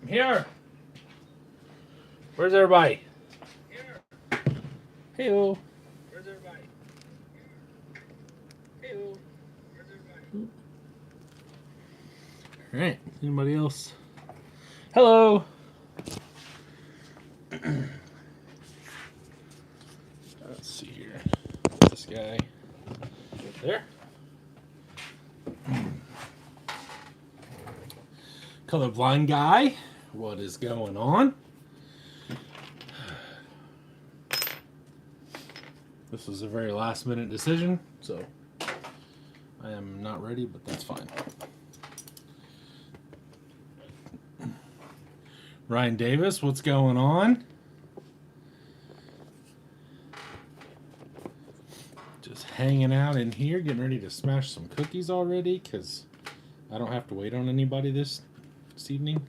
I'm here. Where's everybody? Here. Hey-o. Where's everybody? Hey-o. Where's everybody? All right. Anybody else? Hello. Let's see here. This guy. There. Colorblind guy. What is going on? This was a very last minute decision, so I am not ready, but that's fine. Ryan Davis, what's going on? Just hanging out in here, getting ready to smash some cookies already, because I don't have to wait on anybody this evening.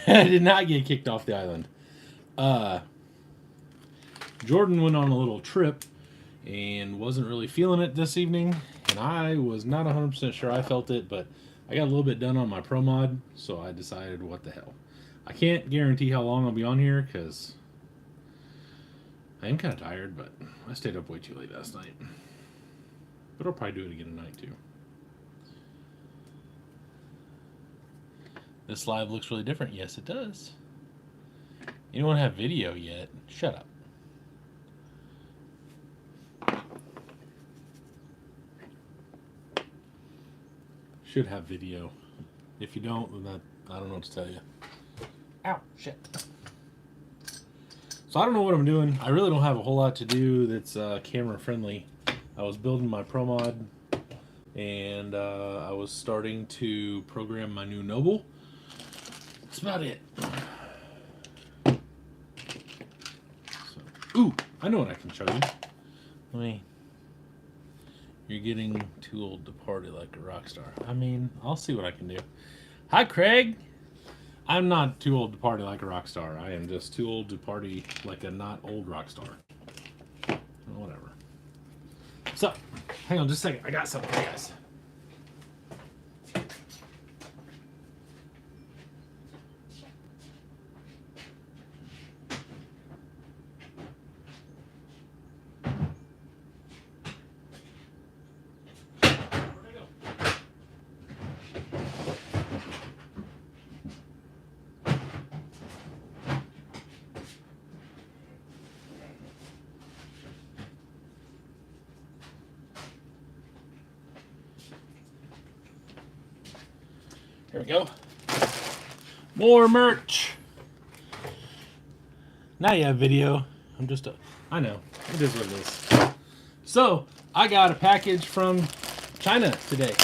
I did not get kicked off the island. Jordan went on a little trip and wasn't really feeling it this evening, and I was not 100% sure I felt it, but I got a little bit done on my pro mod, so I decided what the hell. I can't guarantee how long I'll be on here because I am kind of tired, but I stayed up way too late last night. But I'll probably do it again tonight too. This live looks really different. Yes, it does. You don't have video yet. Shut up. Should have video. If you don't, then I don't know what to tell you. Ow, shit. So I don't know what I'm doing. I really don't have a whole lot to do that's camera friendly. I was building my pro mod, and I was starting to program my new Noble. That's about it. So, ooh, I know what I can show you. Let me. You're getting too old to party like a rock star. I mean, I'll see what I can do. Hi, Craig. I'm not too old to party like a rock star. I am just too old to party like a not old rock star. Whatever. So, hang on just a second. I got something for you guys. Here we go. More merch. Now you have video. I know. It is what it is. So, I got a package from China today.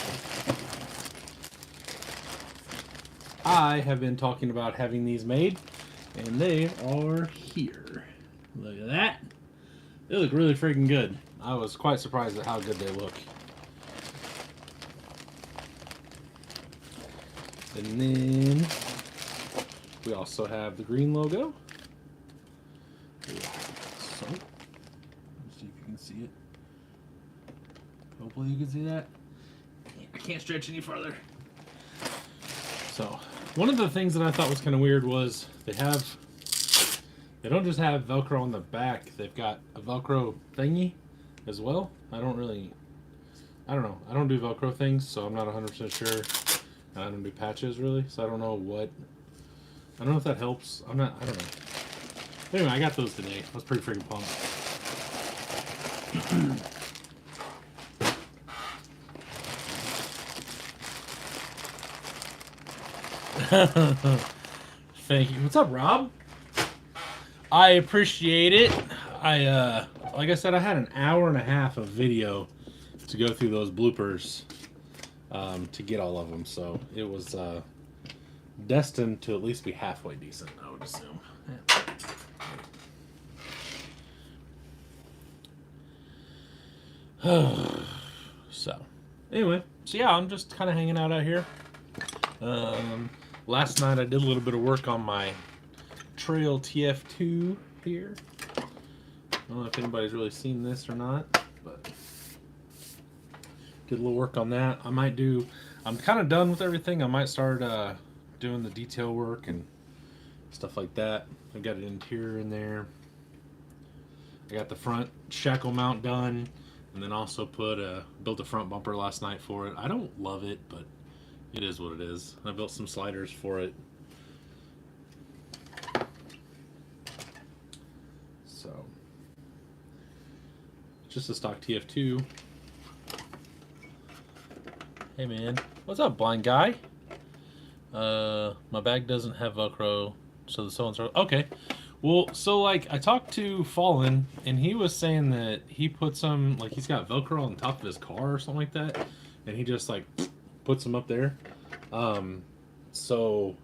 I have been talking about having these made, and they are here. Look at that. They look really freaking good. I was quite surprised at how good they look. And then we also have the green logo. So, let's see if you can see it. Hopefully you can see that. I can't stretch any farther. So, one of the things that I thought was kind of weird was they don't just have Velcro on the back, they've got a Velcro thingy as well. I don't know. I don't do Velcro things, so I'm not 100% sure. I don't do patches really, so I don't know if that helps. I don't know. Anyway, I got those today. I was pretty freaking pumped. Thank you. What's up, Rob? I appreciate it. Like I said, I had an hour and a half of video to go through those bloopers. To get all of them, so it was destined to at least be halfway decent, I would assume. Yeah. So, anyway, yeah, I'm just kind of hanging out here. Last night I did a little bit of work on my Trail TF2 here. I don't know if anybody's really seen this or not, but did a little work on that. I'm kind of done with everything. I might start doing the detail work and stuff like that. I got an interior in there. I got the front shackle mount done, and then also built a front bumper last night for it. I don't love it, but it is what it is. I built some sliders for it. So, just a stock TF2. Hey man, what's up, blind guy? My bag doesn't have Velcro, so the so-and-so... Okay. Well, so, like, I talked to Fallen, and he was saying that he put some... Like, he's got Velcro on top of his car or something like that, and he just, like, puts them up there. So...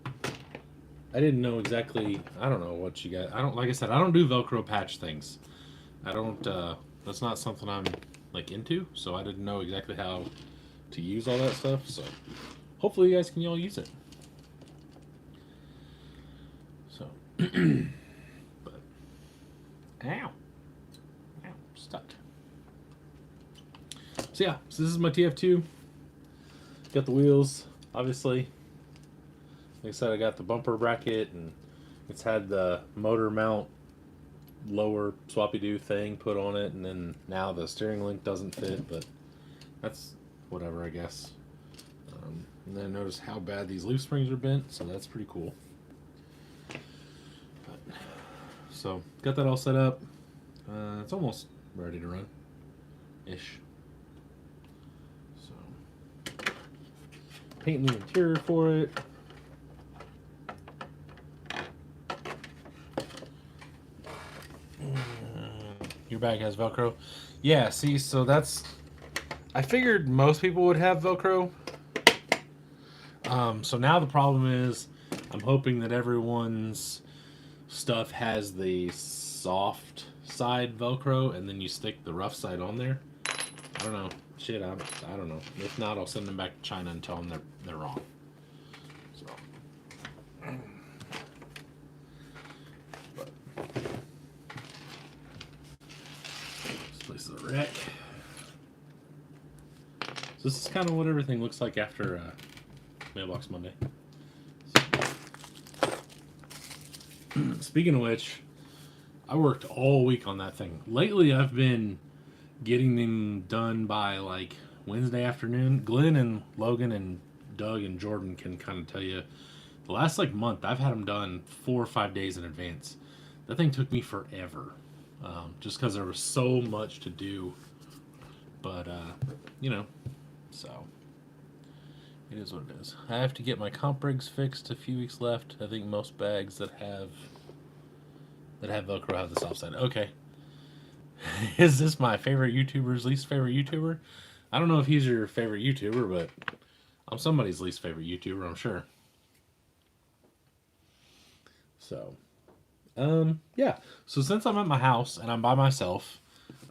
I didn't know exactly... I don't know what you got... Like I said, I don't do Velcro patch things. I don't... That's not something I'm, like, into, so I didn't know exactly how to use all that stuff, so... Hopefully you guys can all use it. So... But... Ow! Ow, stuck. So yeah, so this is my TF2. Got the wheels, obviously. Like I said, I got the bumper bracket, and it's had the motor mount lower swappy-doo thing put on it, and then now the steering link doesn't fit, but that's whatever, I guess. And then notice how bad these leaf springs are bent, so that's pretty cool. But, so, got that all set up. It's almost ready to run. Ish. So, painting the interior for it. Your bag has Velcro. Yeah, see, so that's... I figured most people would have Velcro. So now the problem is, I'm hoping that everyone's stuff has the soft side Velcro, and then you stick the rough side on there. I don't know. Shit, I don't know. If not, I'll send them back to China and tell them they're wrong. So... This is a wreck. So this is kind of what everything looks like after Mailbox Monday. Speaking of which, I worked all week on that thing. Lately, I've been getting them done by like Wednesday afternoon. Glenn and Logan and Doug and Jordan can kind of tell you. The last like month, I've had them done 4 or 5 days in advance. That thing took me forever. Just because there was so much to do, but you know, so it is what it is. I have to get my comp rigs fixed. A few weeks left. I think most bags that have Velcro have the soft side. Okay, is this my favorite YouTuber's least favorite YouTuber? I don't know if he's your favorite YouTuber, but I'm somebody's least favorite YouTuber, I'm sure. So. Yeah. So since I'm at my house and I'm by myself,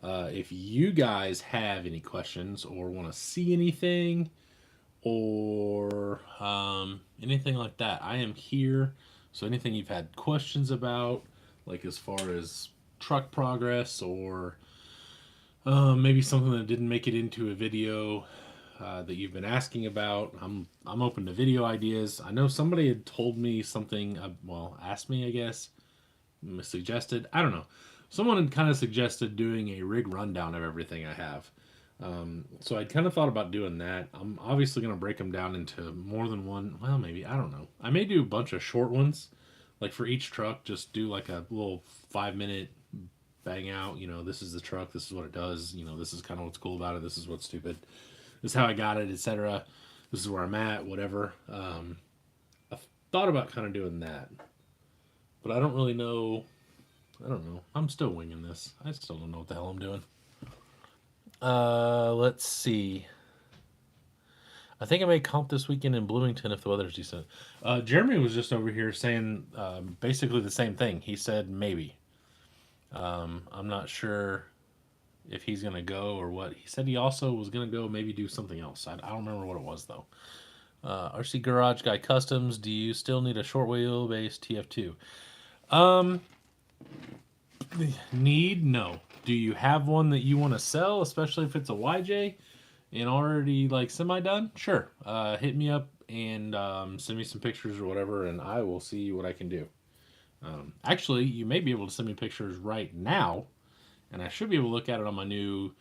if you guys have any questions or want to see anything or anything like that, I am here. So anything you've had questions about, like as far as truck progress or maybe something that didn't make it into a video that you've been asking about, I'm open to video ideas. I know somebody had told me something, asked me, I guess. Suggested, I don't know, someone had kind of suggested doing a rig rundown of everything I have, so I'd kind of thought about doing that. I'm obviously going to break them down into more than one, well, maybe, I don't know, I may do a bunch of short ones, like for each truck, just do like a little 5-minute bang out, you know, this is the truck, this is what it does, you know, this is kind of what's cool about it, this is what's stupid, this is how I got it, etc., this is where I'm at, whatever. I've thought about kind of doing that. But I don't really know. I don't know. I'm still winging this. I still don't know what the hell I'm doing. Let's see. I think I may comp this weekend in Bloomington if the weather's decent. Jeremy was just over here saying basically the same thing. He said maybe. I'm not sure if he's going to go or what. He said he also was going to go maybe do something else. I don't remember what it was, though. RC Garage Guy Customs, do you still need a short wheelbase TF2? No. Do you have one that you want to sell, especially if it's a YJ and already like semi done? Sure. Hit me up and send me some pictures or whatever, and I will see what I can do. Actually, you may be able to send me pictures right now, and I should be able to look at it on my new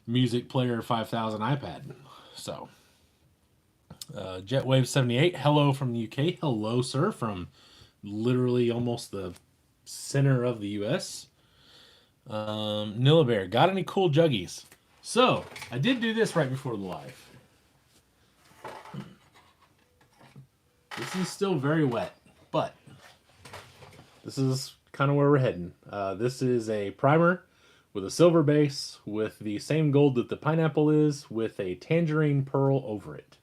Music Player 5000 iPad. So, Jetwave78, hello from the UK. Hello, sir, from literally almost the center of the US. Nilla Bear, got any cool juggies? So, I did do this right before the live. This is still very wet, but this is kind of where we're heading. This is a primer with a silver base with the same gold that the pineapple is with a tangerine pearl over it.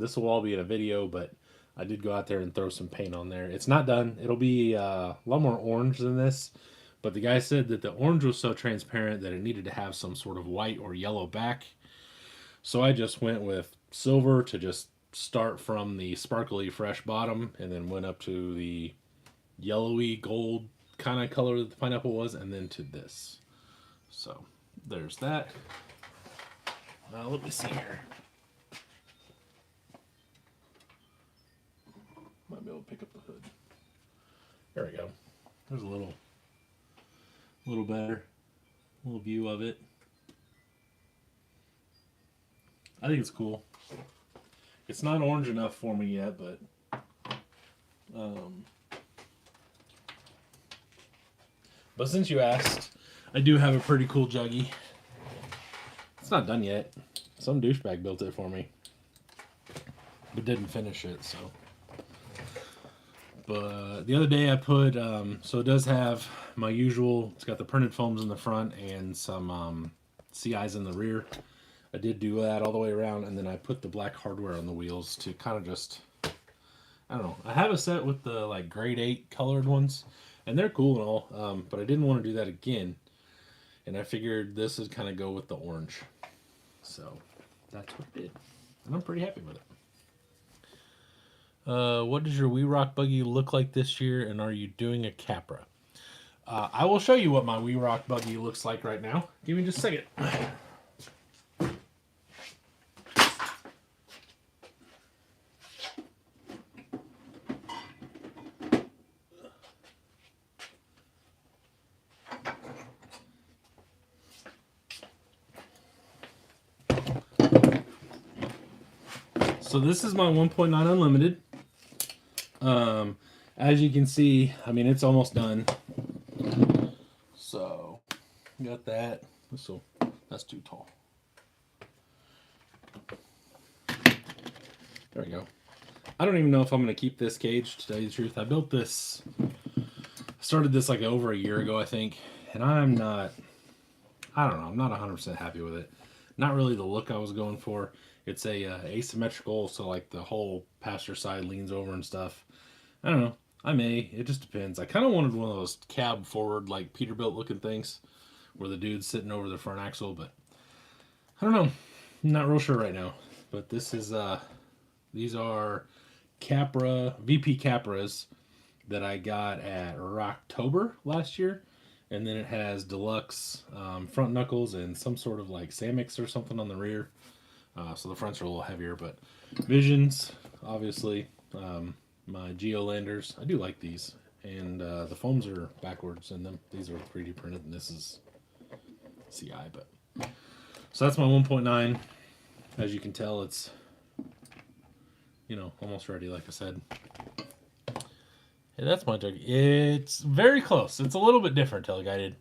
This will all be in a video, but I did go out there and throw some paint on there. It's not done. It'll be a lot more orange than this, but the guy said that the orange was so transparent that it needed to have some sort of white or yellow back. So I just went with silver to just start from the sparkly fresh bottom and then went up to the yellowy gold kind of color that the pineapple was, and then to this. So there's that. Let me see here. Might be able to pick up the hood. There we go. There's a little better, little view of it. I think it's cool. It's not orange enough for me yet, but since you asked, I do have a pretty cool juggie. It's not done yet. Some douchebag built it for me, but didn't finish it, so. But the other day I put, so it does have my usual, it's got the printed foams in the front and some CIs in the rear. I did do that all the way around, and then I put the black hardware on the wheels to kind of just, I don't know. I have a set with the like grade 8 colored ones, and they're cool and all, but I didn't want to do that again, and I figured this would kind of go with the orange. So that's what I did, and I'm pretty happy with it. What does your WeRock buggy look like this year, and are you doing a Capra? I will show you what my WeRock buggy looks like right now. Give me just a second. So this is my 1.9 Unlimited. As you can see, I mean, it's almost done. So, got that. So, that's too tall. There we go. I don't even know if I'm going to keep this cage, to tell you the truth. I built this, started this like over a year ago, I think. And I'm not 100% happy with it. Not really the look I was going for. It's a asymmetrical, so like the whole passenger side leans over and stuff. I don't know. I may. It just depends. I kind of wanted one of those cab forward, like Peterbilt looking things, where the dude's sitting over the front axle, but I don't know. I'm not real sure right now. But this is these are Capra VP Capras that I got at Rocktober last year, and then it has deluxe front knuckles and some sort of like Samix or something on the rear. So the fronts are a little heavier, but Visions, obviously. My Geolanders, I do like these, and the foams are backwards in them. These are 3D printed, and this is CI. But so that's my 1.9. As you can tell, it's almost ready, like I said. Hey, that's my jug. It's very close. It's a little bit different, Teleguided.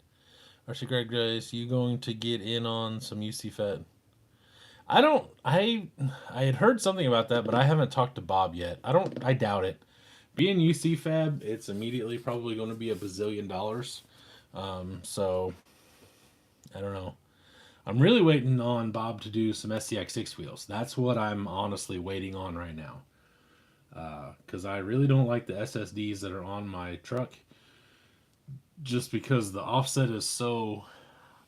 Archie Greg, guys, you going to get in on some UC Fed? I had heard something about that, but I haven't talked to Bob yet. I doubt it. Being UC Fab, it's immediately probably going to be $1 bazillion. So I don't know. I'm really waiting on Bob to do some SCX6 wheels. That's what I'm honestly waiting on right now. Because I really don't like the SSDs that are on my truck. Just because the offset is so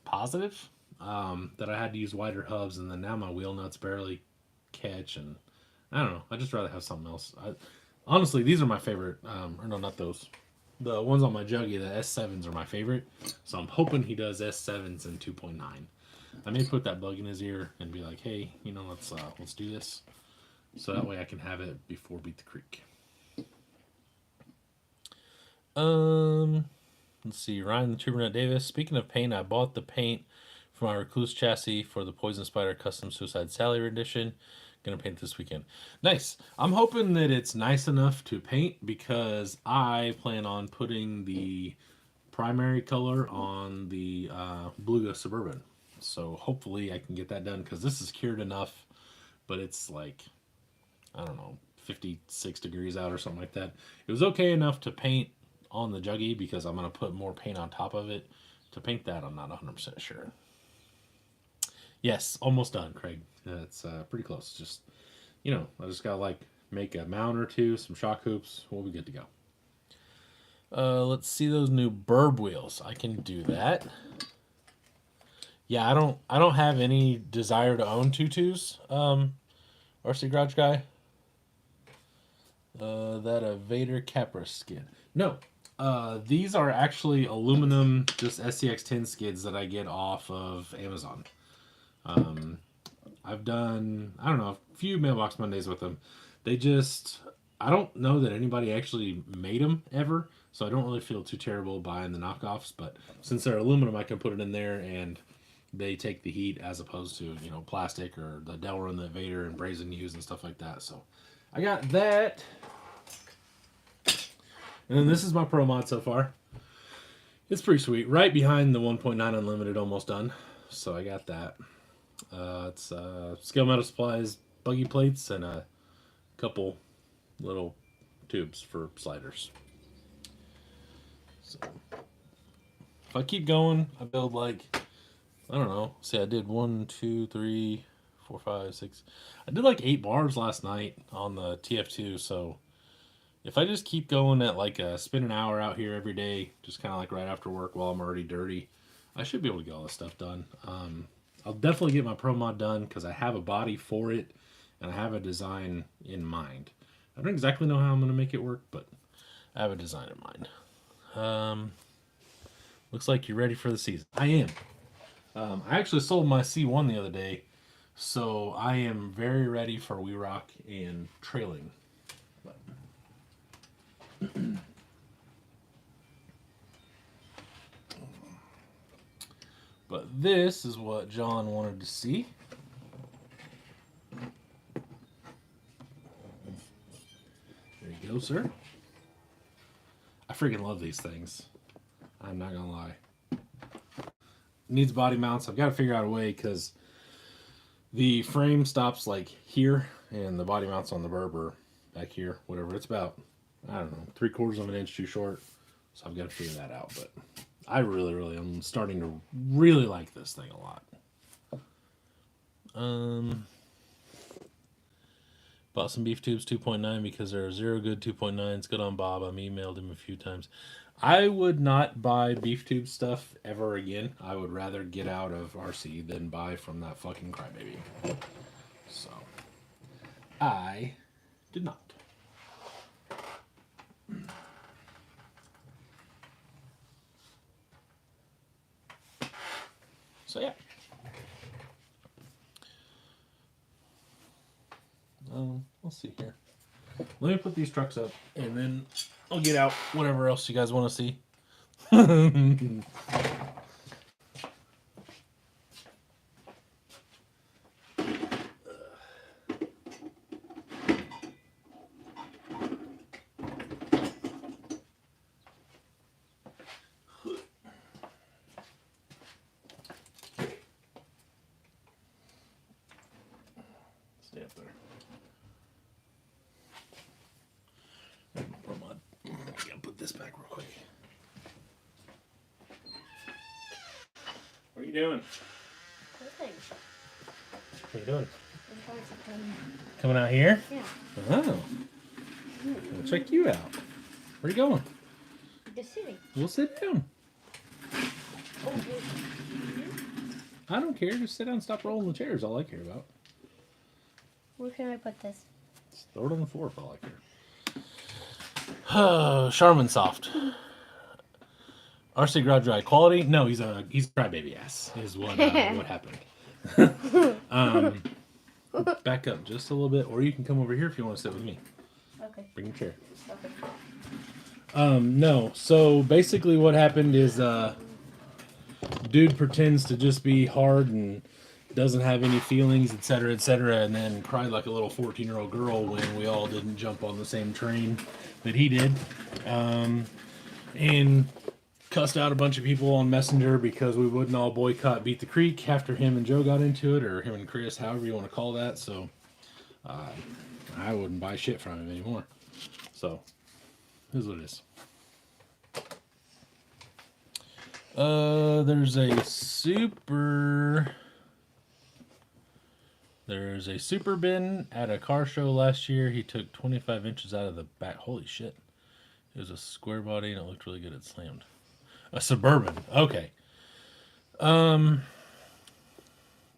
positive. That I had to use wider hubs, and then now my wheel nuts barely catch, and I don't know. I'd just rather have something else. Honestly, these are my favorite. Or no, not those. The ones on my juggy, the S7s are my favorite. So I'm hoping he does S7s and 2.9. I may put that bug in his ear and be like, "Hey, let's do this." So that way I can have it before Beat the Creek. Let's see. Ryan the Tubernet Davis. Speaking of paint, I bought the paint for my Recluse chassis for the Poison Spider Custom Suicide Sally edition. Gonna paint this weekend. Nice. I'm hoping that it's nice enough to paint because I plan on putting the primary color on the Beluga Suburban. So hopefully I can get that done because this is cured enough, but it's like, I don't know, 56 degrees out or something like that. It was okay enough to paint on the Juggy because I'm going to put more paint on top of it. To paint that, I'm not 100% sure. Yes, almost done, Craig. It's pretty close. Just, I just got to like make a mount or two, some shock hoops. We'll be good to go. Let's see those new Burb wheels. I can do that. Yeah, I don't have any desire to own tutus. RC Garage Guy. That a Vader Capra skid. No, these are actually aluminum, just SCX10 skids that I get off of Amazon. I've done, I don't know, a few Mailbox Mondays with them. I don't know that anybody actually made them ever, so I don't really feel too terrible buying the knockoffs, but since they're aluminum, I can put it in there and they take the heat as opposed to, plastic or the Delrin that Vader and Brazen use and stuff like that. So I got that. And then this is my Pro Mod so far. It's pretty sweet. Right behind the 1.9 Unlimited, almost done. So I got that. It's Scale Metal Supplies, buggy plates, and a couple little tubes for sliders. So if I keep going, I build like, I don't know. See, I did 1, 2, 3, 4, 5, 6. I did like 8 bars last night on the TF2. So if I just keep going at like spend an hour out here every day, just kind of like right after work while I'm already dirty, I should be able to get all this stuff done. I'll definitely get my Pro Mod done because I have a body for it and I have a design in mind. I don't exactly know how I'm going to make it work, but I have a design in mind. Looks like you're ready for the season. I am. I actually sold my C1 the other day, so I am very ready for We Rock and trailing. But this is what John wanted to see. There you go, sir. I freaking love these things. I'm not gonna lie. Needs body mounts. I've got to figure out a way because the frame stops like here and the body mounts on the Berber back here, whatever. It's about, I don't know, 3/4 of an inch too short. So I've got to figure that out. But I really am starting to really like this thing a lot. Bought some beef tubes 2.9 because there are 0 good 2.9s. Good on Bob. I've emailed him a few times. I would not buy beef tube stuff ever again. I would rather get out of RC than buy from that fucking crybaby. So, I did not. So, yeah. Let's see here. Let me put these trucks up and then I'll get out whatever else you guys want to see. stay up there. I gotta put this back real quick. What are you doing? Nothing. What are you doing? I'm trying to come. Coming out here? Yeah. Oh. We'll check you out. Where are you going? The city. We'll sit down. Oh, I don't care. Just sit down and stop rolling the chairs. All I care about. where can I put this? Just throw it on the floor for all I care. Charmin Soft. RC Garage Dry quality? No, he's a crybaby ass. Is what happened. back up just a little bit, or you can come over here if you want to sit with me. Okay. Bring your chair. Okay. No. So basically, what happened is, dude pretends to just be hard and doesn't have any feelings, etc., and then cried like a little 14-year-old girl when we all didn't jump on the same train that he did, and cussed out a bunch of people on Messenger because we wouldn't all boycott Beat the Creek after him and Joe got into it, or him and Chris, however you want to call that. So I wouldn't buy shit from him anymore. So here's what it is. There's a super bin at a car show last year. He took 25 inches out of the back. Holy shit. It was a square body and it looked really good. It slammed. A Suburban. Okay.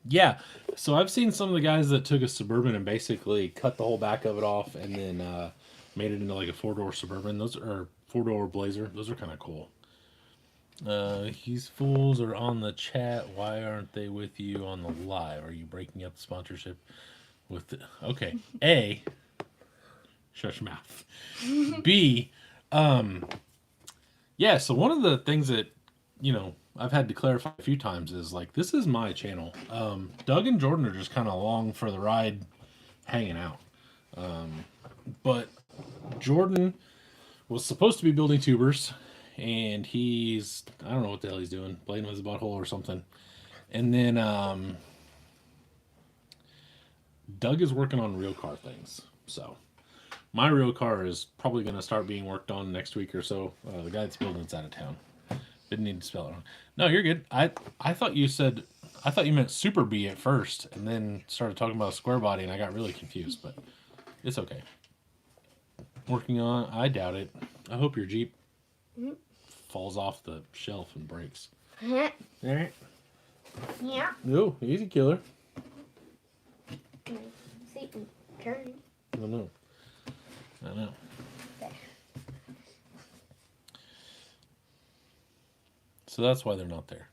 Yeah. So I've seen some of the guys that took a Suburban and basically cut the whole back of it off and then made it into like a 4-door Suburban. Those are 4-door Blazer. Those are kind of cool. These fools are on the chat. Why aren't they with you on the live? Are you breaking up the sponsorship with the... Okay. A, shut your mouth. B, yeah, so one of the things that, I've had to clarify a few times is, like, this is my channel. Doug and Jordan are just kind of along for the ride, hanging out. But Jordan was supposed to be building tubers, and he's, I don't know what the hell he's doing, playing with his butthole or something. And then Doug is working on real car things. So my real car is probably going to start being worked on next week or so. The guy that's building it's out of town. Didn't need to spell it wrong. No, you're good. I thought you meant Super B at first, and then started talking about a square body, and I got really confused, but it's okay. Working on, I doubt it. I hope your Jeep falls off the shelf and breaks. All right. Yeah. No, easy killer. See, turn. I know. There. So that's why they're not there.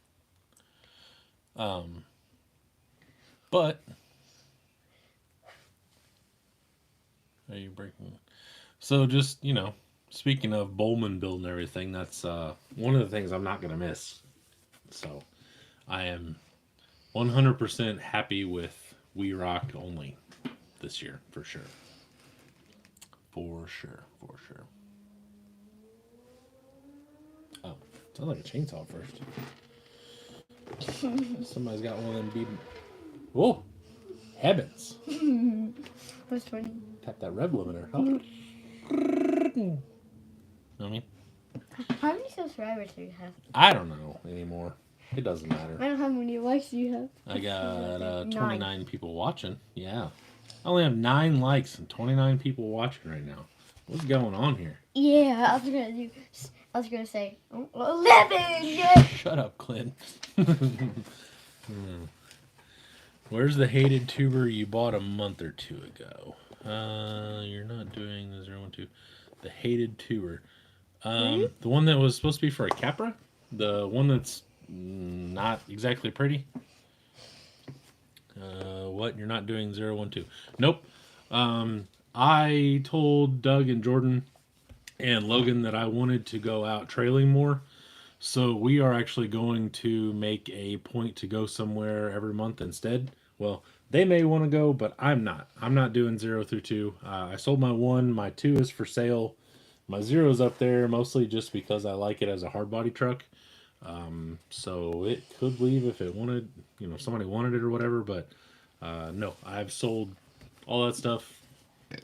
But are you breaking? So just, speaking of Bowman building everything, that's one of the things I'm not going to miss. So I am 100% happy with We Rock only this year, for sure. For sure. Oh, sounds like a chainsaw first. Somebody's got one of them beating. Whoa! Heavens! What's funny? Tap that rev limiter. Huh? Know what I mean? How many subscribers do you have? I don't know anymore. It doesn't matter. I don't know how many likes do you have. I got 29 people watching. Yeah. I only have 9 likes and 29 people watching right now. What's going on here? Yeah, I was gonna say 11. Yeah. Shut up, Clint. Where's the hated tuber you bought a month or two ago? You're not doing the 012. The hated tuber. The one that was supposed to be for a Capra? The one that's not exactly pretty? What? You're not doing 012? Nope. I told Doug and Jordan and Logan that I wanted to go out trailing more. So we are actually going to make a point to go somewhere every month instead. Well, they may want to go, but I'm not. I'm not doing 0 through 2. I sold my 1. My 2 is for sale. My 0 is up there mostly just because I like it as a hard body truck. So it could leave if it wanted, if somebody wanted it or whatever. But no, I've sold all that stuff.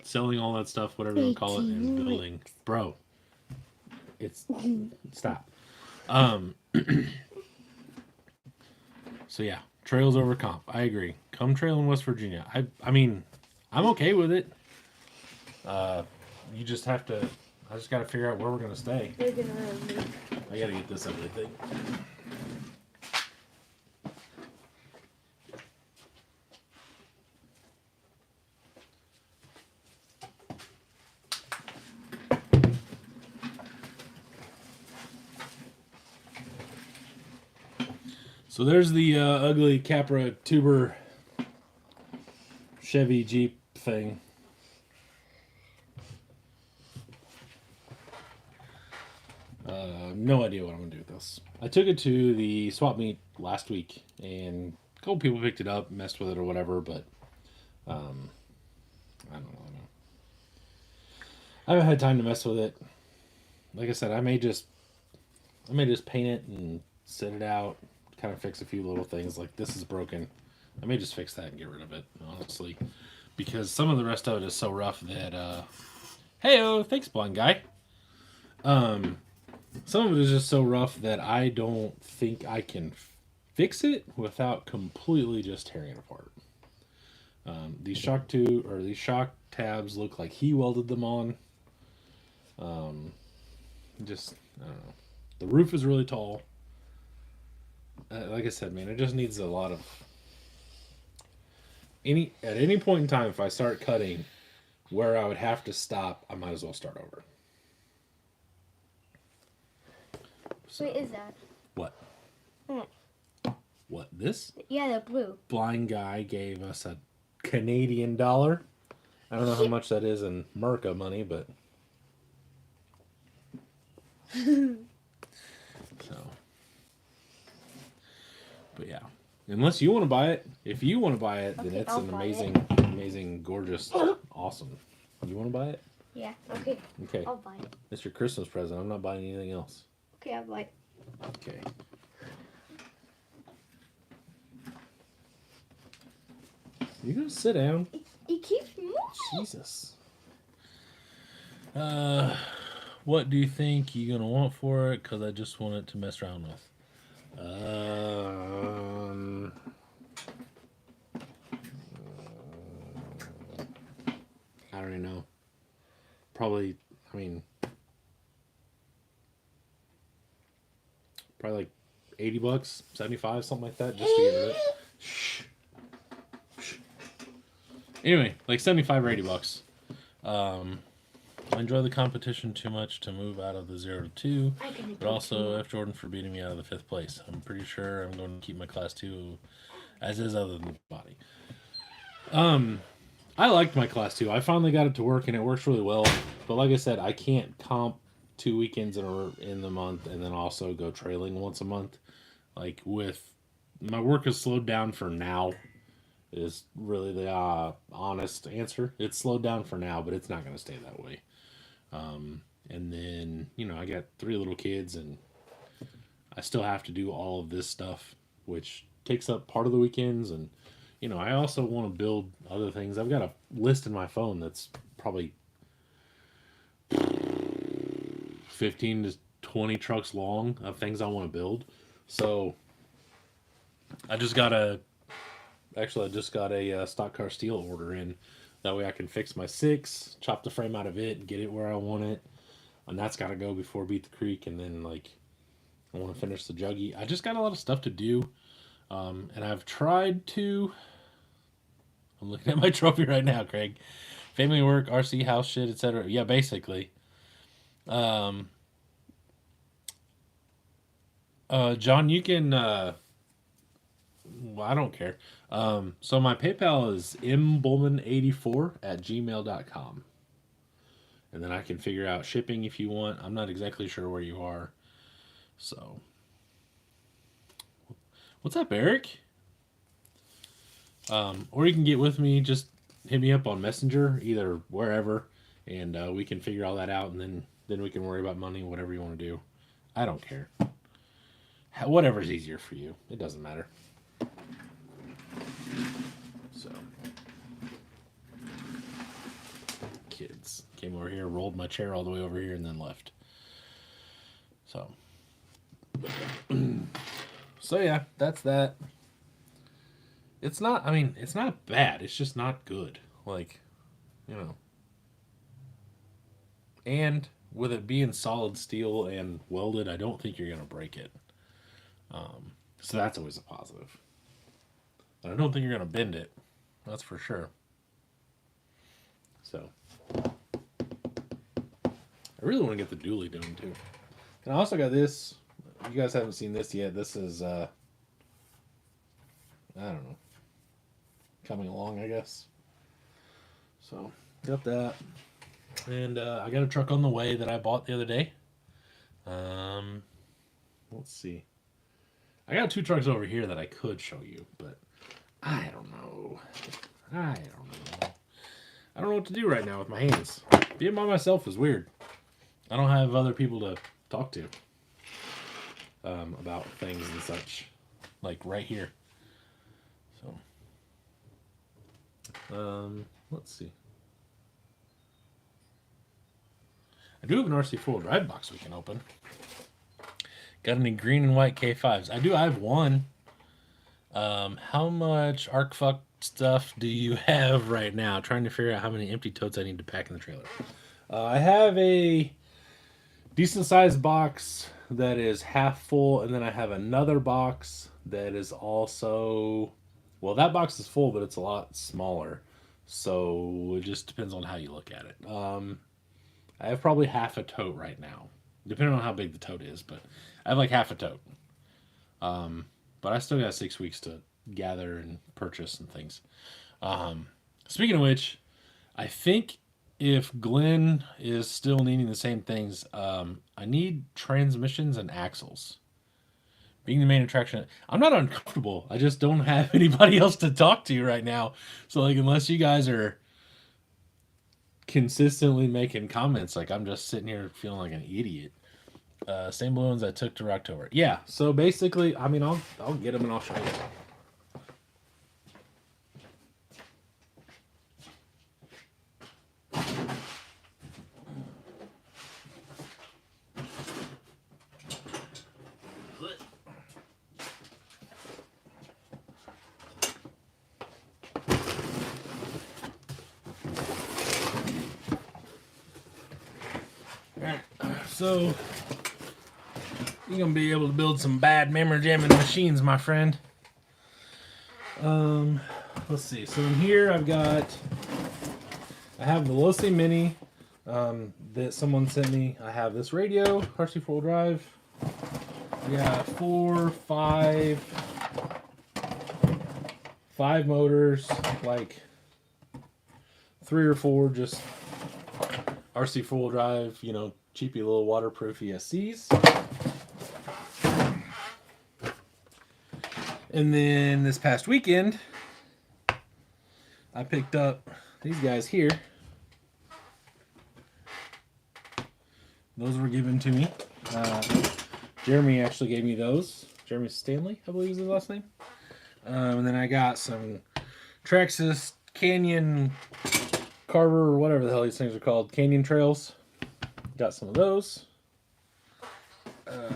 Selling all that stuff, whatever you want to call it, and building. Bro, it's stop. So yeah, trails over comp. I agree. Come trail in West Virginia. I mean, I'm okay with it. You just have to. I just got to figure out where we're gonna stay. I gotta get this ugly thing. So there's the ugly Capra tuber Chevy Jeep thing. No idea what I'm gonna do with this. I took it to the swap meet last week, and a couple people picked it up, messed with it or whatever. But I don't know. I haven't had time to mess with it. Like I said, I may just paint it and sit it out, kind of fix a few little things. Like this is broken. I may just fix that and get rid of it, honestly, because some of the rest of it is so rough that hey, thanks, blind guy. Some of it is just so rough that I don't think I can fix it without completely just tearing it apart. These shock tabs look like he welded them on. Just I don't know. The roof is really tall. Like I said, man, it just needs a lot of at any point in time. If I start cutting where I would have to stop, I might as well start over. So, what is that? What? Mm. What, this? Yeah, the blue. Blind guy gave us a Canadian dollar. I don't know how much that is in Merca money, but so. But yeah, unless you want to buy it. If you want to buy it, then Okay, it's I'll an buy amazing, gorgeous, awesome. You want to buy it? Yeah. Okay. Okay. I'll buy it. It's your Christmas present. I'm not buying anything else. Okay, I'll buy it. Okay. You gonna sit down? It keeps moving. Jesus. What do you think you're gonna want for it? Because I just want it to mess around with. I don't even know. Probably, I mean, probably like $80, 75, something like that, just to get rid of it. Shh. Shh. Anyway, like 75 or $80. I enjoy the competition too much to move out of the 0 to 2, but also F. Jordan for beating me out of the 5th place. I'm pretty sure I'm going to keep my class 2 as is, other than the body. I liked my class 2. I finally got it to work, and it works really well. But like I said, I can't comp 2 weekends in the month and then also go trailing once a month. Like, with my work has slowed down for now. Is really the honest answer. It's slowed down for now, but it's not going to stay that way. And then, I got 3 little kids, and I still have to do all of this stuff, which takes up part of the weekends. And, I also want to build other things. I've got a list in my phone that's probably 15 to 20 trucks long of things I want to build. So I just got a stock car steel order in. That way I can fix my 6, chop the frame out of it, and get it where I want it. And that's got to go before Beat the Creek. And then, I want to finish the Juggy. I just got a lot of stuff to do. And I've tried to... I'm looking at my trophy right now, Craig. Family work, RC, house shit, etc. Yeah, basically. John, you can... well, I don't care. So my PayPal is mbullman84@gmail.com. And then I can figure out shipping if you want. I'm not exactly sure where you are. So. What's up, Eric? Or you can get with me. Just hit me up on Messenger, either wherever. And we can figure all that out. And then we can worry about money, whatever you want to do. I don't care. Whatever's easier for you. It doesn't matter. So, kids came over here, rolled my chair all the way over here, and then left. So, yeah, that's that. It's not bad. It's just not good. And with it being solid steel and welded, I don't think you're going to break it. So that's always a positive. I don't think you're going to bend it. That's for sure. So, I really want to get the dually done too. And I also got this. You guys haven't seen this yet. This is, I don't know, coming along, I guess. So got that, and I got a truck on the way that I bought the other day. Let's see. I got 2 trucks over here that I could show you, but I don't know. I don't know what to do right now with my hands. Being by myself is weird. I don't have other people to talk to about things and such, like right here. So, let's see. I do have an RC full drive box we can open. Got any green and white K5s? I do. I have one. How much ArcFuck stuff do you have right now? Trying to figure out how many empty totes I need to pack in the trailer. I have a decent sized box that is half full, and then I have another box that is also, well, that box is full, but it's a lot smaller. So it just depends on how you look at it. I have probably half a tote right now, depending on how big the tote is, but I have like half a tote. But I still got 6 weeks to gather and purchase and things. Speaking of which, I think if Glenn is still needing the same things, I need transmissions and axles. Being the main attraction, I'm not uncomfortable. I just don't have anybody else to talk to right now. So, like, unless you guys are consistently making comments, like, I'm just sitting here feeling like an idiot. Same balloons I took to Rocktober. Yeah, so basically, I mean, I'll get them and I'll show you. So, you're going to be able to build some bad memory jamming machines, my friend. Let's see. So in here I have the Losi Mini that someone sent me. I have this radio, RC4 drive. We got 5 motors, like 3 or 4 just RC4 drive, you know, cheapy little waterproof ESCs. And then this past weekend, I picked up these guys here. Those were given to me. Jeremy actually gave me those. Jeremy Stanley, I believe is his last name. And then I got some Traxxas Canyon Carver, or whatever the hell these things are called, Canyon Trails. Got some of those.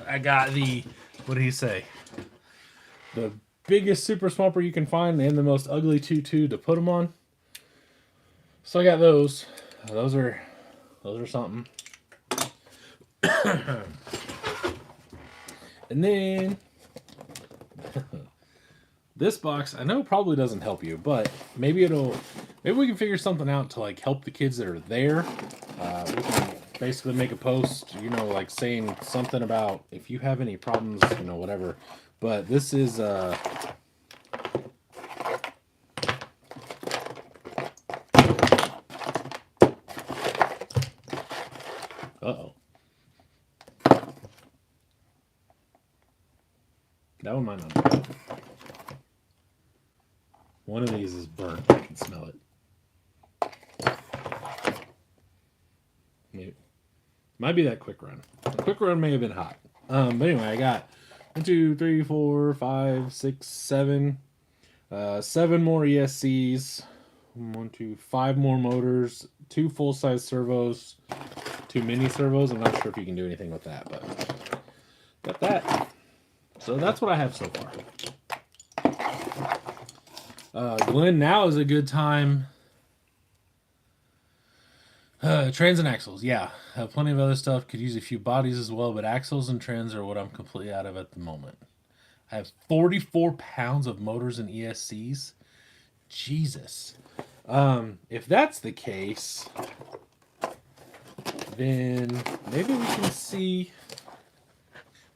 I got the, what did he say? The biggest super swamper you can find and the most ugly tutu to put them on. So I got those. Those are something. And then this box, I know probably doesn't help you, but maybe we can figure something out to like help the kids that are there. We can basically make a post, you know, like saying something about if you have any problems, you know, whatever. But this is uh-oh. That one might not be good. One of these is burnt. I can smell it. Maybe. Might be that quick run. The quick run may have been hot. But anyway, I got 1, 2, 3, 4, 5, 6, 7. 7 more ESCs. 1, 2, 5 more motors. 2 full-size servos. 2 mini servos. I'm not sure if you can do anything with that, but got that. So that's what I have so far. Glenn, now is a good time. Trans and axles, yeah. I have plenty of other stuff. Could use a few bodies as well, but axles and trans are what I'm completely out of at the moment. I have 44 pounds of motors and ESCs. Jesus. If that's the case, then maybe we can see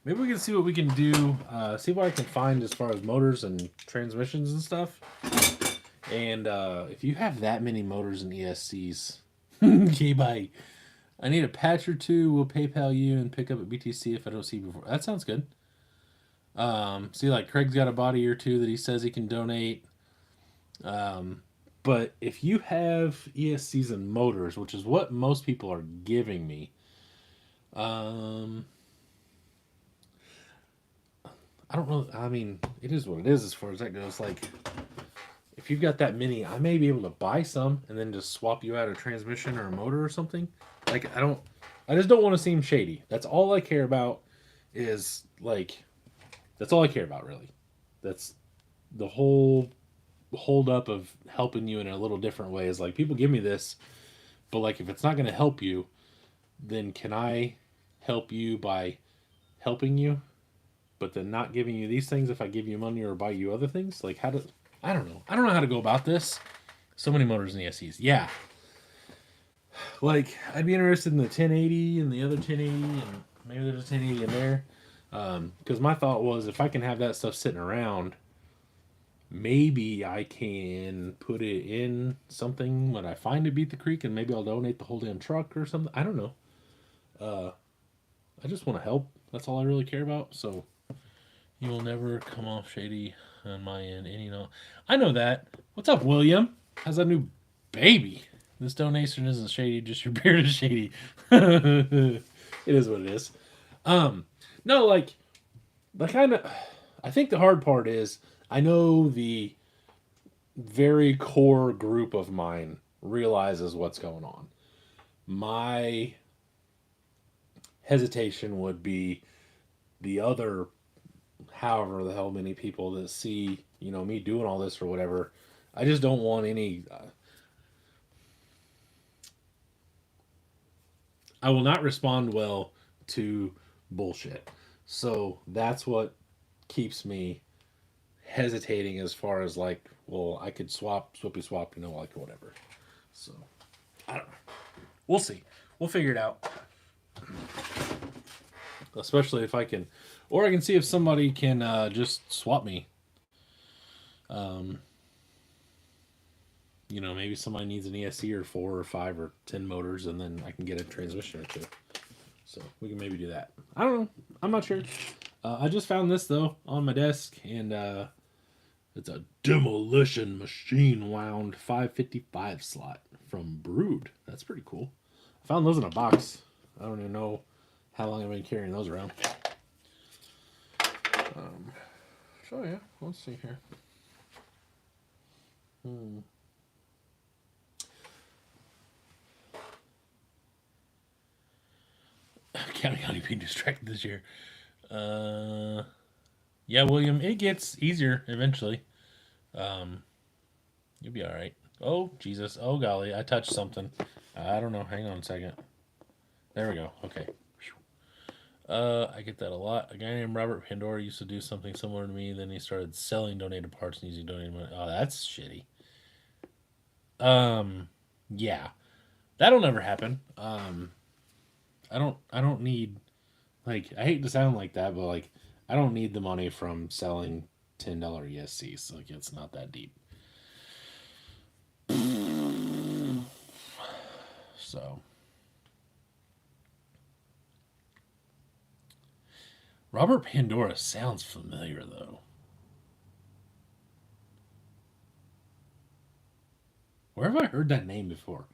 what we can do. See what I can find as far as motors and transmissions and stuff. And if you have that many motors and ESCs, okay, bye. I need a patch or two. We'll PayPal you and pick up at BTC if I don't see you before. That sounds good. See, like Craig's got a body or two that he says he can donate. But if you have ESCs and motors, which is what most people are giving me, I don't know. I mean, it is what it is as far as that goes. Like, if you've got that many, I may be able to buy some and then just swap you out a transmission or a motor or something. Like, I just don't want to seem shady. That's all I care about is, like, that's all I care about, really. That's the whole hold up of helping you in a little different way is like, people give me this, but like, if it's not going to help you, then can I help you by helping you, but then not giving you these things if I give you money or buy you other things? Like, I don't know. I don't know how to go about this. So many motors and ESCs. Yeah. Like, I'd be interested in the 1080 and the other 1080, and maybe there's a 1080 in there. Because my thought was, if I can have that stuff sitting around, maybe I can put it in something when I find to beat the creek, and maybe I'll donate the whole damn truck or something. I don't know. I just want to help. That's all I really care about. So you will never come off shady on my end. And you know, I know that. What's up, William? How's that new baby? This donation isn't shady, just your beard is shady. It is what it is. No, like kind of, I think the hard part is, I know the very core group of mine realizes what's going on. My hesitation would be the other, however the hell many people that see, you know, me doing all this or whatever. I just don't want any. I will not respond well to bullshit. So that's what keeps me hesitating as far as like, well, I could swappy swap, you know, like whatever. So I don't know. We'll see. We'll figure it out. Especially if I can, or I can see if somebody can just swap me. You know, maybe somebody needs an ESC or 4 or 5 or 10 motors, and then I can get a transmission or 2. So we can maybe do that. I don't know. I'm not sure. I just found this though on my desk, and it's a demolition machine wound 555 slot from Brood. That's pretty cool. I found those in a box. I don't even know how long I've been carrying those around. So yeah, let's see here. Counting on you being distracted this year. Yeah, William, it gets easier eventually. You'll be all right. Oh, Jesus. Oh, golly. I touched something. I don't know. Hang on a second. There we go. Okay. I get that a lot. A guy named Robert Pandora used to do something similar to me. Then he started selling donated parts and using donated money. Oh, that's shitty. Yeah. That'll never happen. I don't need, like, I hate to sound like that, but like, I don't need the money from selling $10 ESCs. Like, it's not that deep. So, Robert Pandora sounds familiar though. Where have I heard that name before?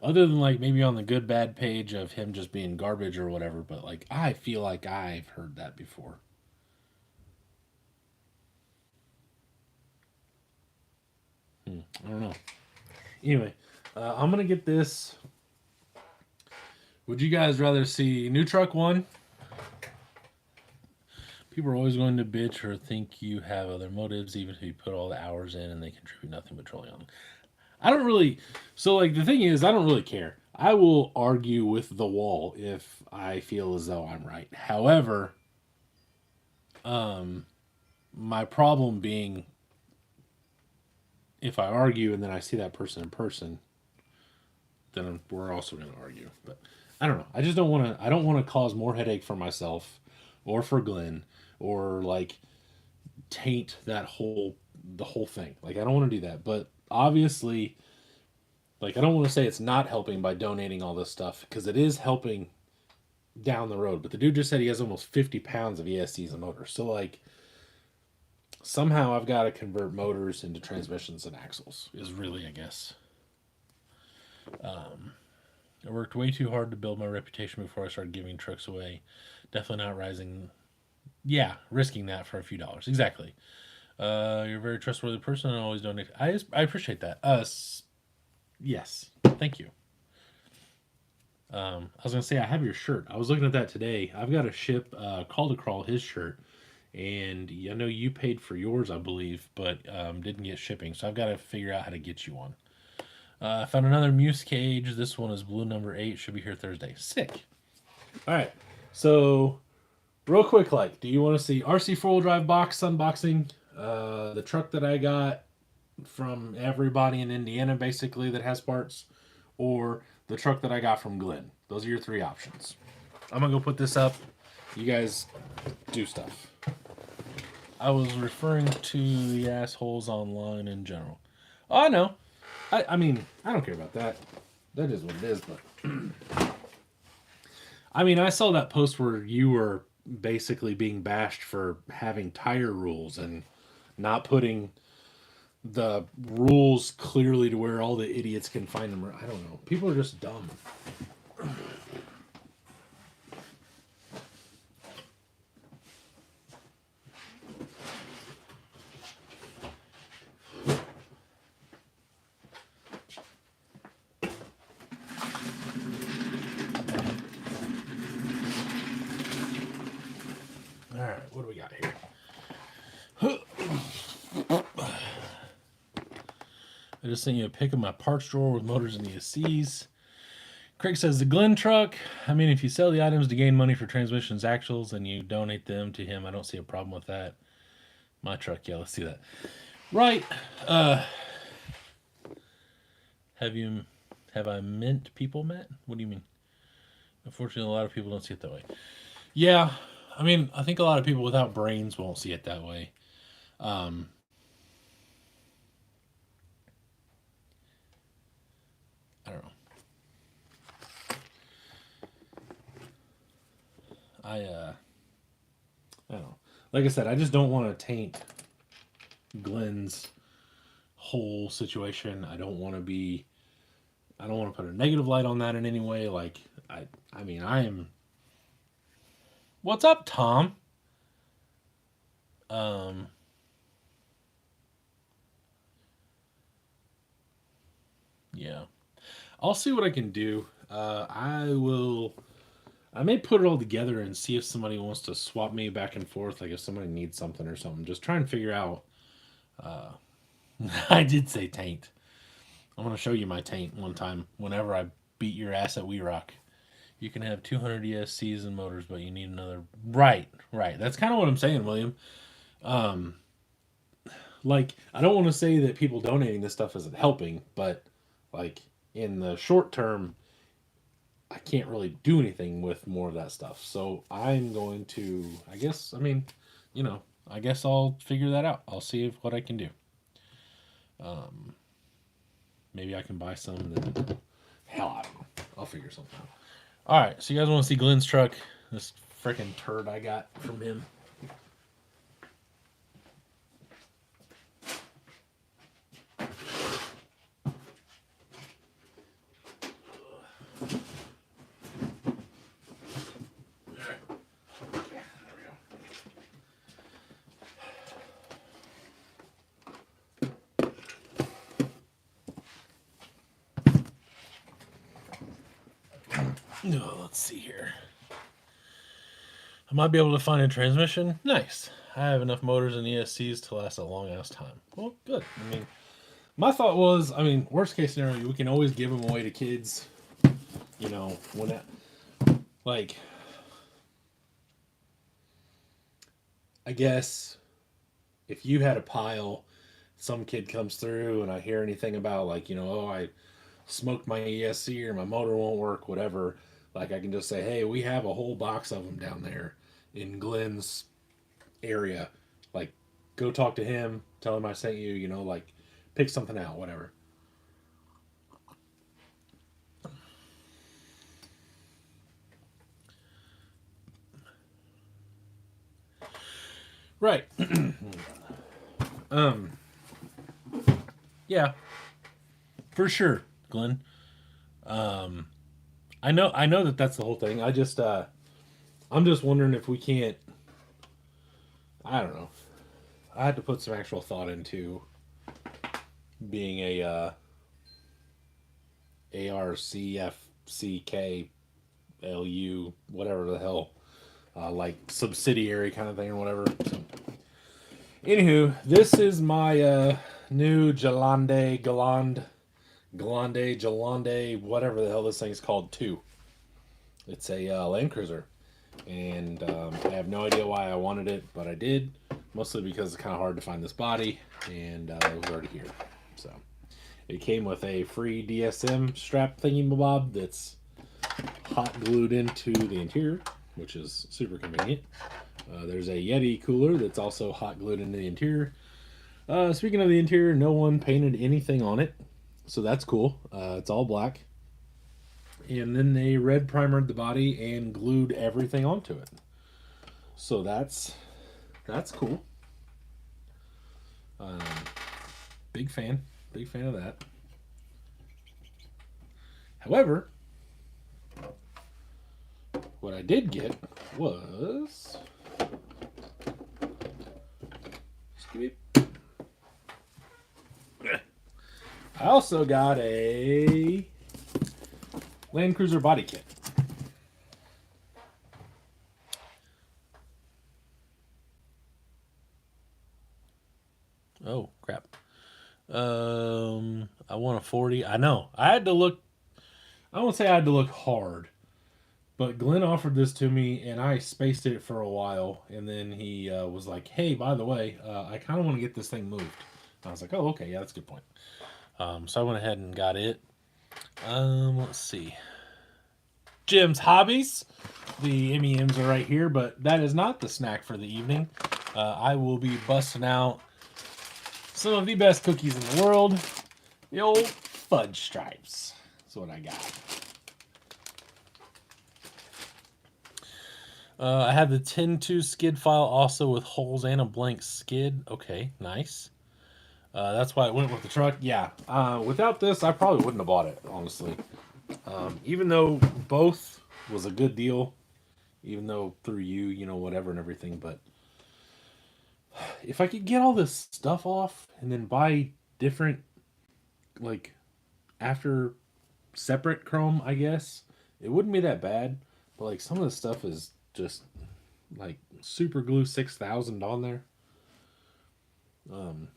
Other than like maybe on the good bad page of him just being garbage or whatever, but like I feel like I've heard that before. I don't know. Anyway, I'm gonna get this. Would you guys rather see new truck 1? People are always going to bitch or think you have other motives, even if you put all the hours in and they contribute nothing but trolling on. I don't really. So, like, the thing is, I don't really care. I will argue with the wall if I feel as though I'm right. However, my problem being, if I argue and then I see that person in person, then we're also going to argue. But I don't know. I just don't want to. I don't want to cause more headache for myself or for Glenn or like taint the whole thing. Like, I don't want to do that. But obviously, like, I don't want to say it's not helping by donating all this stuff, because it is helping down the road. But the dude just said he has almost 50 pounds of ESCs and motors. So, like, somehow I've got to convert motors into transmissions and axles, is really, I guess. I worked way too hard to build my reputation before I started giving trucks away. Definitely not rising. Yeah, risking that for a few dollars. Exactly. You're a very trustworthy person and always donate. I appreciate that. Yes. Thank you. I was going to say, I have your shirt. I was looking at that today. I've got to ship Call to Crawl his shirt. And I know you paid for yours, I believe, but didn't get shipping. So I've got to figure out how to get you one. I found another Muse cage. This one is blue number 8. Should be here Thursday. Sick. All right. So, real quick, like, do you want to see RC 4-wheel drive box unboxing? The truck that I got from everybody in Indiana, basically, that has parts, or the truck that I got from Glenn. Those are your 3 options. I'm going to go put this up. You guys do stuff. I was referring to the assholes online in general. Oh, I know. I mean, I don't care about that. That is what it is, but... I mean, I saw that post where you were basically being bashed for having tire rules and not putting the rules clearly to where all the idiots can find them. I don't know. People are just dumb. All right, what do we got here? I just sent you a pic of my parts drawer with motors and ESCs. Craig says, the Glenn truck, I mean, if you sell the items to gain money for transmissions, axles, and you donate them to him, I don't see a problem with that. My truck, yeah, let's do that. Right. Have I meant people met? What do you mean? Unfortunately, a lot of people don't see it that way. Yeah, I mean, I think a lot of people without brains won't see it that way. I don't know. I don't know. Like I said, I just don't want to taint Glenn's whole situation. I don't want to put a negative light on that in any way. Like, I mean, I am... What's up, Tom? Yeah. I'll see what I can do. I may put it all together and see if somebody wants to swap me back and forth. Like if somebody needs something or something. Just try and figure out. I did say taint. I'm going to show you my taint one time whenever I beat your ass at We Rock. You can have 200 ESCs and motors, but you need another. Right. That's kind of what I'm saying, William. Like, I don't want to say that people donating this stuff isn't helping, but like in the short term, I can't really do anything with more of that stuff. So I'm going to, I guess I'll figure that out. I'll see what I can do. Maybe I can buy some. Then, hell, I don't know. I'll figure something out. All right, so you guys want to see Glenn's truck? This freaking turd I got from him. Oh, let's see here. I might be able to find a transmission. Nice. I have enough motors and ESCs to last a long ass time. Well, good. I mean, my thought was, worst case scenario, we can always give them away to kids. You know, when that, like, I guess if you had a pile, some kid comes through and I hear anything about like, I smoked my ESC or my motor won't work, whatever. Like I can just say, hey, we have a whole box of them down there in Glenn's area. Like, go talk to him, tell him I sent you, like, pick something out, whatever. Right. Yeah, for sure, Glenn. I know that that's the whole thing. I'm just wondering if we can't. I don't know. I had to put some actual thought into being a ARCFCKLU, whatever the hell, like subsidiary kind of thing or whatever. So, anywho, this is my new Jalande, whatever the hell this thing's called, 2. It's a Land Cruiser. And I have no idea why I wanted it, but I did. Mostly because it's kind of hard to find this body, and it was already here. So it came with a free DSM strap thingy-mabob that's hot glued into the interior, which is super convenient. There's a Yeti cooler that's also hot glued into the interior. Speaking of the interior, no one painted anything on it, so that's cool. It's all black. And then they red primered the body and glued everything onto it. So that's cool. Big fan of that. However, what I did get was, I also got a Land Cruiser body kit. Oh, crap. I want a 40. I know. I won't say I had to look hard, but Glenn offered this to me and I spaced it for a while. And then he was like, hey, by the way, I kind of want to get this thing moved. And I was like, oh, okay. Yeah, that's a good point. So I went ahead and got it. Let's see. Jim's Hobbies. The M&Ms are right here, but that is not the snack for the evening. I will be busting out some of the best cookies in the world. The old Fudge Stripes. That's what I got. I have the 10-2 skid file also with holes and a blank skid. Okay, nice. That's why it went with the truck. Yeah, without this, I probably wouldn't have bought it, honestly. Even though both was a good deal, even though through you, whatever and everything, but if I could get all this stuff off and then buy different, like, after separate chrome, I guess, it wouldn't be that bad, but, like, some of the stuff is just, like, Super Glue 6000 on there. And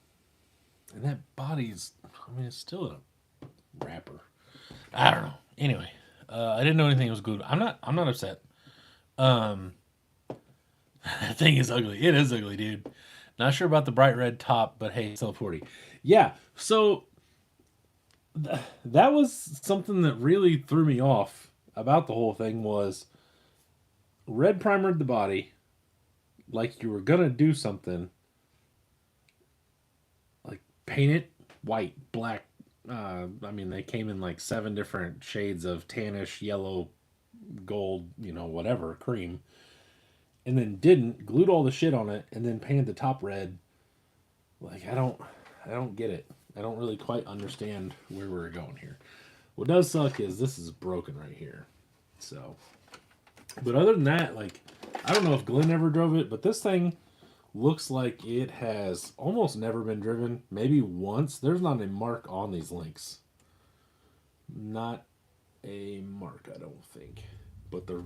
that body's, it's still a wrapper. I don't know. Anyway, I didn't know anything was glued. I'm not upset. That thing is ugly. It is ugly, dude. Not sure about the bright red top, but hey, still 40. Yeah, so that was something that really threw me off about the whole thing was red primered the body like you were gonna do something, like paint it white, black. They came in like 7 different shades of tannish, yellow, gold, whatever, cream. And then glued all the shit on it, and then painted the top red. Like, I don't get it. I don't really quite understand where we're going here. What does suck is this is broken right here. So, but other than that, like, I don't know if Glenn ever drove it, but this thing looks like it has almost never been driven. Maybe once. There's not a mark on these links. Not a mark, I don't think. But the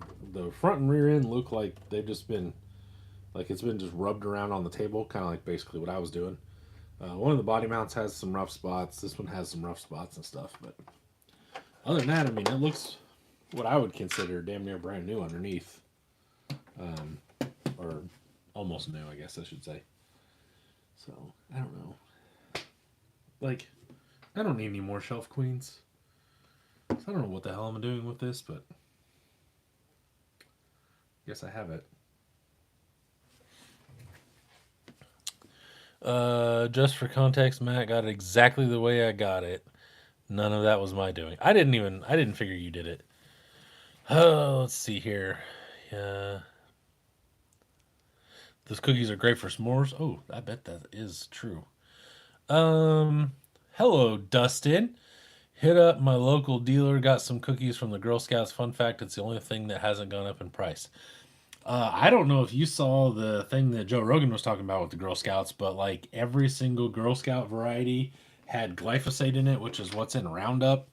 front and rear end look like they've just been, like it's been just rubbed around on the table, kind of like basically what I was doing. One of the body mounts has some rough spots. This one has some rough spots and stuff. But other than that, it looks what I would consider damn near brand new underneath. Or almost new, I guess I should say. So, I don't know. Like, I don't need any more shelf queens. So I don't know what the hell I'm doing with this, but guess I have it. Just for context, Matt got it exactly the way I got it. None of that was my doing. I didn't figure you did it. Oh, let's see here. Yeah. Those cookies are great for s'mores. Oh, I bet that is true. Um, Hello, Dustin. Hit up my local dealer. Got some cookies from the Girl Scouts. Fun fact: it's the only thing that hasn't gone up in price. I don't know if you saw the thing that Joe Rogan was talking about with the Girl Scouts, but like every single Girl Scout variety had glyphosate in it, which is what's in Roundup,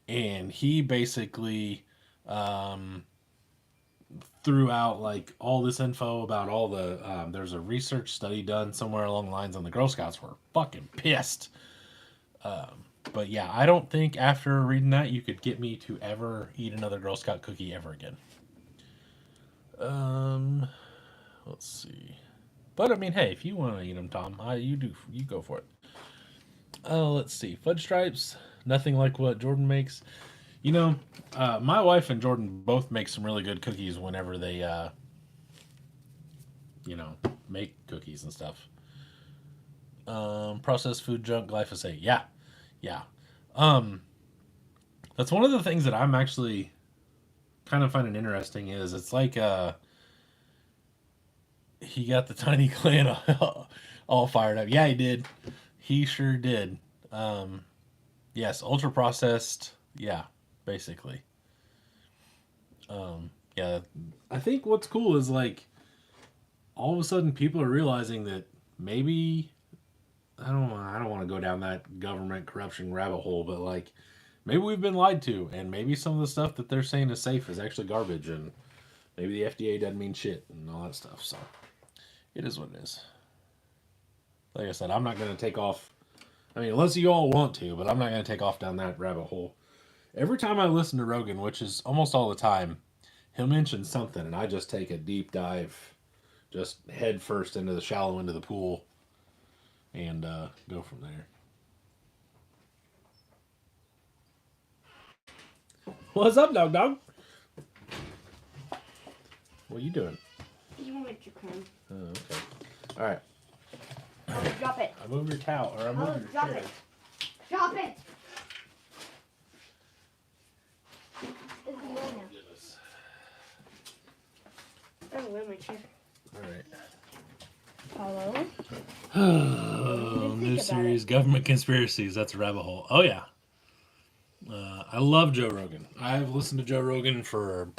and he basically um, threw out like all this info about all the. There's a research study done somewhere along the lines, and the Girl Scouts were fucking pissed. But yeah, I don't think after reading that you could get me to ever eat another Girl Scout cookie ever again. Um, let's see. But I mean, hey, if you want to eat them, Tom, you go for it. Let's see. Fudge stripes, nothing like what Jordan makes. You know, my wife and Jordan both make some really good cookies whenever they, make cookies and stuff. Processed food junk, glyphosate. Yeah, yeah. Um, that's one of the things that I'm actually kind of finding interesting is it's like he got the tiny clan all fired up. Yeah, he did. He sure did. Um, yes, ultra processed. Yeah, basically. Yeah, I think what's cool is like all of a sudden people are realizing that maybe I don't want to go down that government corruption rabbit hole, but like maybe we've been lied to, and maybe some of the stuff that they're saying is safe is actually garbage, and maybe the FDA doesn't mean shit and all that stuff. So it is what it is. Like I said, I'm not going to take off. I mean, unless you all want to, but I'm not going to take off down that rabbit hole. Every time I listen to Rogan, which is almost all the time, he'll mention something, and I just take a deep dive, just head first into the shallow end of the pool, and go from there. What's up, dog? What are you doing? You want it to come. Oh, okay. All right. Oh, drop it. I moved your towel, or I moved Oh, your drop chair. it. Drop it. It's mine now. Goodness. Oh, where's my chair? All right. Follow. Oh, new about series, Government Conspiracies. That's a rabbit hole. Oh, yeah. I love Joe Rogan. I've listened to Joe Rogan for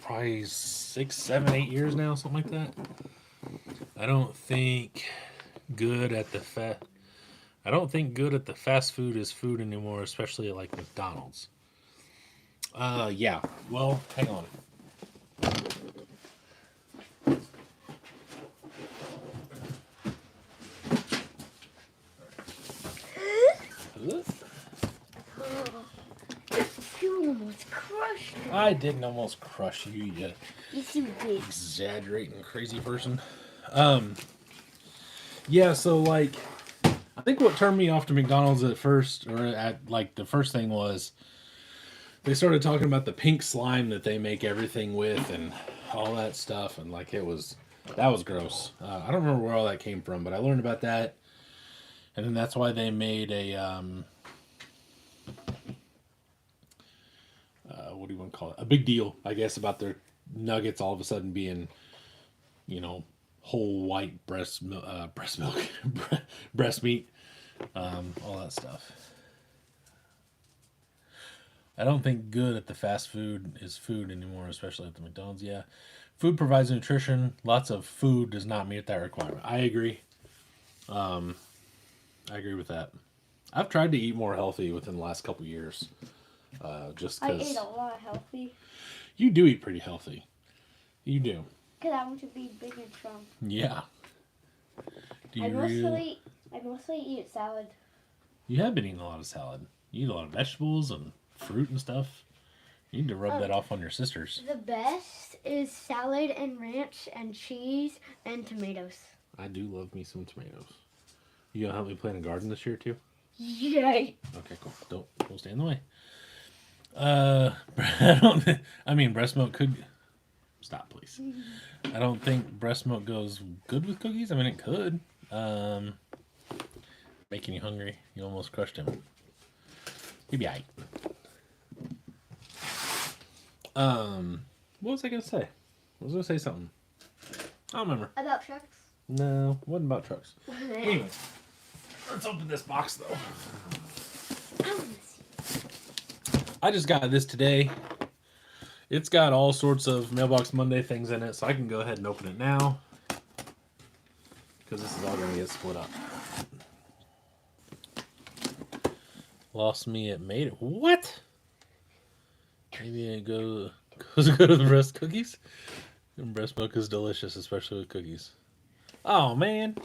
probably 6, 7, 8 years now, something like that. I don't think good at the fast food is food anymore, especially like McDonald's. Yeah. Well, hang on. You almost crushed it. I didn't almost crush you, you Yes, you did. exaggerating crazy person. Yeah, so like I think what turned me off to McDonald's at first, or at like the first thing was they started talking about the pink slime that they make everything with and all that stuff, and like that was gross. I don't remember where all that came from, but I learned about that, and then that's why they made a what do you want to call it? A big deal, I guess, about their nuggets all of a sudden being, whole white breast milk, breast meat, all that stuff. I don't think good at the fast food is food anymore, especially at the McDonald's. Yeah, food provides nutrition. Lots of food does not meet that requirement. I agree. I agree with that. I've tried to eat more healthy within the last couple years. Just I because ate a lot healthy you do eat pretty healthy. You do. because I want to be big and strong. Yeah. Do I you really? mostly eat salad. You have been eating a lot of salad. You eat a lot of vegetables and fruit and stuff. You need to rub that off on your sisters. The best is salad and ranch and cheese and tomatoes. I do love me some tomatoes. You gonna help me plant a garden this year too? Yay! Okay, cool. Don't stay in the way. I don't. I mean, breast milk could. Stop, please. I don't think breast milk goes good with cookies. I mean, it could. Making you hungry. You almost crushed him. He'd be alright. What was I gonna say? I was gonna say something. I don't remember. About trucks? No, wasn't about trucks. Anyway, let's open this box though. I just got this today. It's got all sorts of Mailbox Monday things in it, so I can go ahead and open it now. Because this is all going to get split up. Lost me at made it. What? Maybe I go to the breast cookies? And breast milk is delicious, especially with cookies. Oh, man.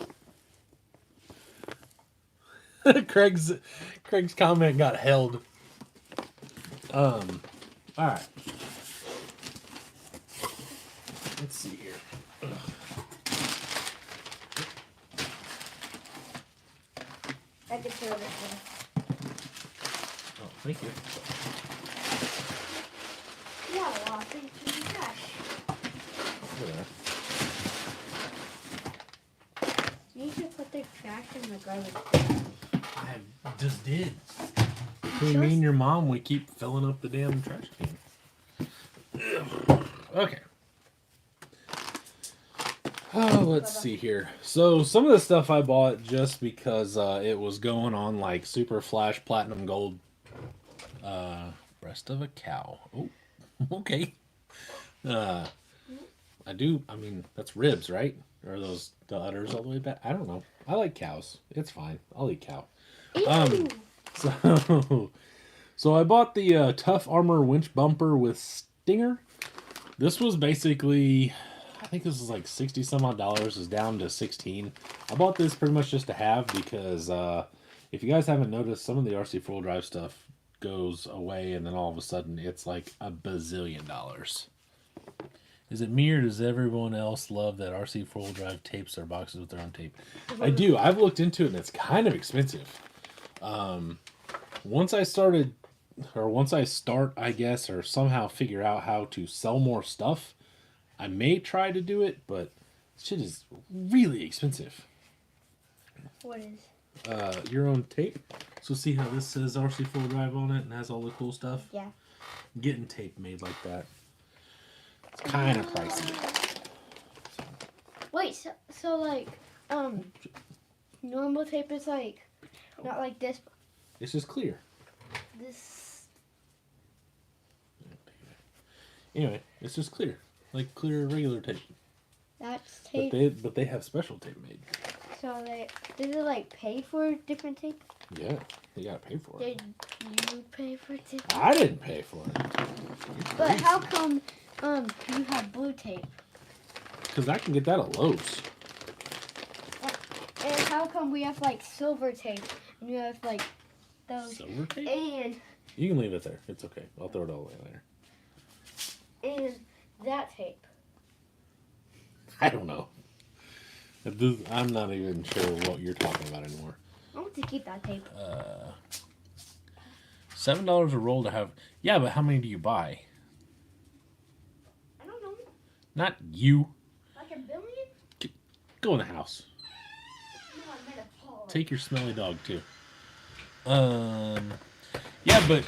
Craig's comment got held. All right. Let's see here. I can throw this one. Oh, thank you. Yeah, well, things in the trash. You need to put the trash in the garbage. I just did. Me and your mom, we keep filling up the damn trash can. Okay. Oh, let's see here. So, some of the stuff I bought just because it was going on like Super Flash Platinum Gold. Breast of a cow. Oh, okay. I mean, that's ribs, right? Or are those the udders all the way back? I don't know. I like cows. It's fine. I'll eat cow. So I bought the Tough Armor winch bumper with Stinger. This was basically, I think this was like 60 some odd dollars. Is down to 16. I bought this pretty much just to have because if you guys haven't noticed, some of the RC 4-wheel drive stuff goes away and then all of a sudden it's like a bazillion dollars. Is it me or does everyone else love that RC 4-wheel drive tapes their boxes with their own tape? I do. I've looked into it and it's kind of expensive. Once I start, I guess, or somehow figure out how to sell more stuff, I may try to do it, but shit is really expensive. What is? Your own tape. So see how this says RC 4 Drive on it and has all the cool stuff? Yeah. Getting tape made like that. It's kind of pricey. Wait, so like, normal tape is like, not like this, It's just clear. this. Anyway, it's just clear. Like clear regular tape. That's tape. But they have special tape made. So did it like pay for different tape? Yeah, they gotta pay for it. Did you pay for different? I didn't pay for it. But how come you have blue tape? Because I can get that at Lowe's. And how come we have like silver tape and you have like those? Silver tape? And You can leave it there. It's okay. I'll throw it all away later. and that tape. I don't know. I'm not even sure what you're talking about anymore. I want to keep that tape. $7 a roll to have. Yeah, but how many do you buy? I don't know. Not you. Like a billion? Go in the house. No, I meant a paw. Take your smelly dog too. Yeah, but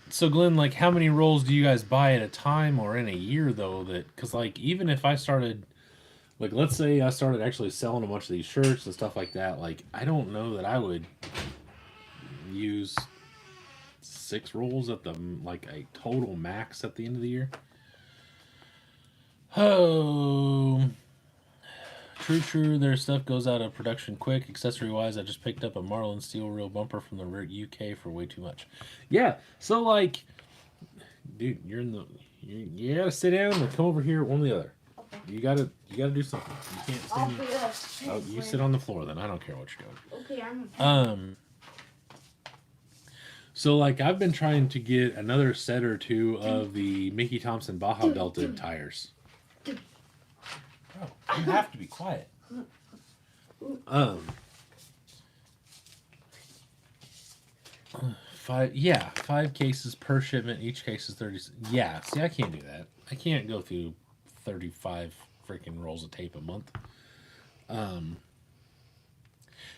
so Glenn, like, how many rolls do you guys buy at a time or in a year though? Because like, even if I started, like, let's say I started actually selling a bunch of these shirts and stuff like that, like, I don't know that I would use 6 rolls at the like a total max at the end of the year. Oh. True. Their stuff goes out of production quick. Accessory-wise, I just picked up a Marlin steel reel bumper from the UK for way too much. Yeah, so, like, dude, you gotta sit down and come over here, one or the other. Okay. You gotta do something. You can't I'll stand... put it up. Oh, you sit on the floor then. I don't care what you're doing. Okay, I'm. So, like, I've been trying to get another set or two of the Mickey Thompson Baja belted tires. Bro, you have to be quiet. 5 cases per shipment. Each case is 30. Yeah, see, I can't do that. I can't go through 35 freaking rolls of tape a month.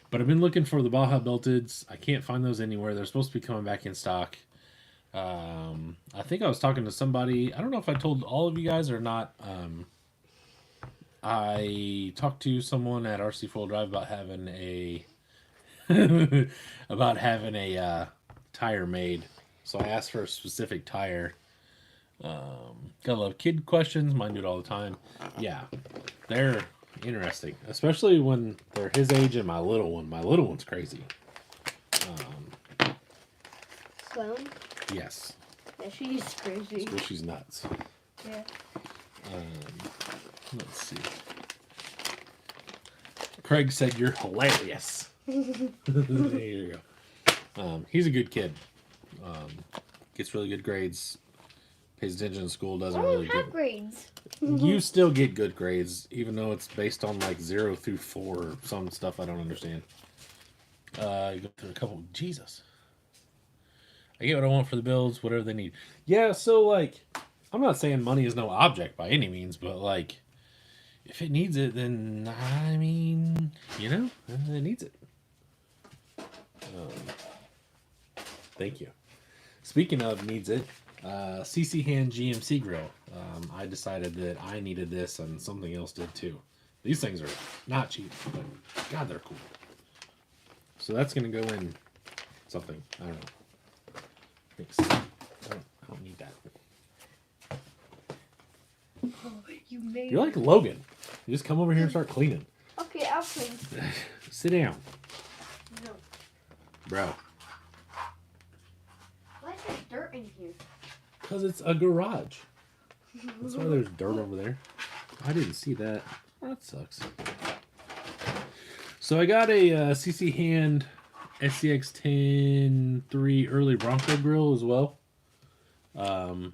But I've been looking for the Baja Belteds. I can't find those anywhere. They're supposed to be coming back in stock. I think I was talking to somebody. I don't know if I told all of you guys or not. I talked to someone at RC Full Drive about having a tire made. So I asked for a specific tire. Got a lot of kid questions. Mine do it all the time. Yeah, they're interesting, especially when they're his age and my little one. My little one's crazy. Sloan? Yes, Yeah, she's crazy. well, she's nuts. Yeah. Let's see. Craig said you're hilarious. There you go. He's a good kid. Gets really good grades. Pays attention in school. Doesn't I don't really have get. grades. You still get good grades, even though it's based on like 0 through 4 or some stuff I don't understand. Go through a couple. Jesus. I get what I want for the builds, whatever they need. Yeah, so like, I'm not saying money is no object by any means, but like, if it needs it, then I mean, you know, it needs it. Thank you. Speaking of needs it, CC Hand GMC grill. I decided that I needed this and something else did too. These things are not cheap, but God, they're cool. So that's gonna go in something. I don't know. Thanks. I don't need that. Oh, you made You're like Logan. You just come over here and start cleaning. Okay, I'll clean. Sit down, No. bro. Why is there dirt in here? Because it's a garage. That's why there's dirt over there. I didn't see that. Oh, that sucks. So I got a CC Hand SCX 10-3 early Bronco grill as well. And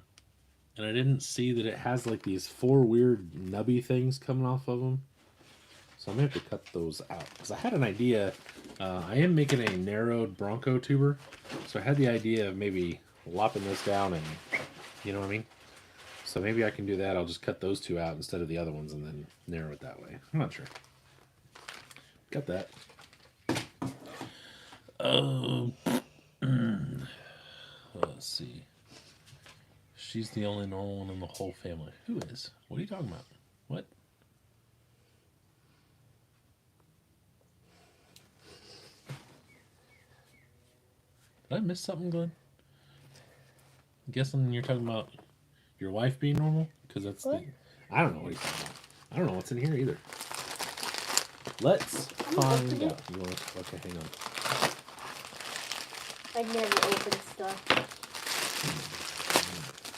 I didn't see that it has like these 4 weird nubby things coming off of them. So I'm going to have to cut those out. Because I had an idea. I am making a narrowed Bronco tuber. So I had the idea of maybe lopping this down and, you know what I mean? So maybe I can do that. I'll just cut those 2 out instead of the other ones and then narrow it that way. I'm not sure. Got that. Let's see. She's the only normal one in the whole family. Who is? What are you talking about? What? Did I miss something, Glenn? I'm guessing you're talking about your wife being normal? Because that's What? I don't know what he's talking about. I don't know what's in here either. Let's find open it. out. You want to, okay, hang on. I never open stuff.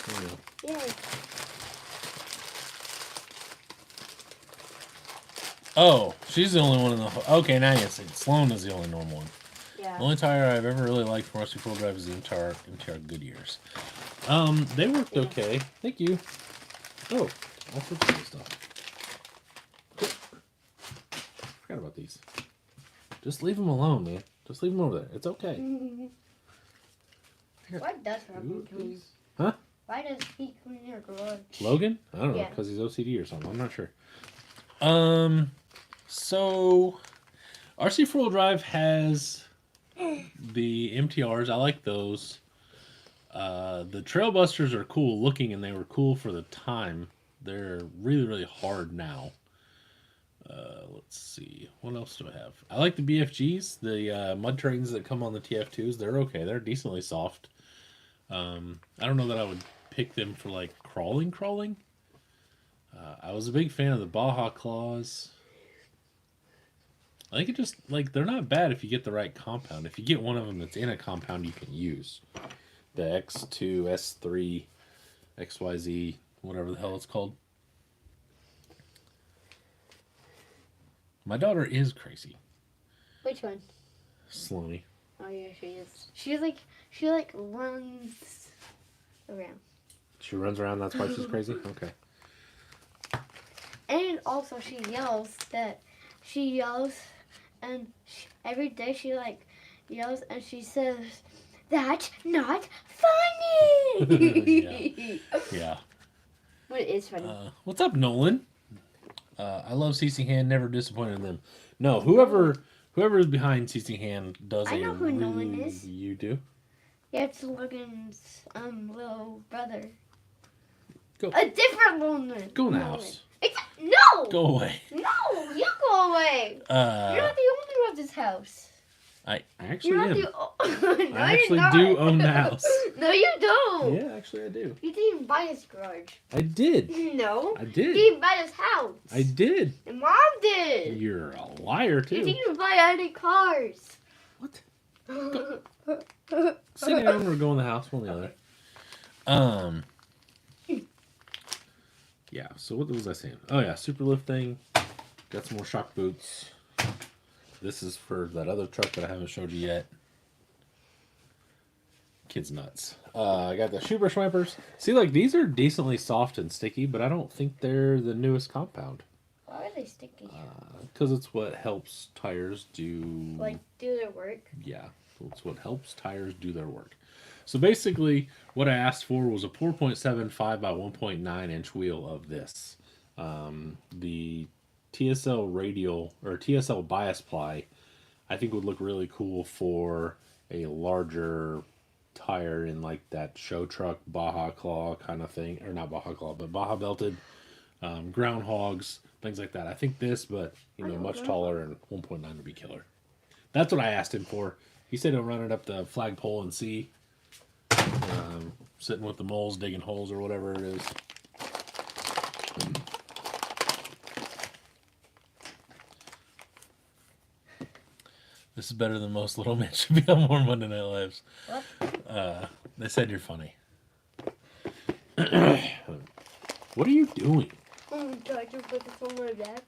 Here we go. Yay. Oh, she's the only one in the okay, now you see. Sloan is the only normal one. Yeah. The only tire I've ever really liked from RC Full Drive is the MTR Goodyears. They worked okay. Thank you. Oh, all sorts of stuff. Forgot about these. Just leave them alone, man. Just leave them over there. It's okay. Why does Robin clean? Huh? Why does he clean your garage? Logan? I don't know, Yeah. because he's OCD or something. I'm not sure. So RC Four-Wheel Drive has the MTRs. I like those. The Trailbusters are cool looking, and they were cool for the time. They're really, really hard now. Let's see. What else do I have? I like the BFGs, the mud trains that come on the TF2s. They're okay. They're decently soft. I don't know that I would pick them for like crawling. I was a big fan of the Baja Claws. I think it just, like, they're not bad if you get the right compound. If you get one of them that's in a compound you can use. The X2, S3, XYZ, whatever the hell it's called. My daughter is crazy. Which one? Sloaney. Oh yeah, she is. She runs around. She runs around, that's why she's crazy? Okay. And also she yells, and every day she like yells and she says, "That's not funny." Yeah. But it is funny. What's up, Nolan? I love CC Hand, never disappointed them. No, whoever Whoever is behind CC Hand does I a know who really... Nolan is. You do? Yeah, it's Logan's little brother. Go. A different Nolan. Go in the Nolan. house. It's no. Go away. No, you go away. You're not the owner of this house. I actually You're am. not the. No, I actually you're not. do own the house. No, you don't. Yeah, actually I do. You didn't even buy this garage. I did. No. I You did. didn't buy this house. I did. And Mom did. You're a liar You too. didn't buy any cars. What? Sit down or go in the house, one or the other. Yeah, so what was I saying? Oh yeah, super lift thing. Got some more shock boots. This is for that other truck that I haven't showed you yet. Kid's nuts. I got the shoe brush wipers. See, like, these are decently soft and sticky, but I don't think they're the newest compound. Why are they sticky? Because it's what helps tires do... Like, do their work? Yeah, it's what helps tires do their work. So basically, what I asked for was a 4.75 by 1.9 inch wheel of this. The TSL radial, or TSL bias ply, I think would look really cool for a larger tire in like that show truck Baja Claw kind of thing. Or not Baja Claw, but Baja belted, groundhogs, things like that. I think this, but, you know, much taller and 1.9 would be killer. That's what I asked him for. He said he'll run it up the flagpole and see. Sitting with the moles, digging holes or whatever it is. This is better than most little men should be on more Monday Night Lives. What? They said you're funny. What are you doing? I'm trying to put this on my back.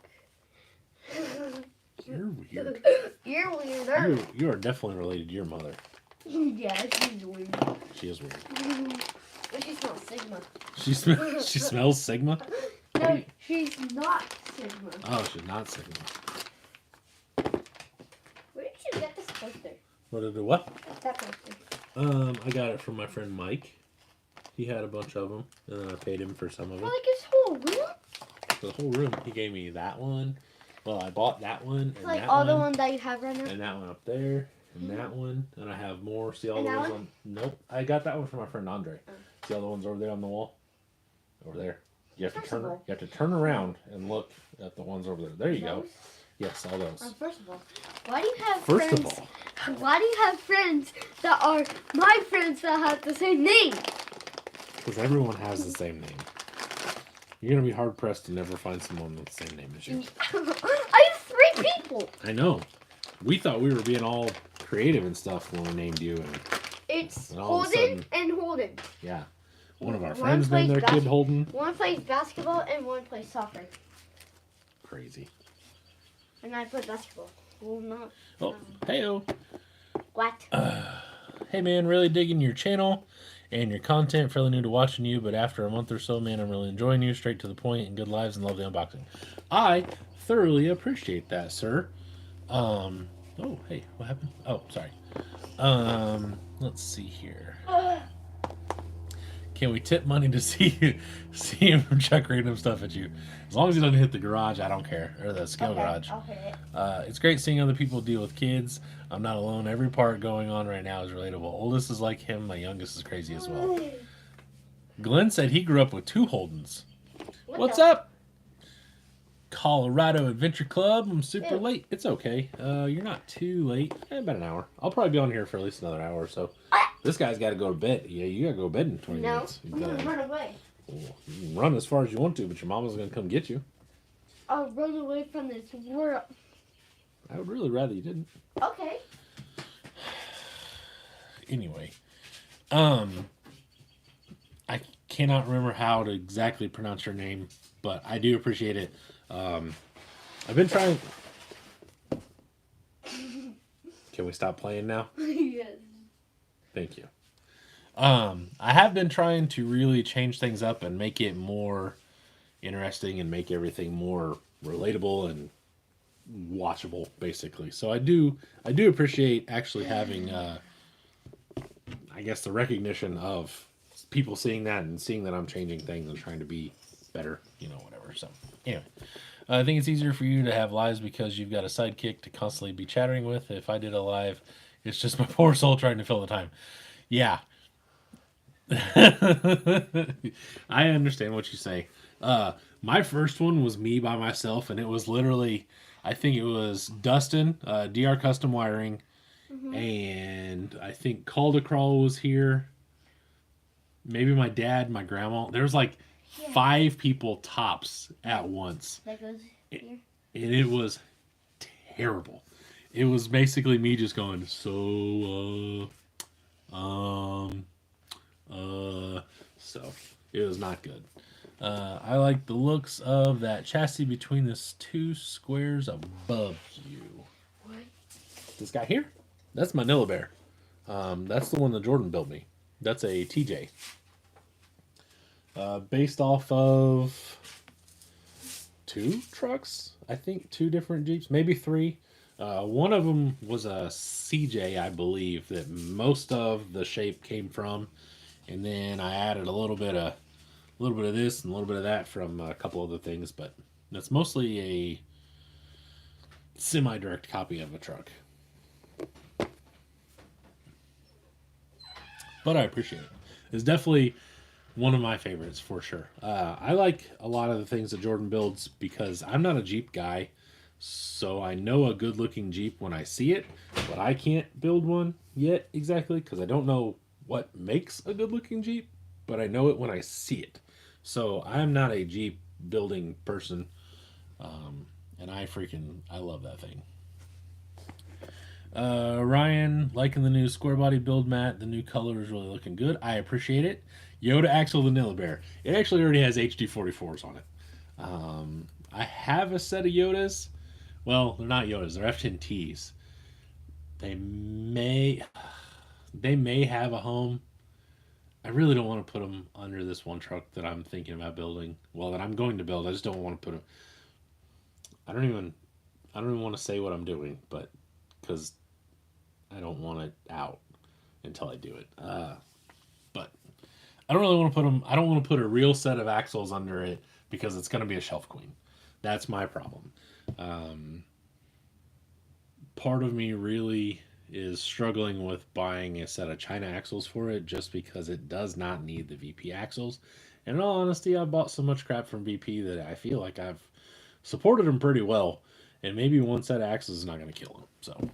You're weird. You're weirder. You are definitely related to your mother. Yeah, she's weird. She is weird. But she smells Sigma. She smells Sigma? No, she's not Sigma. Oh, she's not Sigma. Where did you get this poster? What did it what? That poster. I got it from my friend Mike. He had a bunch of them, and then I paid him for some of them. Like his whole room? For the whole room. He gave me that one. Well, I bought that one, and Like that all one, the ones that you have right now? and that one up there, and that one, and I have more. See all And the that ones one? on? Nope, I got that one from my friend Andre. See all the ones over there on the wall? Over there. You have to First turn. of all- You have to turn around and look at the ones over there. There you go. Those? Yes, all those. First of all, why do you have First friends? of all, Why do you have friends that are my friends that have the same name? because everyone has the same name. You're gonna be hard pressed to never find someone with the same name as you. I have 3 people. I know. We thought we were being all creative and stuff when we named you, and It's And all of a Holden sudden- and Holden. yeah, one of our One friends named their plays kid Holden. One plays basketball and one plays soccer. Crazy. And I play basketball. Well, not. Oh, heyo. What? Hey man, really digging your channel and your content. Fairly new to watching you, but after a month or so, man, I'm really enjoying you. Straight to the point and good lives and love the unboxing. I thoroughly appreciate that, sir. Oh, hey, what happened? Oh, sorry. Let's see here. Can we tip money to see him chuck random stuff at you? As long as he doesn't hit the garage, I don't care. Or the scale garage. I'll hit it. It's great seeing other people deal with kids. I'm not alone. Every part going on right now is relatable. Oldest is like him. My youngest is crazy as well. Glenn said he grew up with 2 Holdens. What's up? Colorado Adventure Club. I'm super Ew. late. It's okay. You're not too late. About an hour. I'll probably be on here for at least another hour or so. This guy's got to go to bed. Yeah, you got to go to bed in 20 No, minutes. I'm gonna run away. You can run as far as you want to, but your mama's going to come get you. I'll run away from this world. I would really rather you didn't. Okay. Anyway, I cannot remember how to exactly pronounce your name, but I do appreciate it. I've been trying. Can we stop playing now? Yes. Thank you. I have been trying to really change things up and make it more interesting and make everything more relatable and watchable, basically. So I do appreciate actually having, I guess, the recognition of people seeing that and seeing that I'm changing things and trying to be better, whatever. So anyway, I think it's easier for you to have lives because you've got a sidekick to constantly be chattering with. If I did a live, it's just my poor soul trying to fill the time. Yeah. I understand what you say. My first one was me by myself, and it was literally, I think it was Dustin, DR Custom Wiring, and I think Call to Crawl was here. Maybe my dad, my grandma. There was like 5 people tops at once. That goes here. And it was terrible. It was basically me just going, so it was not good. I like the looks of that chassis between the 2 squares above you. What? This guy here? That's my Nilla Bear. That's the one that Jordan built me. That's a TJ. Based off of 2 trucks, I think 2 different Jeeps, maybe 3. One of them was a CJ, I believe, that most of the shape came from, and then I added a little bit of this and a little bit of that from a couple other things, but that's mostly a semi-direct copy of a truck. But I appreciate it. It's definitely one of my favorites for sure. I like a lot of the things that Jordan builds because I'm not a Jeep guy, so I know a good looking Jeep when I see it, but I can't build one yet exactly because I don't know what makes a good looking Jeep, but I know it when I see it. So I'm not a Jeep building person, and I love that thing. Ryan, liking the new square body build mat. The new color is really looking good. I appreciate it. Yoda Axle Vanilla Bear. It actually already has HD44s on it. I have a set of Yodas. Well, they're not Yodas. They're F10Ts. They may have a home. I really don't want to put them under this one truck that I'm thinking about building. Well, that I'm going to build. I just don't want to put them. I don't even want to say what I'm doing, but because I don't want it out until I do it. But I don't really want to put them. I don't want to put a real set of axles under it because it's going to be a shelf queen. That's my problem. Part of me really is struggling with buying a set of China axles for it just because it does not need the VP axles. And in all honesty, I've bought so much crap from VP that I feel like I've supported them pretty well. And maybe one set of axles is not going to kill them. So,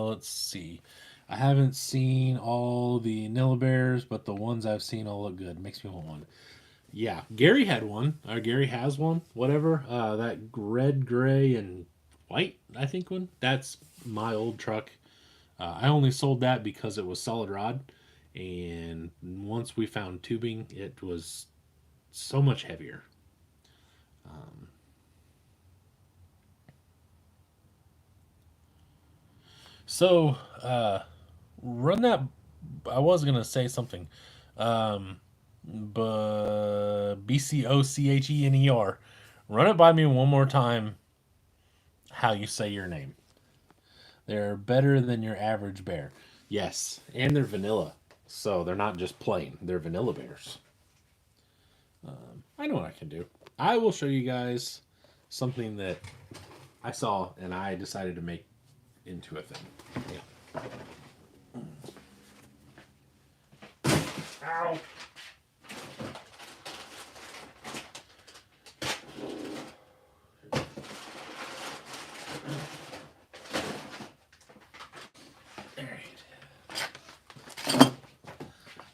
let's see. I haven't seen all the Nilla Bears, but the ones I've seen all look good. Makes me want one. Yeah, Gary had one. Or Gary has one. Whatever. That red, gray, and white, I think one. That's my old truck. I only sold that because it was solid rod. And once we found tubing, it was so much heavier. So, run that. I was going to say something. But BCOCHENER. Run it by me one more time how you say your name. They're better than your average bear. Yes, and they're vanilla. So they're not just plain. They're vanilla bears. I know what I can do. I will show you guys something that I saw and I decided to make into a thing. Yeah. Ow.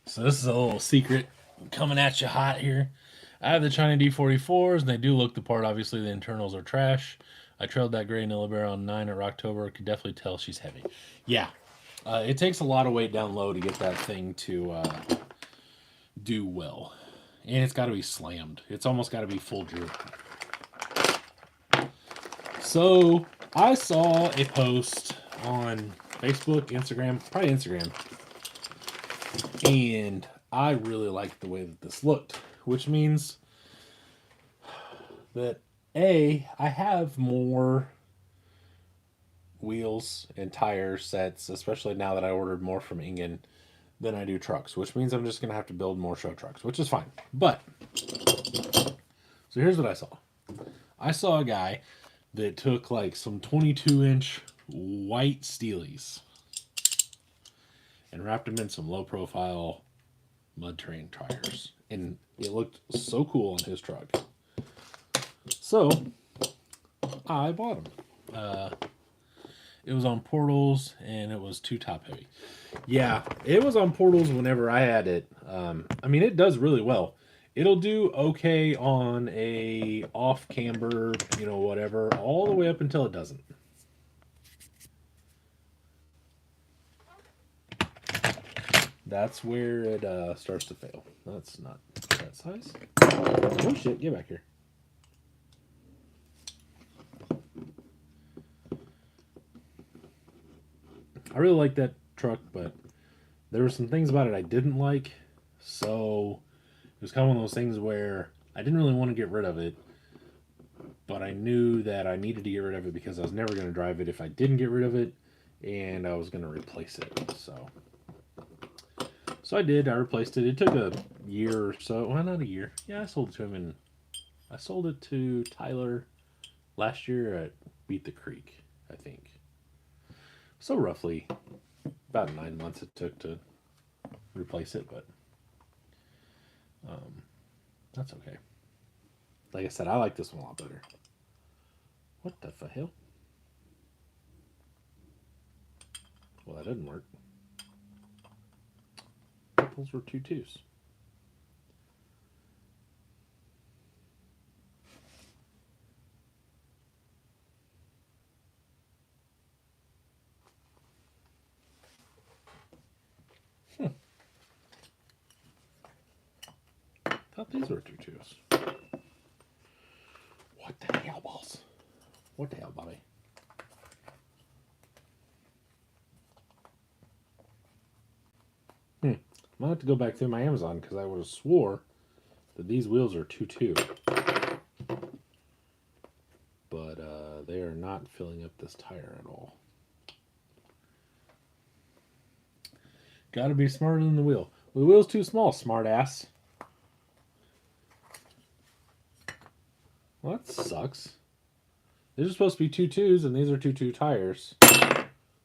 So this is a little secret coming at you hot here. I have the China D44s, and they do look the part. Obviously, the internals are trash. I trailed that gray Nilla Bear on 9 at Rocktober. Could definitely tell she's heavy. Yeah, it takes a lot of weight down low to get that thing to do well. And it's got to be slammed. It's almost got to be full droop. So, I saw a post on Facebook, Instagram, probably Instagram. And I really liked the way that this looked, which means that I have more wheels and tire sets, especially now that I ordered more from Ingen than I do trucks, which means I'm just going to have to build more show trucks, which is fine. But, so So here's what I saw. I saw a guy that took like some 22-inch white Steelies and wrapped them in some low-profile mud terrain tires. And it looked so cool on his truck. So I bought them. It was on Portals, and it was too top heavy. Yeah, it was on Portals whenever I had it. I mean, it does really well. It'll do okay on a off camber, you know, whatever, all the way up until it doesn't. That's where it starts to fail. That's not that size. Oh shit, get back here. I really like that truck, but there were some things about it I didn't like. So it was kind of one of those things where I didn't really want to get rid of it, but I knew that I needed to get rid of it because I was never going to drive it if I didn't get rid of it, and I was going to replace it. So I did. I replaced it. It took a year or so. Well, not a year. Yeah, I sold it to him, and I sold it to Tyler last year at Beat the Creek, I think. So roughly about 9 months it took to replace it, but that's okay. Like I said, I like this one a lot better. What the hell? Well, that didn't work. Those were 2 2s. Thought these were 2 2s. What the hell, boss? What the hell, Bobby? I'm gonna have to go back through my Amazon because I would have swore that these wheels are 2 2. But they are not filling up this tire at all. Gotta be smarter than the wheel. Well, the wheel's too small, smart ass. Well, that sucks. These are supposed to be 2 2s, and these are 2 2 tires.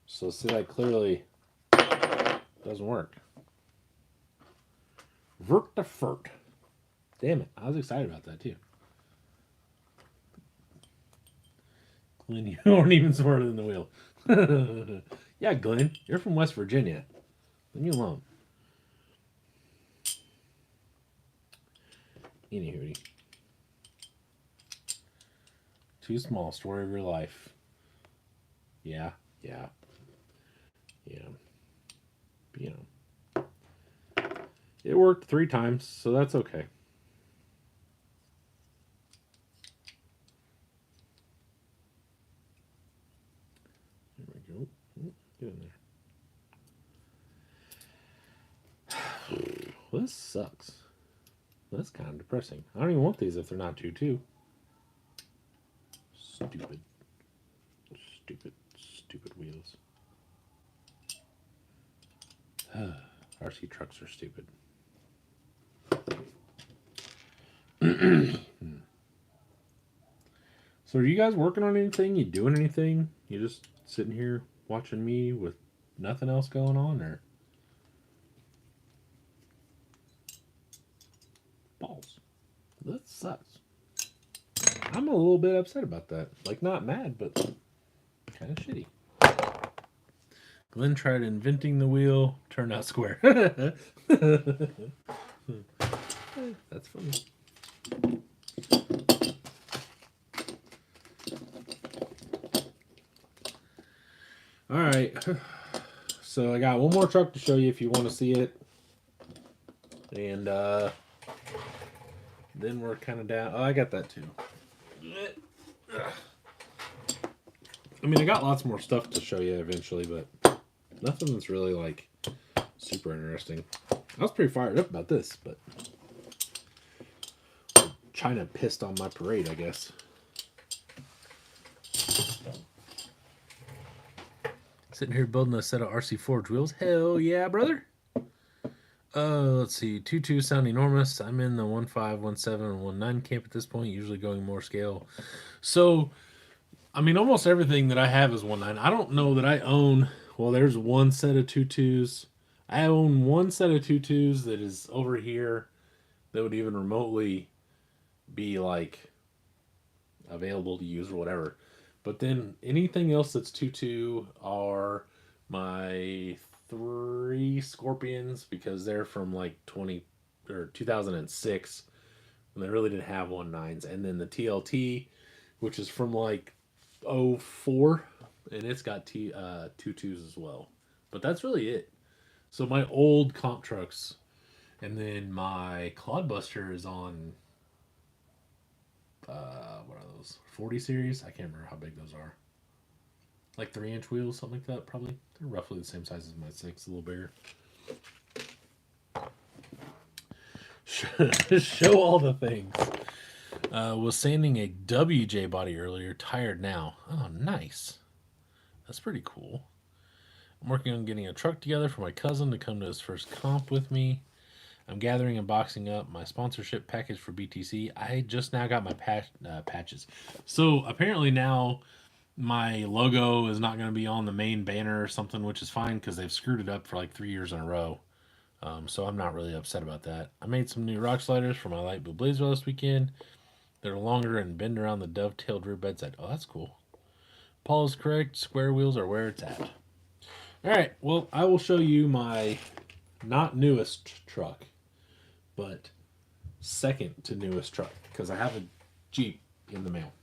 So see, that clearly doesn't work. Vert to furt. Damn it, I was excited about that too. Glenn, you aren't even smarter than the wheel. Yeah, Glenn, you're from West Virginia. Leave me alone. Anywho. Too small, story of your life. Yeah. You know. It worked 3 times, so that's okay. There we go. Get in there. Well, this sucks. That's kind of depressing. I don't even want these if they're not 2 2. Stupid wheels. RC trucks are stupid. So are you guys working on anything? You doing anything? You just sitting here watching me with nothing else going on, or? Balls. That sucks. I'm a little bit upset about that. Like, not mad, but kind of shitty. Glenn tried inventing the wheel, turned out square. That's funny. All right. So I got one more truck to show you if you want to see it. And then we're kind of down. Oh, I got that too. I mean, I got lots more stuff to show you eventually, but nothing that's really like super interesting. I was pretty fired up about this, but China pissed on my parade, I guess. Sitting here building a set of RC Forge wheels. Hell yeah, brother. Let's see. 2.2 sound enormous. I'm in the 1.5, 1.7, and 1.9 camp at this point, usually going more scale. So, I mean, almost everything that I have is 1.9. I don't know that I own, well, there's one set of 2.2s. I own one set of 2.2s that is over here that would even remotely be like available to use or whatever. But then anything else that's 2.2 are my three Scorpions because they're from like 20 or 2006 when they really didn't have 1.9s, and then the TLT, which is from like '04, and it's got 2.2s as well. But that's really it. So my old comp trucks, and then my Clodbuster is on what are those? 40 series? I can't remember how big those are. Like 3-inch wheels, something like that, probably. They're roughly the same size as my 6, a little bigger. Show all the things. Was sanding a WJ body earlier. Tired now. Oh, nice. That's pretty cool. I'm working on getting a truck together for my cousin to come to his first comp with me. I'm gathering and boxing up my sponsorship package for BTC. I just now got my patches. So apparently now my logo is not going to be on the main banner or something, which is fine because they've screwed it up for like 3 years in a row. So I'm not really upset about that. I made some new rock sliders for my light blue blazer this weekend. They're longer and bend around the dovetailed rear bed side. Oh, that's cool. Paul is correct. Square wheels are where it's at. All right. Well, I will show you my not newest truck, but second to newest truck because I have a Jeep in the mail.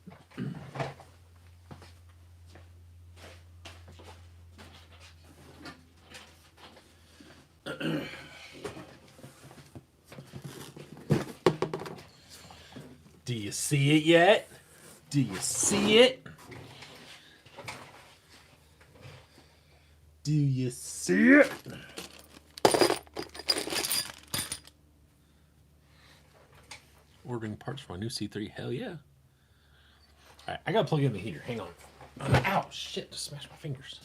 Do you see it yet? Do you see it? Do you see it? Ordering parts for my new C3. Hell yeah. Alright, I gotta plug in the heater. Hang on. Ow, shit. Just smashed my fingers.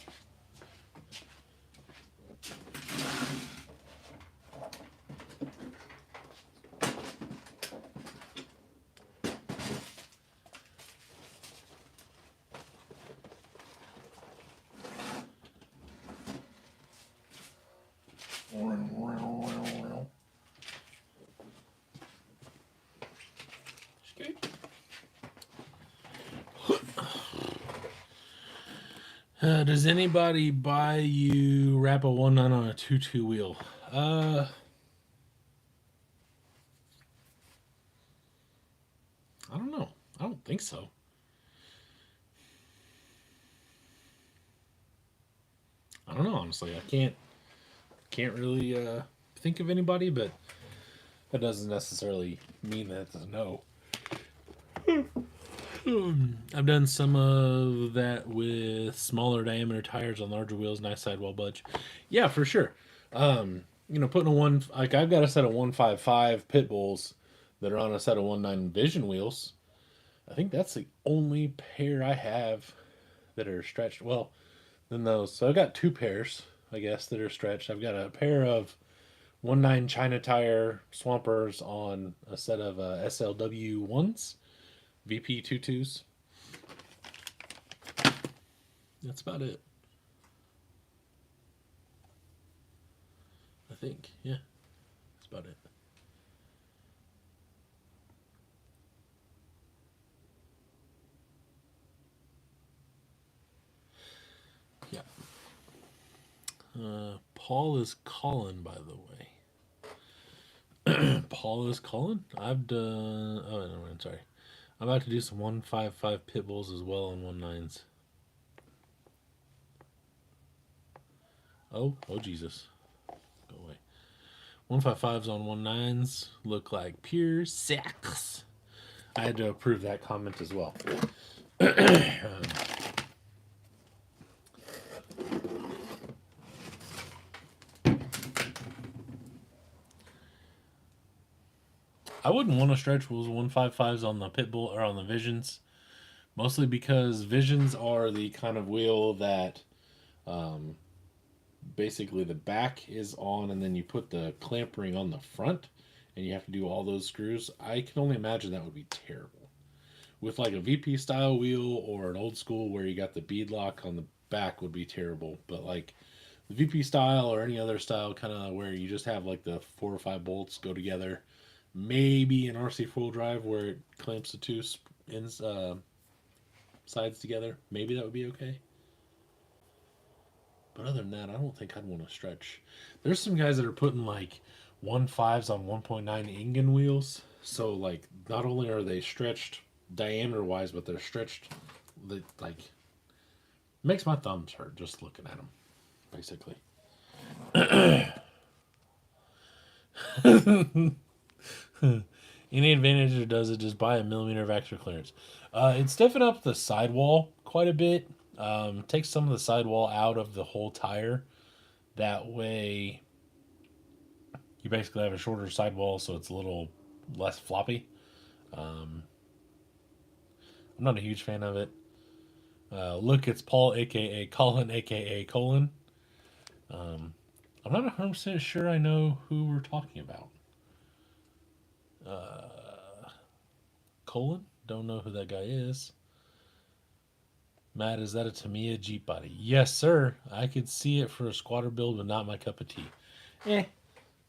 Does anybody buy you wrap a 1.9 on a 2.2 wheel? I don't know. I don't think so. I don't know, honestly. I can't really think of anybody, but that doesn't necessarily mean that it's a no. I've done some of that with smaller diameter tires on larger wheels, nice sidewall budge. Yeah, for sure. Putting like I've got a set of 155 pit bulls that are on a set of 1.9 Vision wheels. I think that's the only pair I have that are stretched. Well, then those. So I've got two pairs, I guess, that are stretched. I've got a pair of 1.9 China tire Swampers on a set of SLW 1s. VP 2.2s. That's about it. I think. Yeah. That's about it. Yeah. Paul is calling, by the way. Paul is calling? I've done... Oh, no, I'm sorry. I'm about to do some 155 pit bulls as well on 1.9s. Oh Jesus. Go away. 155s on 1.9s look like pure sex. I had to approve that comment as well. I wouldn't want to stretch wheels 155s on the Pitbull or on the Visions, mostly because Visions are the kind of wheel that basically the back is on, and then you put the clamp ring on the front, and you have to do all those screws. I can only imagine that would be terrible. With like a VP style wheel or an old school where you got the bead lock on the back would be terrible. But like the VP style or any other style, kind of where you just have like the 4 or 5 bolts go together. Maybe an RC four drive where it clamps the two ends sides together. Maybe that would be okay. But other than that, I don't think I'd want to stretch. There's some guys that are putting like 1.5s on 1.9 Ingen wheels. So like not only are they stretched diameter wise, but they're stretched like makes my thumbs hurt just looking at them, basically. Any advantage or does it just buy a millimeter of extra clearance? It stiffened up the sidewall quite a bit. Takes some of the sidewall out of the whole tire. That way, you basically have a shorter sidewall, so it's a little less floppy. I'm not a huge fan of it. Look, it's Paul, aka Colin, aka Colin. I'm not 100% sure I know who we're talking about. Colin? Don't know who that guy is. Matt, is that a Tamiya Jeep body? Yes, sir. I could see it for a squatter build, but not my cup of tea. Eh.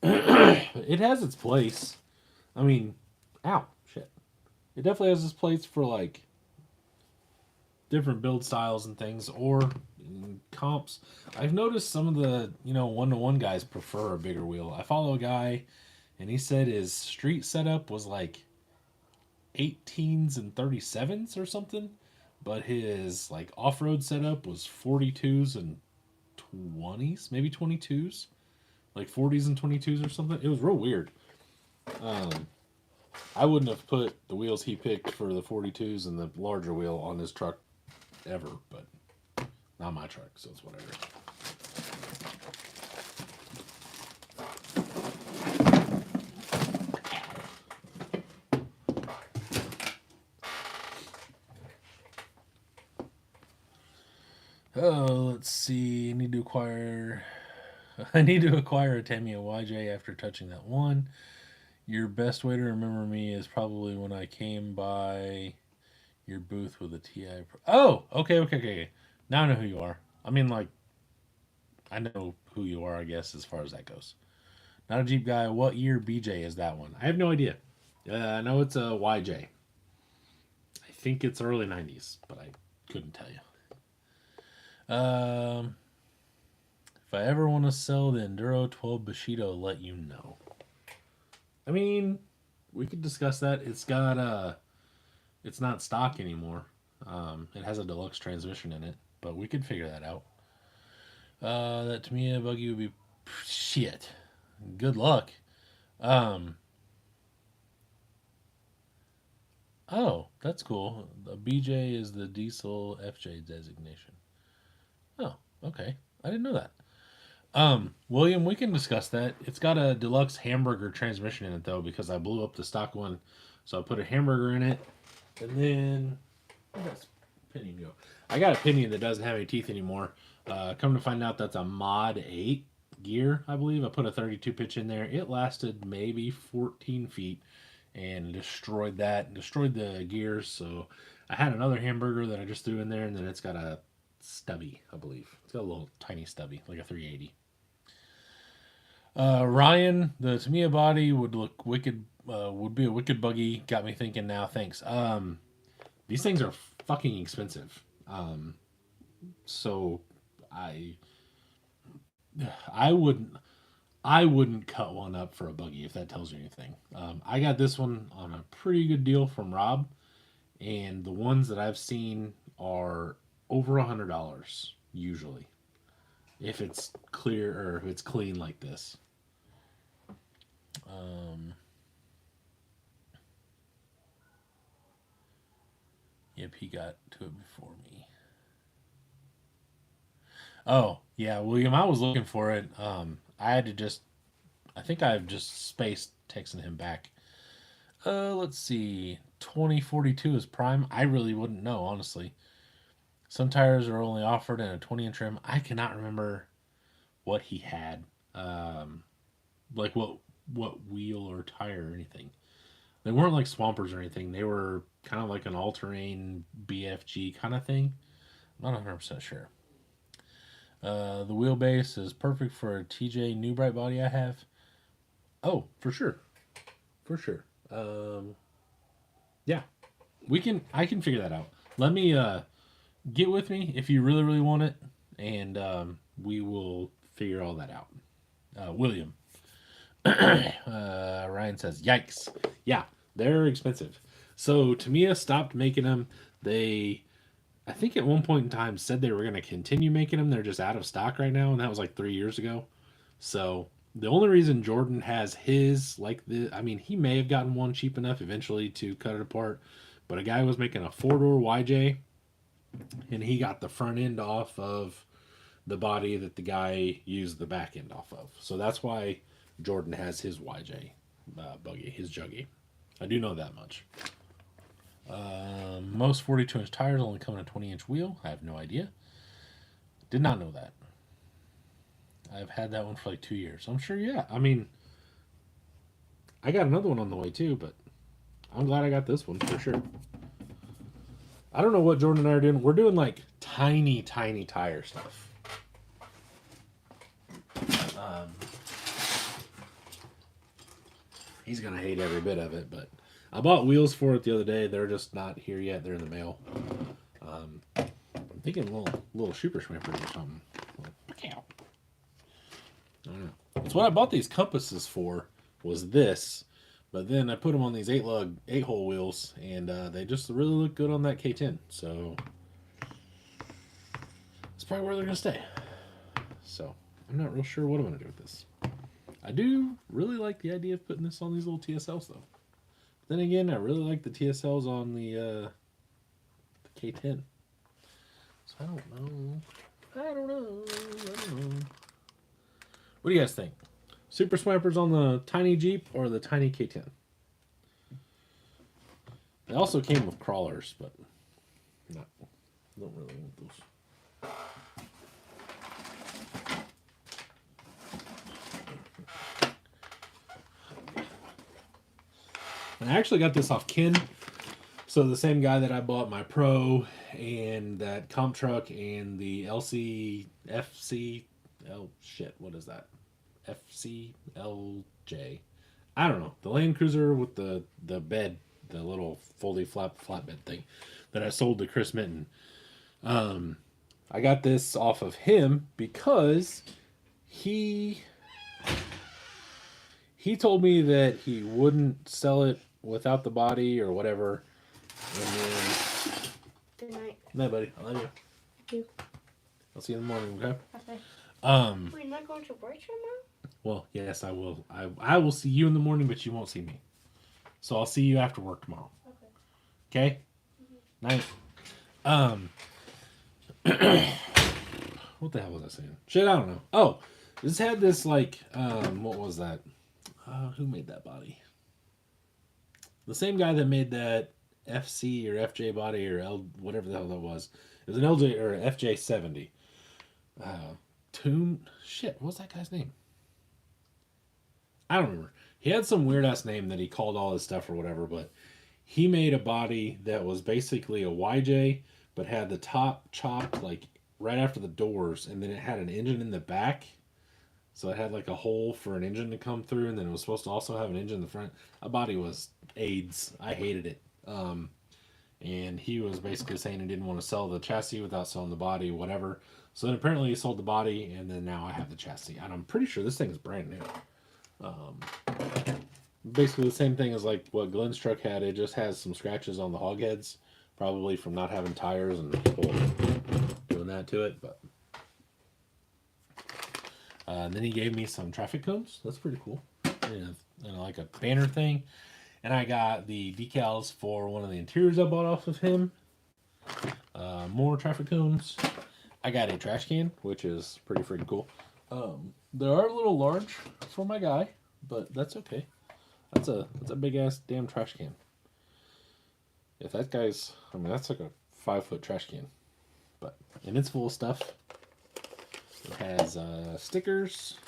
It has its place. I mean, ow, shit. It definitely has its place for like different build styles and things, or comps. I've noticed some of the, 1-to-1 guys prefer a bigger wheel. I follow a guy, and he said his street setup was like 18s and 37s or something, but his like off-road setup was 42s and 20s, maybe 22s, like 40s and 22s or something. It was real weird. I wouldn't have put the wheels he picked for the 42s and the larger wheel on his truck ever, but not my truck, so it's whatever. Oh, let's see. I need to acquire a Tamiya YJ after touching that one. Your best way to remember me is probably when I came by your booth with a TI. Oh, okay. Now I know who you are. I mean, like, I know who you are, I guess, as far as that goes. Not a Jeep guy. What year BJ is that one? I have no idea. I know it's a YJ. I think it's early 90s, but I couldn't tell you. If I ever want to sell the Enduro 12 Bushido, let you know. I mean, we could discuss that. It's got it's not stock anymore. It has a deluxe transmission in it, but we could figure that out. That Tamiya buggy would be shit. Good luck. Oh, that's cool. The BJ is the diesel FJ designation. Oh, okay. I didn't know that. William, we can discuss that. It's got a deluxe hamburger transmission in it though, because I blew up the stock one. So I put a hamburger in it, and then where does Pinion go? I got a Pinion that doesn't have any teeth anymore. Come to find out, that's a Mod 8 gear, I believe. I put a 32 pitch in there. It lasted maybe 14 feet and destroyed the gears. So I had another hamburger that I just threw in there, and then it's got a stubby, I believe. It's got a little tiny stubby, like a 380. Ryan, the Tamiya body would look wicked. Would be a wicked buggy. Got me thinking now. Thanks. These things are fucking expensive. So I wouldn't cut one up for a buggy, if that tells you anything. I got this one on a pretty good deal from Rob, and the ones that I've seen are over $100 usually, if it's clear or if it's clean like this. Yep, he got to it before me. Oh yeah, William, I was looking for it. I think I've just spaced texting him back. Let's see, 2042 is prime. I really wouldn't know, honestly. Some tires are only offered in a 20-inch rim. I cannot remember what he had, like what wheel or tire or anything. They weren't like Swampers or anything. They were kind of like an all-terrain BFG kind of thing. I'm not 100% sure. The wheelbase is perfect for a TJ New Bright body I have. Oh, for sure. For sure. Yeah. I can figure that out. Let me get with me if you really, really want it, and we will figure all that out. William. Ryan says, yikes. Yeah, they're expensive. So Tamiya stopped making them. I think at one point in time said they were going to continue making them. They're just out of stock right now, and that was like 3 years ago. So the only reason Jordan has his he may have gotten one cheap enough eventually to cut it apart, but a guy was making a 4-door YJ, and he got the front end off of the body that the guy used the back end off of. So that's why Jordan has his YJ buggy, his juggy. I do know that much. Most 42-inch tires only come in a 20-inch wheel. I have no idea. Did not know that. I've had that one for like 2 years. I'm sure, yeah. I mean, I got another one on the way too, but I'm glad I got this one for sure. I don't know what Jordan and I are doing. We're doing like tiny, tiny tire stuff. He's going to hate every bit of it, but I bought wheels for it the other day. They're just not here yet. They're in the mail. I'm thinking little super schmappers or something. I don't know. That's what I bought these compasses for, was this. But then I put them on these 8-hole wheels, and they just really look good on that K10. So that's probably where they're going to stay. So I'm not real sure what I'm going to do with this. I do really like the idea of putting this on these little TSLs, though. Then again, I really like the TSLs on the K10. So I don't know. What do you guys think? Super Swampers on the tiny Jeep or the tiny K10? They also came with crawlers, but don't really want those. And I actually got this off Ken. So the same guy that I bought my Pro and that comp truck and the what is that? FCLJ. I don't know. The Land Cruiser with the bed, the little foldy flatbed thing that I sold to Chris Minton. I got this off of him because he told me that he wouldn't sell it without the body or whatever. And then, Good night. good night, buddy. I love you. You. I'll see you in the morning, okay? Okay. We're not going to work tomorrow? Well, yes, I will. I will see you in the morning, but you won't see me. So I'll see you after work tomorrow. Okay? Mm-hmm. Night. What the hell was I saying? Shit, I don't know. Oh, this had this what was that? Who made that body? The same guy that made that FC or FJ body or whatever the hell that was. It was an LJ or FJ 70. Shit, what was that guy's name? I don't remember. He had some weird ass name that he called all his stuff or whatever, but he made a body that was basically a YJ, but had the top chopped like right after the doors, and then it had an engine in the back. So it had like a hole for an engine to come through, and then it was supposed to also have an engine in the front. That body was AIDS. I hated it. And he was basically saying he didn't want to sell the chassis without selling the body, whatever. So then apparently he sold the body, and then now I have the chassis. And I'm pretty sure this thing is brand new. Basically the same thing as like what Glenn's truck had. It just has some scratches on the hog heads, probably from not having tires and doing that to it, but... then he gave me some traffic cones. That's pretty cool. And like a banner thing. And I got the decals for one of the interiors I bought off of him. More traffic cones. I got a trash can, which is pretty freaking cool. They are a little large for my guy, but that's okay. That's a big ass damn trash can. If that guy's, that's like a 5-foot trash can. And it's full of stuff. It has stickers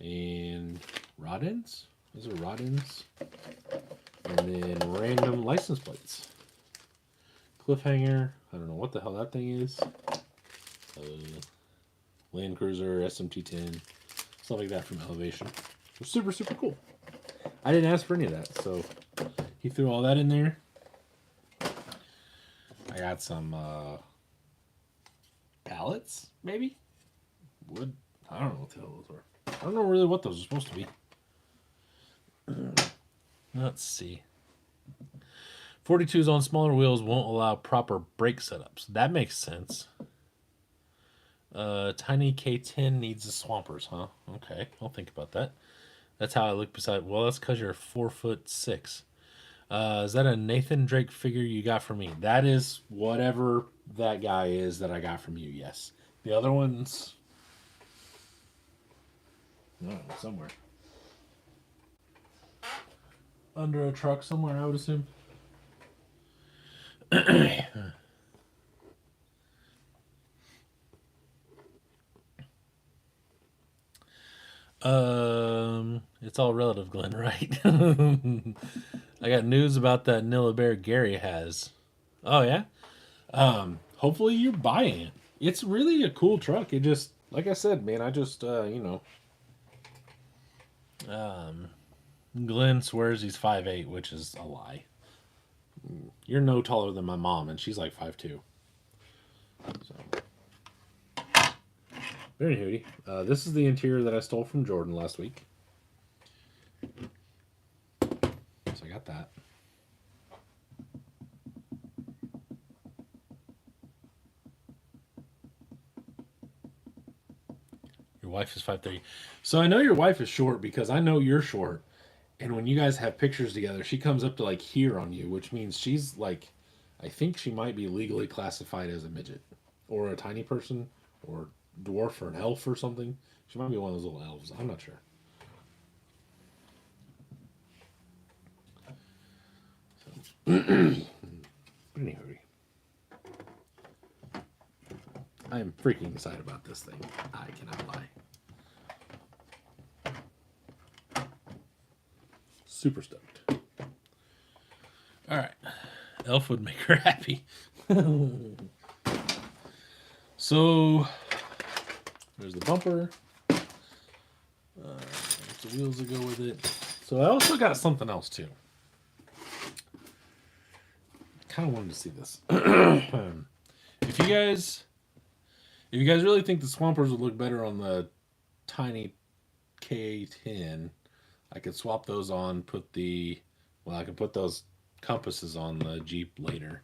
and rod ends. Those are rod ends. And then random license plates. Cliffhanger. I don't know what the hell that thing is. Land Cruiser, SMT-10, stuff like that from Elevation. It was super, super cool. I didn't ask for any of that, so he threw all that in there. I got some pallets, maybe? Wood. I don't know what the hell those were. I don't know really what those are supposed to be. Let's see. 42s on smaller wheels won't allow proper brake setups. That makes sense. Tiny K10 needs the Swampers, huh? Okay, I'll think about that. That's how I look beside. Well, that's because you're 4'6". Is that a Nathan Drake figure you got from me? That is whatever that guy is that I got from you, yes. The other ones, I don't know, somewhere. Under a truck somewhere, I would assume. It's all relative, Glenn, right? I got news about that Nilla Bear Gary has. Oh yeah? Hopefully you're buying it. It's really a cool truck. It just, like I said, man, I just, Glenn swears he's 5'8", which is a lie. You're no taller than my mom, and she's like 5'2". So. Very hooty. This is the interior that I stole from Jordan last week. So I got that. Your wife is 5'3". So I know your wife is short because I know you're short. And when you guys have pictures together, she comes up to like here on you, which means she's like, I think she might be legally classified as a midget or a tiny person or dwarf or an elf or something. She might be one of those little elves. I'm not sure. So. Anyway, I am freaking excited about this thing. I cannot lie. Super stoked. All right, elf would make her happy. So. There's the bumper. There's the wheels that go with it. So I also got something else too. Kind of wanted to see this. If you guys really think the Swampers would look better on the tiny K10, I could swap those on. I could put those compasses on the Jeep later,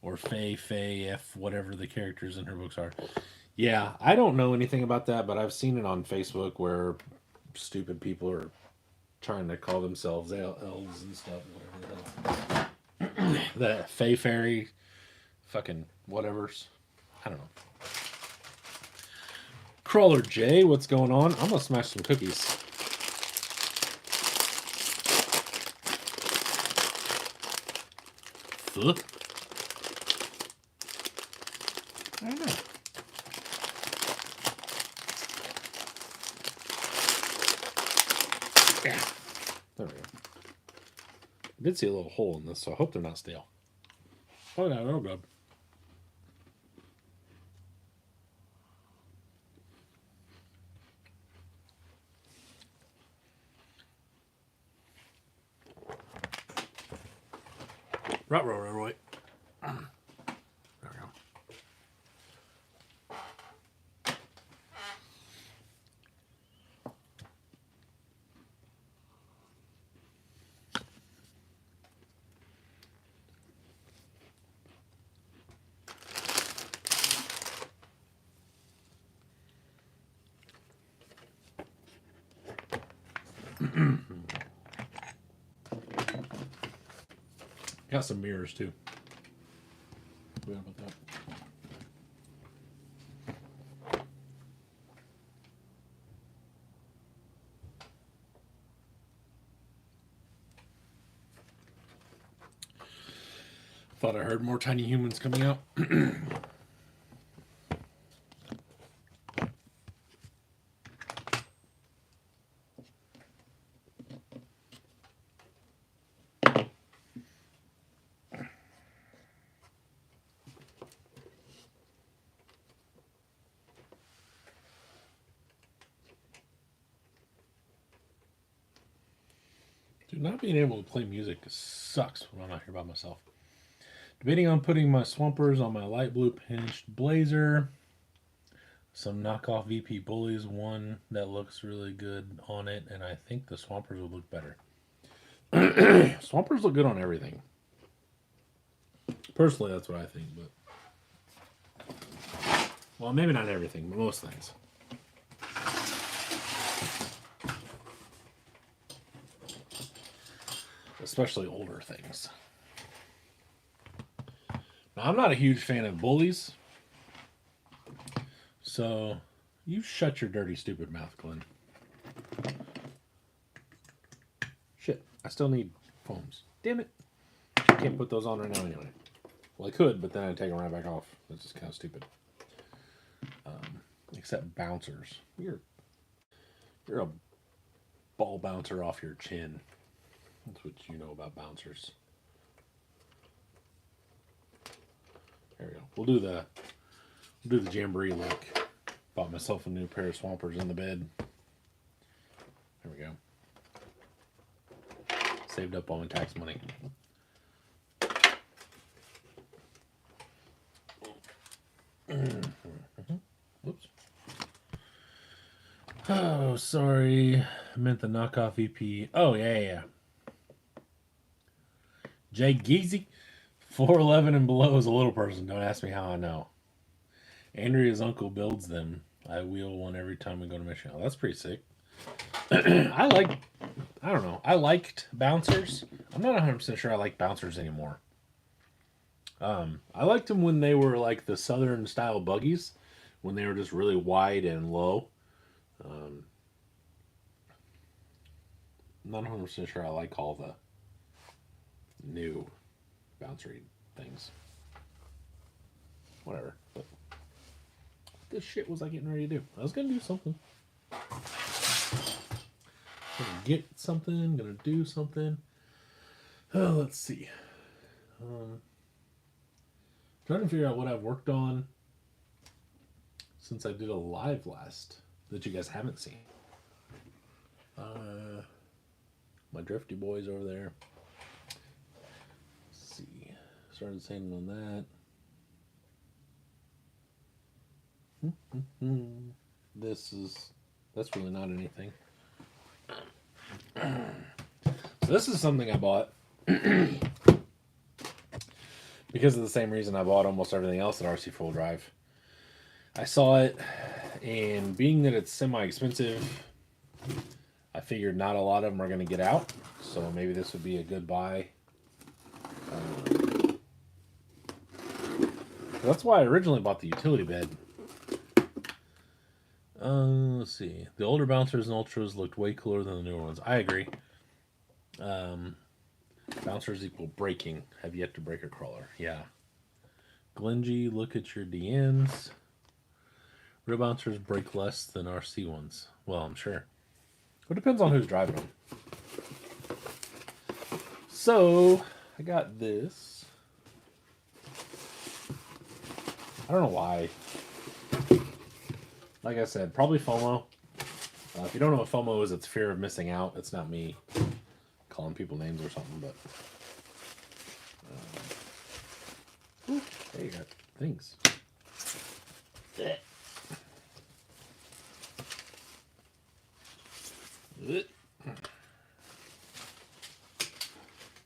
or Faye, F, whatever the characters in her books are. Yeah, I don't know anything about that, but I've seen it on Facebook where stupid people are trying to call themselves elves and stuff, whatever the hell. The Fae Fairy, fucking whatevers. I don't know. Crawler J, what's going on? I'm gonna smash some cookies. Fuck. I don't know. Yeah. There we go. I did see a little hole in this, so I hope they're not stale. Oh, no, they're good. Right. There we go. Got some mirrors too. Forgot about that. Thought I heard more tiny humans coming out. not being able to play music sucks when I'm not here by myself. Debating on putting my Swampers on my light blue pinched Blazer. Some knockoff VP Bullies, one that looks really good on it, and I think the Swampers would look better. Swampers look good on everything. Personally, that's what I think, but... Well, maybe not everything, but most things. Especially older things. Now, I'm not a huge fan of Bullies. So, you shut your dirty, stupid mouth, Glenn. Shit, I still need foams. Damn it. I can't put those on right now anyway. Well, I could, but then I'd take them right back off. That's just kind of stupid. Except bouncers. You're a ball bouncer off your chin. That's what you know about bouncers. There we go. We'll do the jamboree look. Bought myself a new pair of Swampers in the bed. There we go. Saved up all my tax money. Whoops. Oh, sorry. I meant the knockoff VP. Oh, yeah. Jay Geezy. 4'11" and below is a little person. Don't ask me how I know. Andrea's uncle builds them. I wheel one every time we go to Michigan. Oh, that's pretty sick. I don't know. I liked bouncers. I'm not 100% sure I like bouncers anymore. I liked them when they were like the Southern style buggies, when they were just really wide and low. I'm not 100% sure I like all the new bouncery things. Whatever. But what this shit was I getting ready to do? I was gonna do something. Gonna get something. Gonna do something. Oh, let's see. Trying to figure out what I've worked on since I did a live last that you guys haven't seen. My Drifty Boys over there. Let's see. Started sanding on that. That's really not anything. So this is something I bought because of the same reason I bought almost everything else at RC Full Drive. I saw it, and being that it's semi-expensive, I figured not a lot of them are going to get out, so maybe this would be a good buy. That's why I originally bought the utility bed. Let's see. The older bouncers and ultras looked way cooler than the newer ones. I agree. Bouncers equal breaking. Have yet to break a crawler. Yeah. Glengy, look at your DNs. Real bouncers break less than RC ones. Well, I'm sure. It depends on who's driving them. So, I got this. I don't know why. Like I said, probably FOMO. If you don't know what FOMO is, it's fear of missing out. It's not me calling people names or something, but... Ooh, there you go. Things.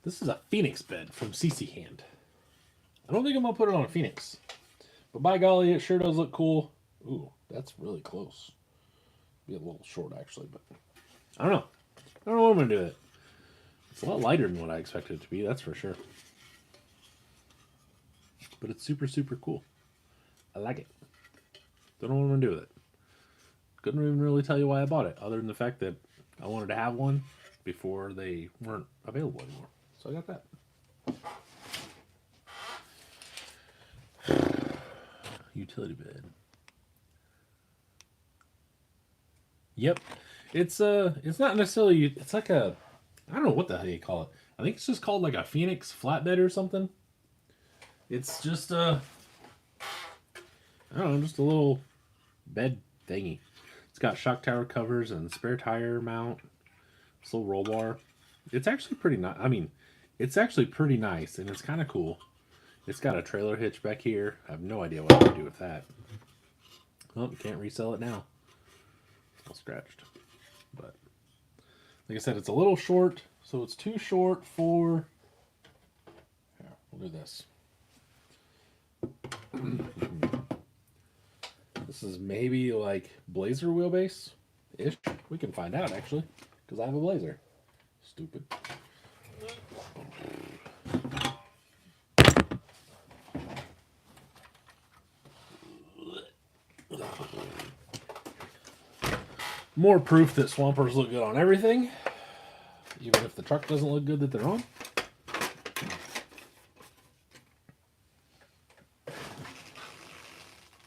This is a Phoenix bed from CC Hand. I don't think I'm going to put it on a Phoenix. But by golly, it sure does look cool. Ooh, that's really close. Be a little short, actually, but... I don't know. I don't know what I'm going to do with it. It's a lot lighter than what I expected it to be, that's for sure. But it's super, super cool. I like it. Don't know what I'm going to do with it. Couldn't even really tell you why I bought it, other than the fact that I wanted to have one before they weren't available anymore. So I got that. Utility bed. Yep. It's not necessarily, it's like a, I don't know what the hell you call it. I think it's just called like a Phoenix flatbed or something. It's just I don't know, just a little bed thingy. It's got shock tower covers and spare tire mount. This little roll bar. It's actually pretty nice. I mean, it's actually pretty nice, and it's kind of cool. It's got a trailer hitch back here. I have no idea what I would do with that. Oh, you can't resell it now. It's all scratched. But like I said, it's a little short, so it's too short for. Here, we'll do this. This is maybe like Blazer wheelbase ish. We can find out actually, because I have a Blazer. Stupid. More proof that Swampers look good on everything, even if the truck doesn't look good that they're on.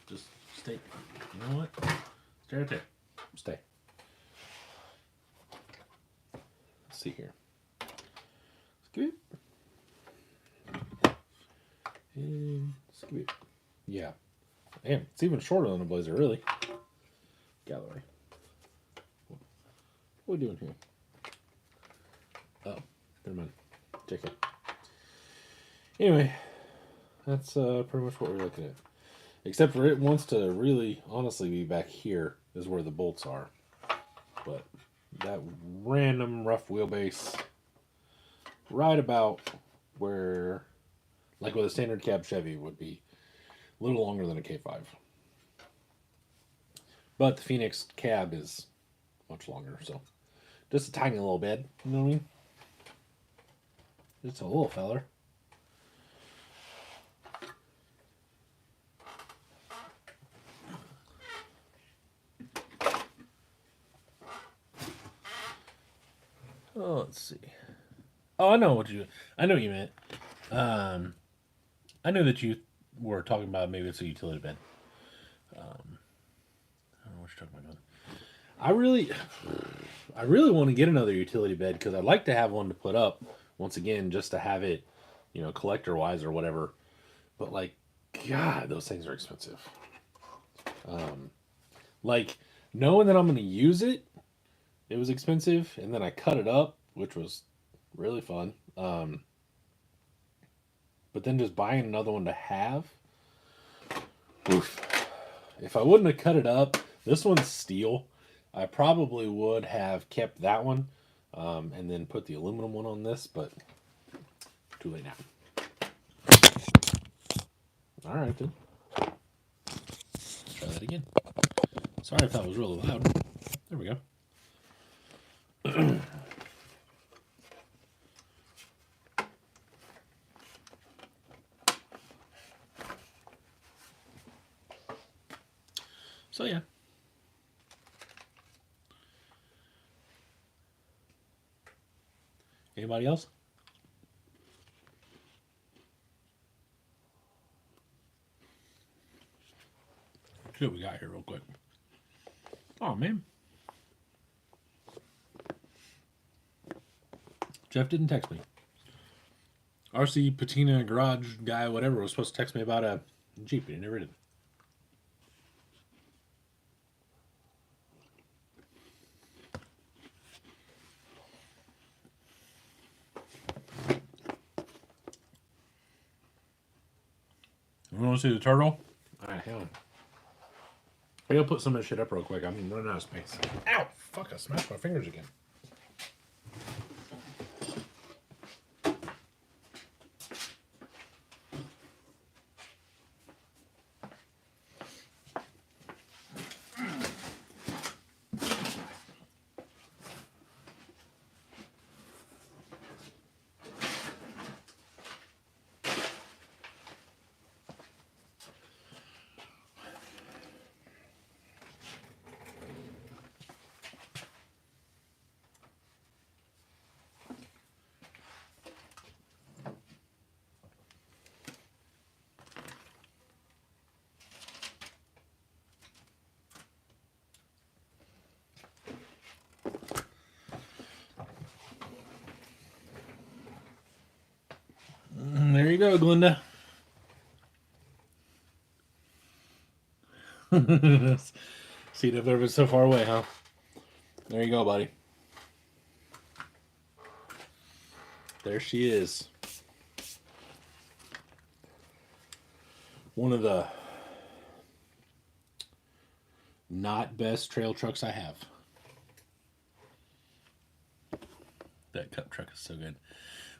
Just stay. You know what? Stay right there. Stay. Let's see here. Scoop. And scoop. Yeah. Damn, it's even shorter than a Blazer, really. Gallery. What are we doing here? Oh, never mind. JK. Anyway, that's pretty much what we're looking at. Except for it wants to really, honestly, be back here is where the bolts are. But that random rough wheelbase, right about where, like with a standard cab Chevy, would be a little longer than a K5. But the Phoenix cab is much longer, so just a tiny little bit, you know what I mean? Just a little feller. Oh, let's see. Oh, I know what you meant. I knew that you were talking about maybe it's a utility bed. I don't know what you're talking about. I really want to get another utility bed because I'd like to have one to put up once again, just to have it, collector wise or whatever. But like, God, those things are expensive. Like knowing that I'm going to use it, it was expensive, and then I cut it up, which was really fun. But then just buying another one to have, oof. If I wouldn't have cut it up, this one's steel. I probably would have kept that one, and then put the aluminum one on this, but too late now. All right, then. Let's try that again. Sorry if that was really loud. There we go. So yeah. Anybody else? See what we got here real quick. Oh man. Jeff didn't text me. RC Patina Garage guy, whatever, was supposed to text me about a Jeep, and he never did. You want to see the turtle? Alright, hang on. I gotta put some of this shit up real quick. I'm running out of space. Ow! Fuck, I smashed my fingers again. There you go, Glinda. See, they've never been so far away, huh? There you go, buddy. there she is. One of the not best trail trucks I have. That cup truck is so good.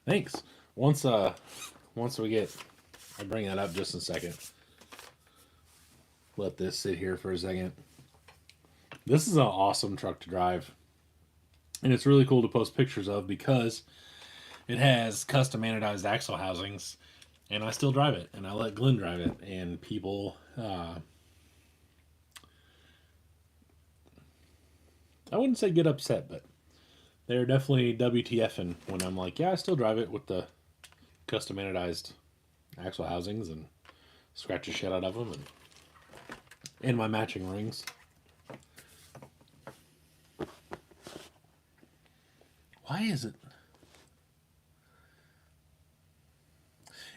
Thanks. Once we get, I'll bring that up just in a second. Let this sit here for a second. This is an awesome truck to drive. And it's really cool to post pictures of because it has custom anodized axle housings. And I still drive it. And I let Glenn drive it. And people, I wouldn't say get upset, but they're definitely WTFing when I'm like, yeah, I still drive it with the custom anodized axle housings and scratch the shit out of them and my matching rings. Why is it?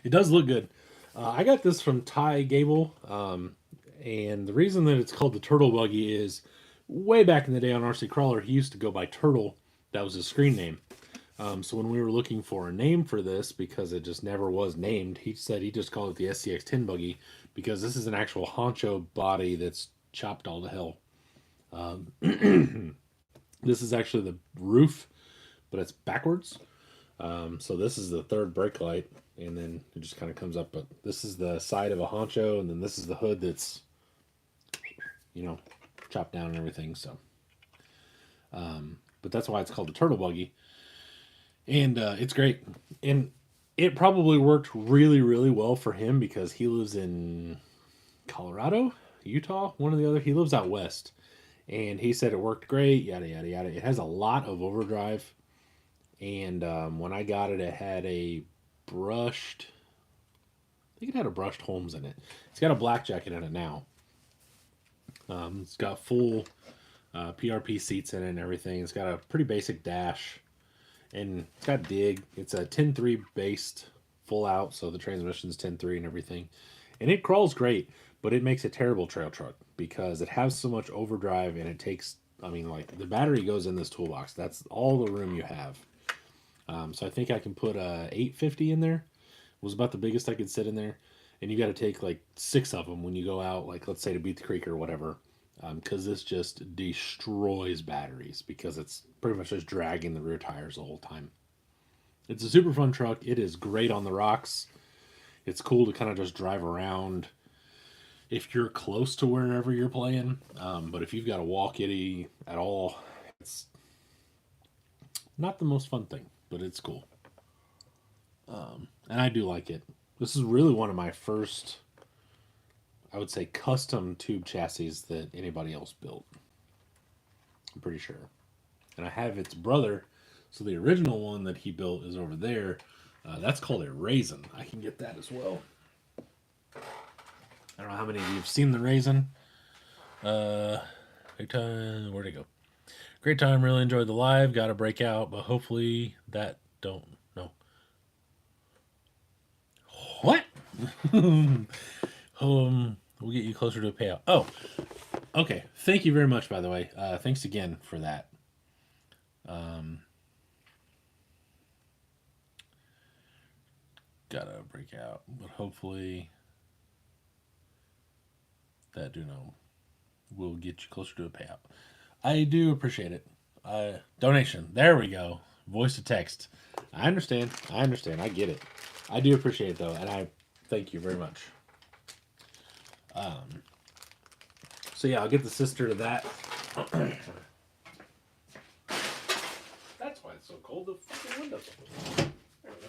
It does look good. I got this from Ty Gable, and the reason that it's called the Turtle Buggy is way back in the day on RC Crawler, he used to go by Turtle. That was his screen name. So when we were looking for a name for this, because it just never was named, he said he just called it the SCX-10 Buggy because this is an actual honcho body that's chopped all to hell. This is actually the roof, but it's backwards. So this is the third brake light, and then it just kind of comes up. But this is the side of a honcho, and then this is the hood that's, chopped down and everything. So, but that's why it's called the Turtle Buggy. And it's great. And it probably worked really, really well for him because he lives in Colorado, Utah, one or the other. He lives out west. And he said it worked great, yada, yada, yada. It has a lot of overdrive. And when I got it, it had a brushed, I think it had a brushed Holmes in it. It's got a black jacket in it now. It's got full PRP seats in it and everything. It's got a pretty basic dash. And it's got dig. It's a 10.3 based full out, so the transmission's 10.3 and everything. And it crawls great, but it makes a terrible trail truck because it has so much overdrive and it takes, the battery goes in this toolbox. That's all the room you have. So I think I can put a 850 in there. It was about the biggest I could sit in there. And you got to take like 6 of them when you go out, like let's say to Beat the Creek or whatever. Because this just destroys batteries because it's pretty much just dragging the rear tires the whole time. It's a super fun truck. It is great on the rocks. It's cool to kind of just drive around if you're close to wherever you're playing. But if you've got to walk it at all, it's not the most fun thing, but it's cool. And I do like it. This is really one of my first, I would say, custom tube chassis that anybody else built. I'm pretty sure. And I have its brother. So the original one that he built is over there. That's called a Raisin. I can get that as well. I don't know how many of you have seen the Raisin. Great time. Where'd it go? Great time. Really enjoyed the live. Got to break out, but hopefully that don't. No. What? We'll get you closer to a payout. Oh, okay. Thank you very much, by the way. Thanks again for that. Gotta break out, but hopefully that will get you closer to a payout. I do appreciate it. Donation. There we go. Voice to text. I understand. I get it. I do appreciate it though, and I thank you very much. So yeah, I'll get the sister to that. That's why it's so cold. The fucking window's open. There we go.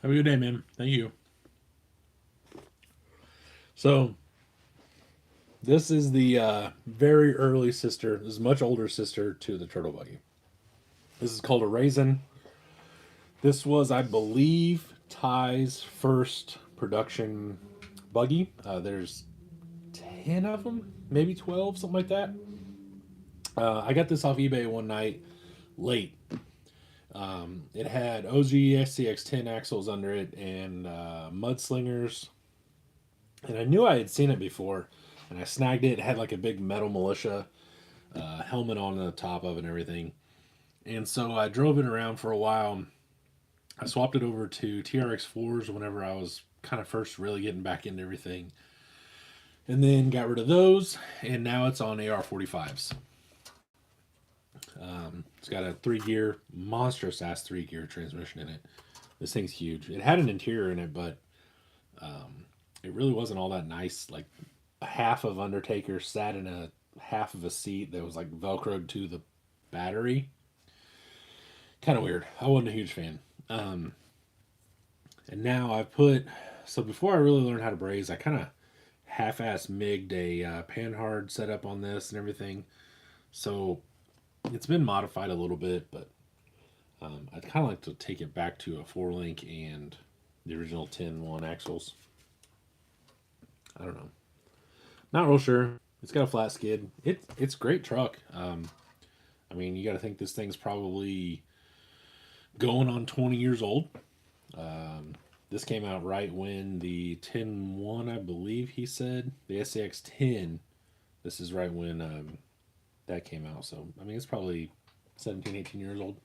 Have a good day, man. Thank you. So, This is the very early sister. This is much older sister to the turtle buggy. This is called a Raisin. This was, I believe, Ty's first production buggy. There's 10 of them, maybe 12, something like that. I got this off eBay one night late. It had OG SCX10 axles under it and mudslingers. And I knew I had seen it before, and I snagged it. It had like a big metal militia helmet on the top of it and everything. And so I drove it around for a while. I swapped it over to TRX4s whenever I was kind of first really getting back into everything. And then got rid of those, and now it's on AR45s. It's got a 3-gear, monstrous ass 3-gear transmission in it. This thing's huge. It had an interior in it, but it really wasn't all that nice. Like, half of Undertaker sat in a half of a seat that was like velcroed to the battery. Kind of weird. I wasn't a huge fan. And now I've put, so before I really learned how to braze, I kind of half-ass migged a panhard setup on this and everything. So it's been modified a little bit, but I'd kind of like to take it back to a 4-link and the original 10-1 axles. I don't know. Not real sure. It's got a flat skid. It's a great truck. I mean, you got to think this thing's probably going on 20 years old. This came out right when the 10-1, I believe he said, the SCX 10. This is right when that came out. So, I mean, it's probably 17, 18 years old.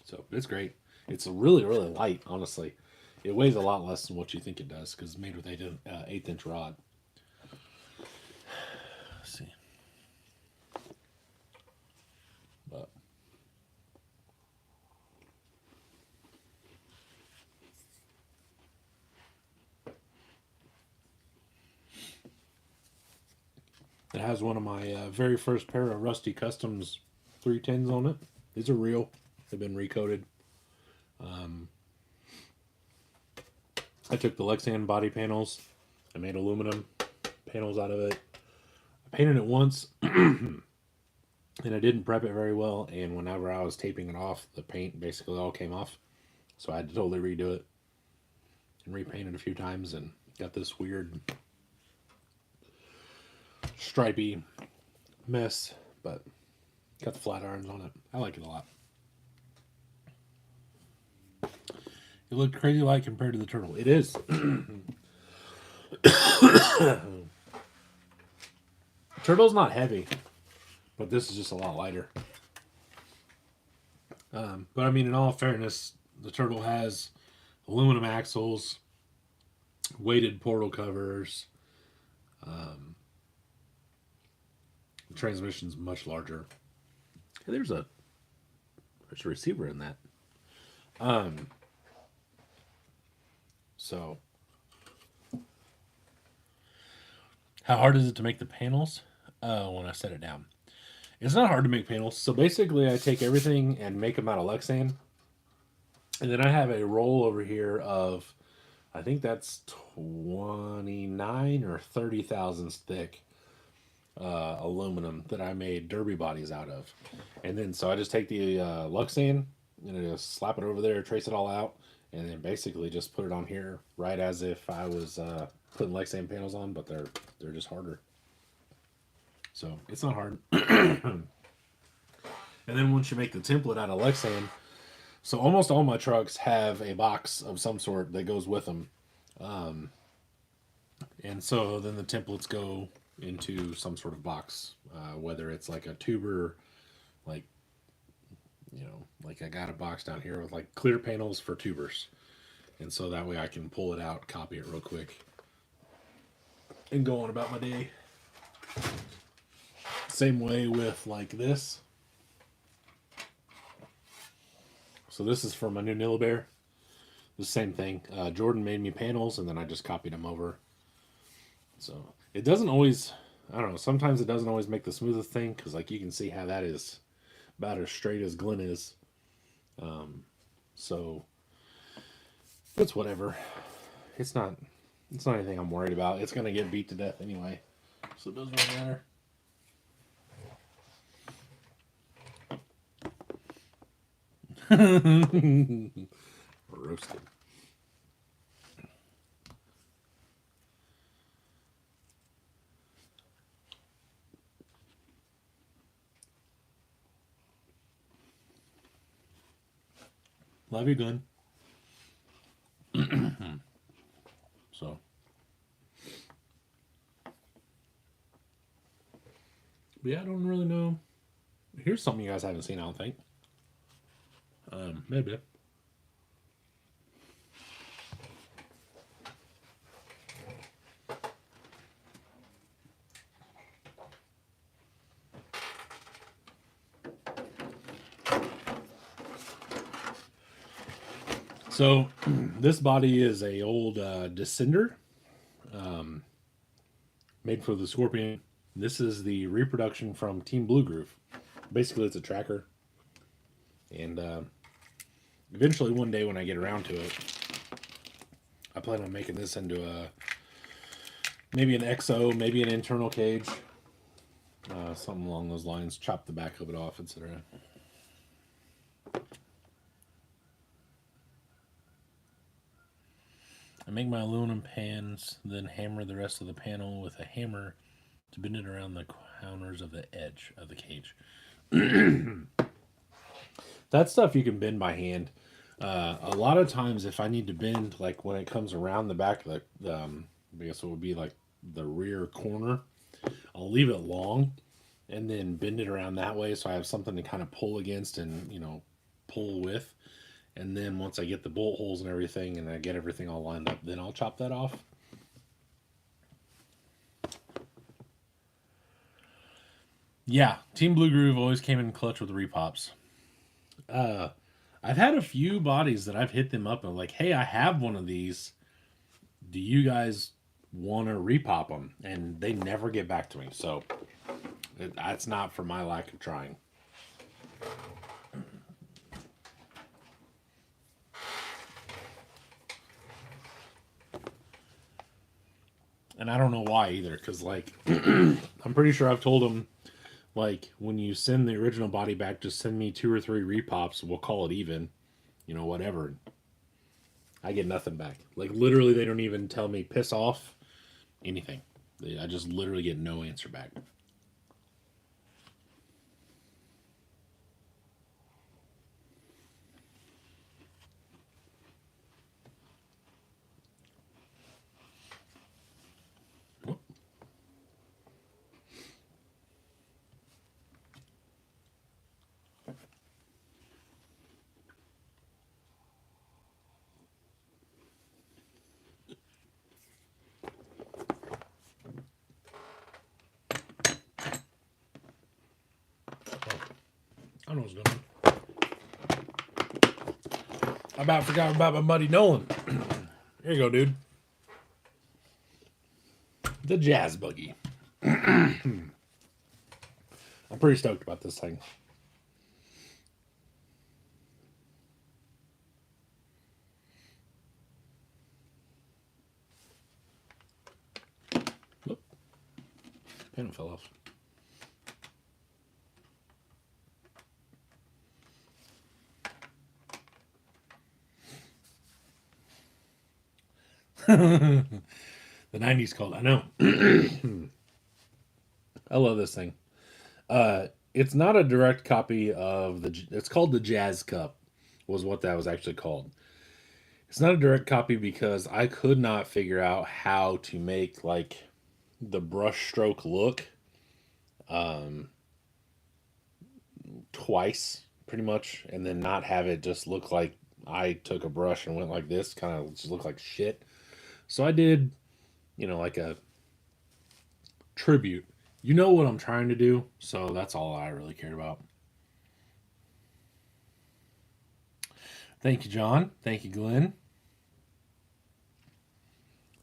So, it's great. It's really, really light, honestly. It weighs a lot less than what you think it does because it's made with 8th-inch rod. Let's see. But it has one of my very first pair of Rusty Customs 310s on it. These are real. They've been recoated. I took the Lexan body panels. I made aluminum panels out of it. I painted it once, and I didn't prep it very well. And whenever I was taping it off, the paint basically all came off. So I had to totally redo it and repaint it a few times, and got this weird stripey mess. But got the flat irons on it. I like it a lot. It looked crazy light compared to the turtle. It is. Turtle's not heavy, but this is just a lot lighter. But I mean, in all fairness, the turtle has aluminum axles, weighted portal covers. The transmission's much larger. Hey, there's a receiver in that. So, how hard is it to make the panels? When I set it down, it's not hard to make panels. So basically, I take everything and make them out of Lexan, and then I have a roll over here of, I think that's 29 or 30 thousandths thick aluminum that I made derby bodies out of, and then so I just take the Lexan and I just slap it over there, trace it all out. And then basically just put it on here right as if I was putting Lexan panels on, but they're just harder. So it's not hard. And then once you make the template out of Lexan, so almost all my trucks have a box of some sort that goes with them. And so then the templates go into some sort of box, whether it's like a tuber, like, you know, like I got a box down here with like clear panels for tubers. And so that way I can pull it out, copy it real quick, and go on about my day. Same way with like this. So this is for my new Nilla Bear. The same thing. Jordan made me panels and then I just copied them over. So it doesn't always, I don't know, sometimes it doesn't always make the smoothest thing because like you can see how that is about as straight as Glenn is. So it's whatever. It's not anything I'm worried about. It's gonna get beat to death anyway. So it doesn't really matter. Roasted. Love you, Glenn. So. But yeah, I don't really know. Here's something you guys haven't seen, I don't think. Maybe. So this body is a old Descender, made for the Scorpion. This is the reproduction from Team Blue Groove. Basically, it's a tracker. And eventually, one day when I get around to it, I plan on making this into maybe an XO, maybe an internal cage. Something along those lines. Chop the back of it off, etc. I make my aluminum pans, then hammer the rest of the panel with a hammer to bend it around the corners of the edge of the cage. That stuff you can bend by hand. A lot of times if I need to bend, like when it comes around the back of the, I guess it would be like the rear corner, I'll leave it long and then bend it around that way so I have something to kind of pull against and, you know, pull with. And then once I get the bolt holes and everything and I get everything all lined up, then I'll chop that off. Yeah, Team Blue Groove always came in clutch with repops. I've had a few bodies that I've hit them up and like, hey, I have one of these. Do you guys want to repop them? And they never get back to me. So that's not for my lack of trying. And I don't know why either, because like I'm pretty sure I've told them, like, when you send the original body back, just send me 2 or 3 repops. We'll call it even, you know, whatever. I get nothing back. Like literally, they don't even tell me piss off, anything. I just literally get no answer back. I know what's going on. I about forgot about my buddy Nolan. Here you go, dude. The Jazz Buggy. I'm pretty stoked about this thing. Whoop. Panel fell off. The 90s called. I know. I love this thing. It's not a direct copy of the. It's called the Jazz Cup, was what that was actually called. It's not a direct copy because I could not figure out how to make like the brush stroke look twice, pretty much, and then not have it just look like I took a brush and went like this, kind of just look like shit. So I did, you know, like a tribute. You know what I'm trying to do, so that's all I really cared about. Thank you, John. Thank you, Glenn.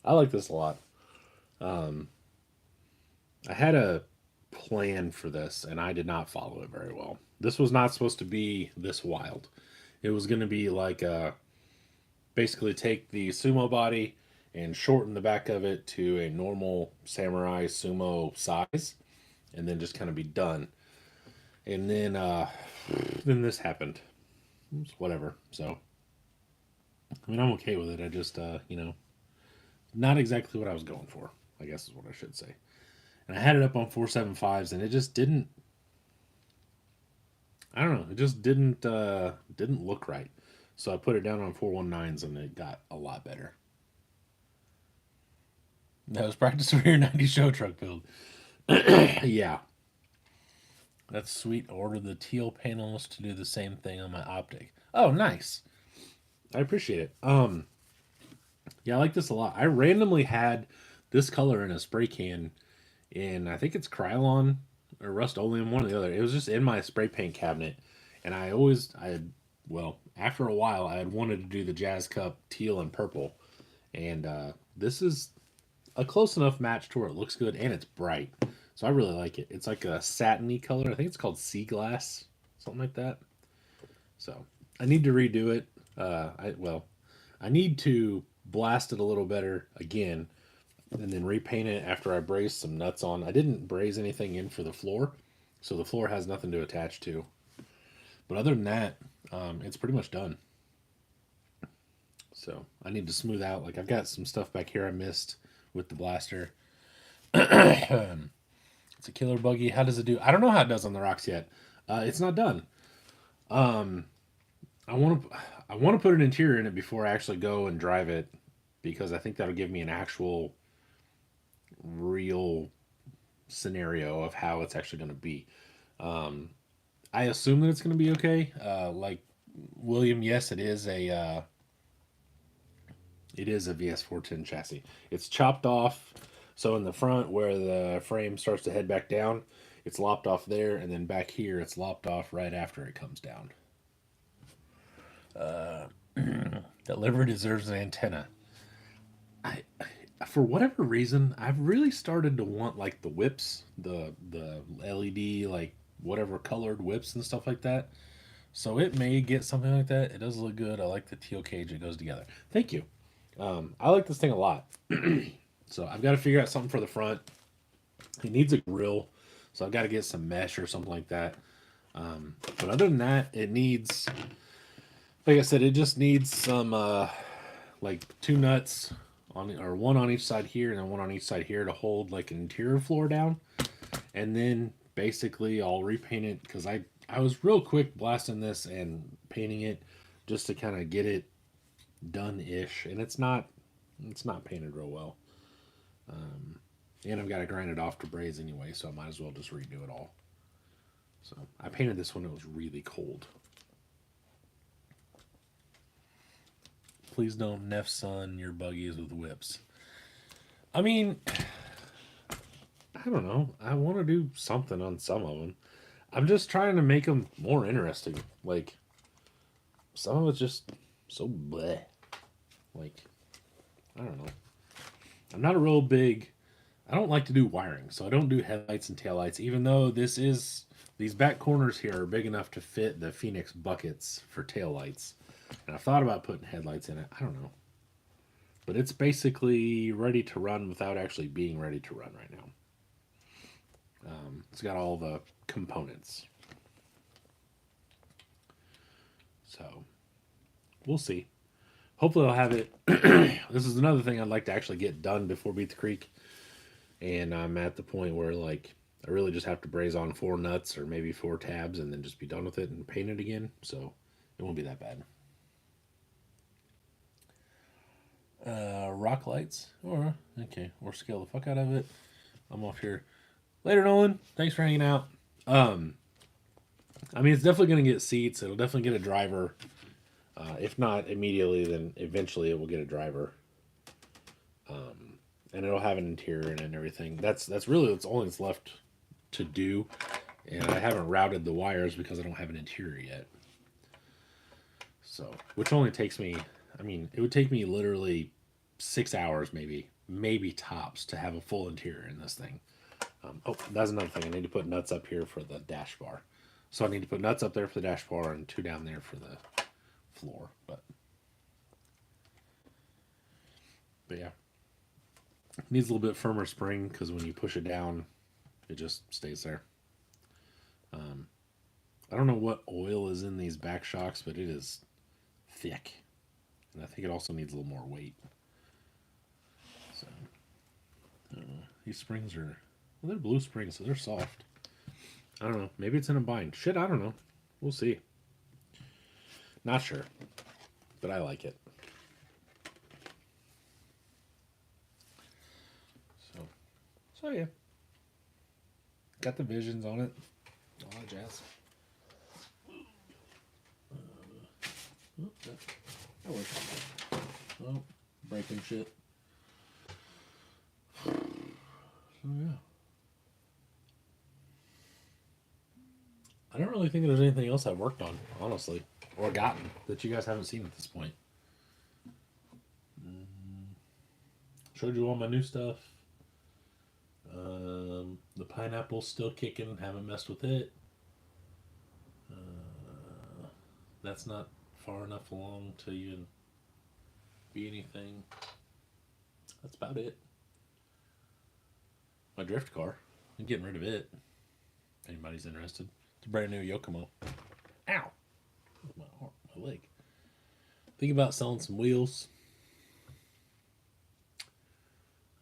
I like this a lot. I had a plan for this, and I did not follow it very well. This was not supposed to be this wild. It was going to be like basically take the sumo body and shorten the back of it to a normal Samurai Sumo size, and then just kind of be done. And then this happened. It's whatever. So, I mean, I'm okay with it. I just, not exactly what I was going for, I guess is what I should say. And I had it up on 475s, and it just didn't. I don't know. It just didn't look right. So I put it down on 419s, and it got a lot better. That was practice for your 90 show truck build. Yeah. That's sweet. I ordered the teal panels to do the same thing on my Optic. Oh, nice. I appreciate it. Yeah, I like this a lot. I randomly had this color in a spray can in, I think it's Krylon or Rust-Oleum, one or the other. It was just in my spray paint cabinet, and after a while, I had wanted to do the Jazz Cup teal and purple, and this is a close enough match to where it looks good, and it's bright. So I really like it. It's like a satiny color. I think it's called Sea Glass, something like that. So I need to redo it. I need to blast it a little better again, and then repaint it after I braze some nuts on. I didn't braze anything in for the floor, so the floor has nothing to attach to. But other than that, it's pretty much done. So I need to smooth out. Like, I've got some stuff back here I missed with the blaster. It's a killer buggy. How does it do? I don't know how it does on the rocks yet. It's not done. I want to put an interior in it before I actually go and drive it, because I think that'll give me an actual real scenario of how it's actually going to be. I assume that it's going to be okay. Like William, yes, it is a VS410 chassis. It's chopped off. So in the front where the frame starts to head back down, it's lopped off there, and then back here it's lopped off right after it comes down. That liver deserves an antenna. For whatever reason, I've really started to want like the whips, the LED, like whatever colored whips and stuff like that. So it may get something like that. It does look good. I like the teal cage. It goes together. Thank you. I like this thing a lot. So I've got to figure out something for the front. It needs a grill, so I've got to get some mesh or something like that. But other than that, it needs, like I said, it just needs some like 2 nuts or 1 on each side here and then 1 on each side here to hold like an interior floor down. And then basically I'll repaint it, because I was real quick blasting this and painting it just to kind of get it done-ish, and it's not painted real well. And I've got to grind it off to braze anyway, so I might as well just redo it all. So I painted this when it was really cold. Please don't Neff Sun your buggies with whips. I mean, I don't know. I want to do something on some of them. I'm just trying to make them more interesting. Like, some of it's just so bleh. Like, I don't know. I'm not a real big... I don't like to do wiring, so I don't do headlights and taillights, even though these back corners here are big enough to fit the Phoenix buckets for taillights. And I've thought about putting headlights in it. I don't know. But it's basically ready to run without actually being ready to run right now. It's got all the components. So, we'll see. Hopefully I'll have it. This is another thing I'd like to actually get done before Beat the Creek. And I'm at the point where, like, I really just have to braze on 4 nuts or maybe 4 tabs and then just be done with it and paint it again. So it won't be that bad. Rock lights. Or scale the fuck out of it. I'm off here. Later, Nolan. Thanks for hanging out. I mean, it's definitely going to get seats. It'll definitely get a driver. If not immediately, then eventually it will get a driver. And it'll have an interior in it and everything. That's really all that's left to do. And I haven't routed the wires because I don't have an interior yet. So, which only takes me, I mean, it would take me literally 6 hours maybe tops to have a full interior in this thing. That's another thing. I need to put nuts up here for the dash bar. So I need to put nuts up there for the dash bar and 2 down there for the floor. But But yeah, needs a little bit firmer spring because when you push it down, it just stays there. I don't know what oil is in these back shocks, but it is thick, and I think it also needs a little more weight. So these springs are, well, they're blue springs, so they're soft. I don't know. Maybe it's in a bind. Shit, I don't know. We'll see. Not sure, but I like it. So yeah, got the visions on it, all that jazz. That works. Oh, breaking shit. So yeah, I don't really think there's anything else I've worked on, honestly, or gotten that you guys haven't seen at this point. Showed you all my new stuff. The pineapple's still kicking. Haven't messed with it. That's not far enough along to even be anything. That's about it. My drift car. I'm getting rid of it. If anybody's interested. It's a brand new Yokomo. Ow! My leg. Think about selling some wheels.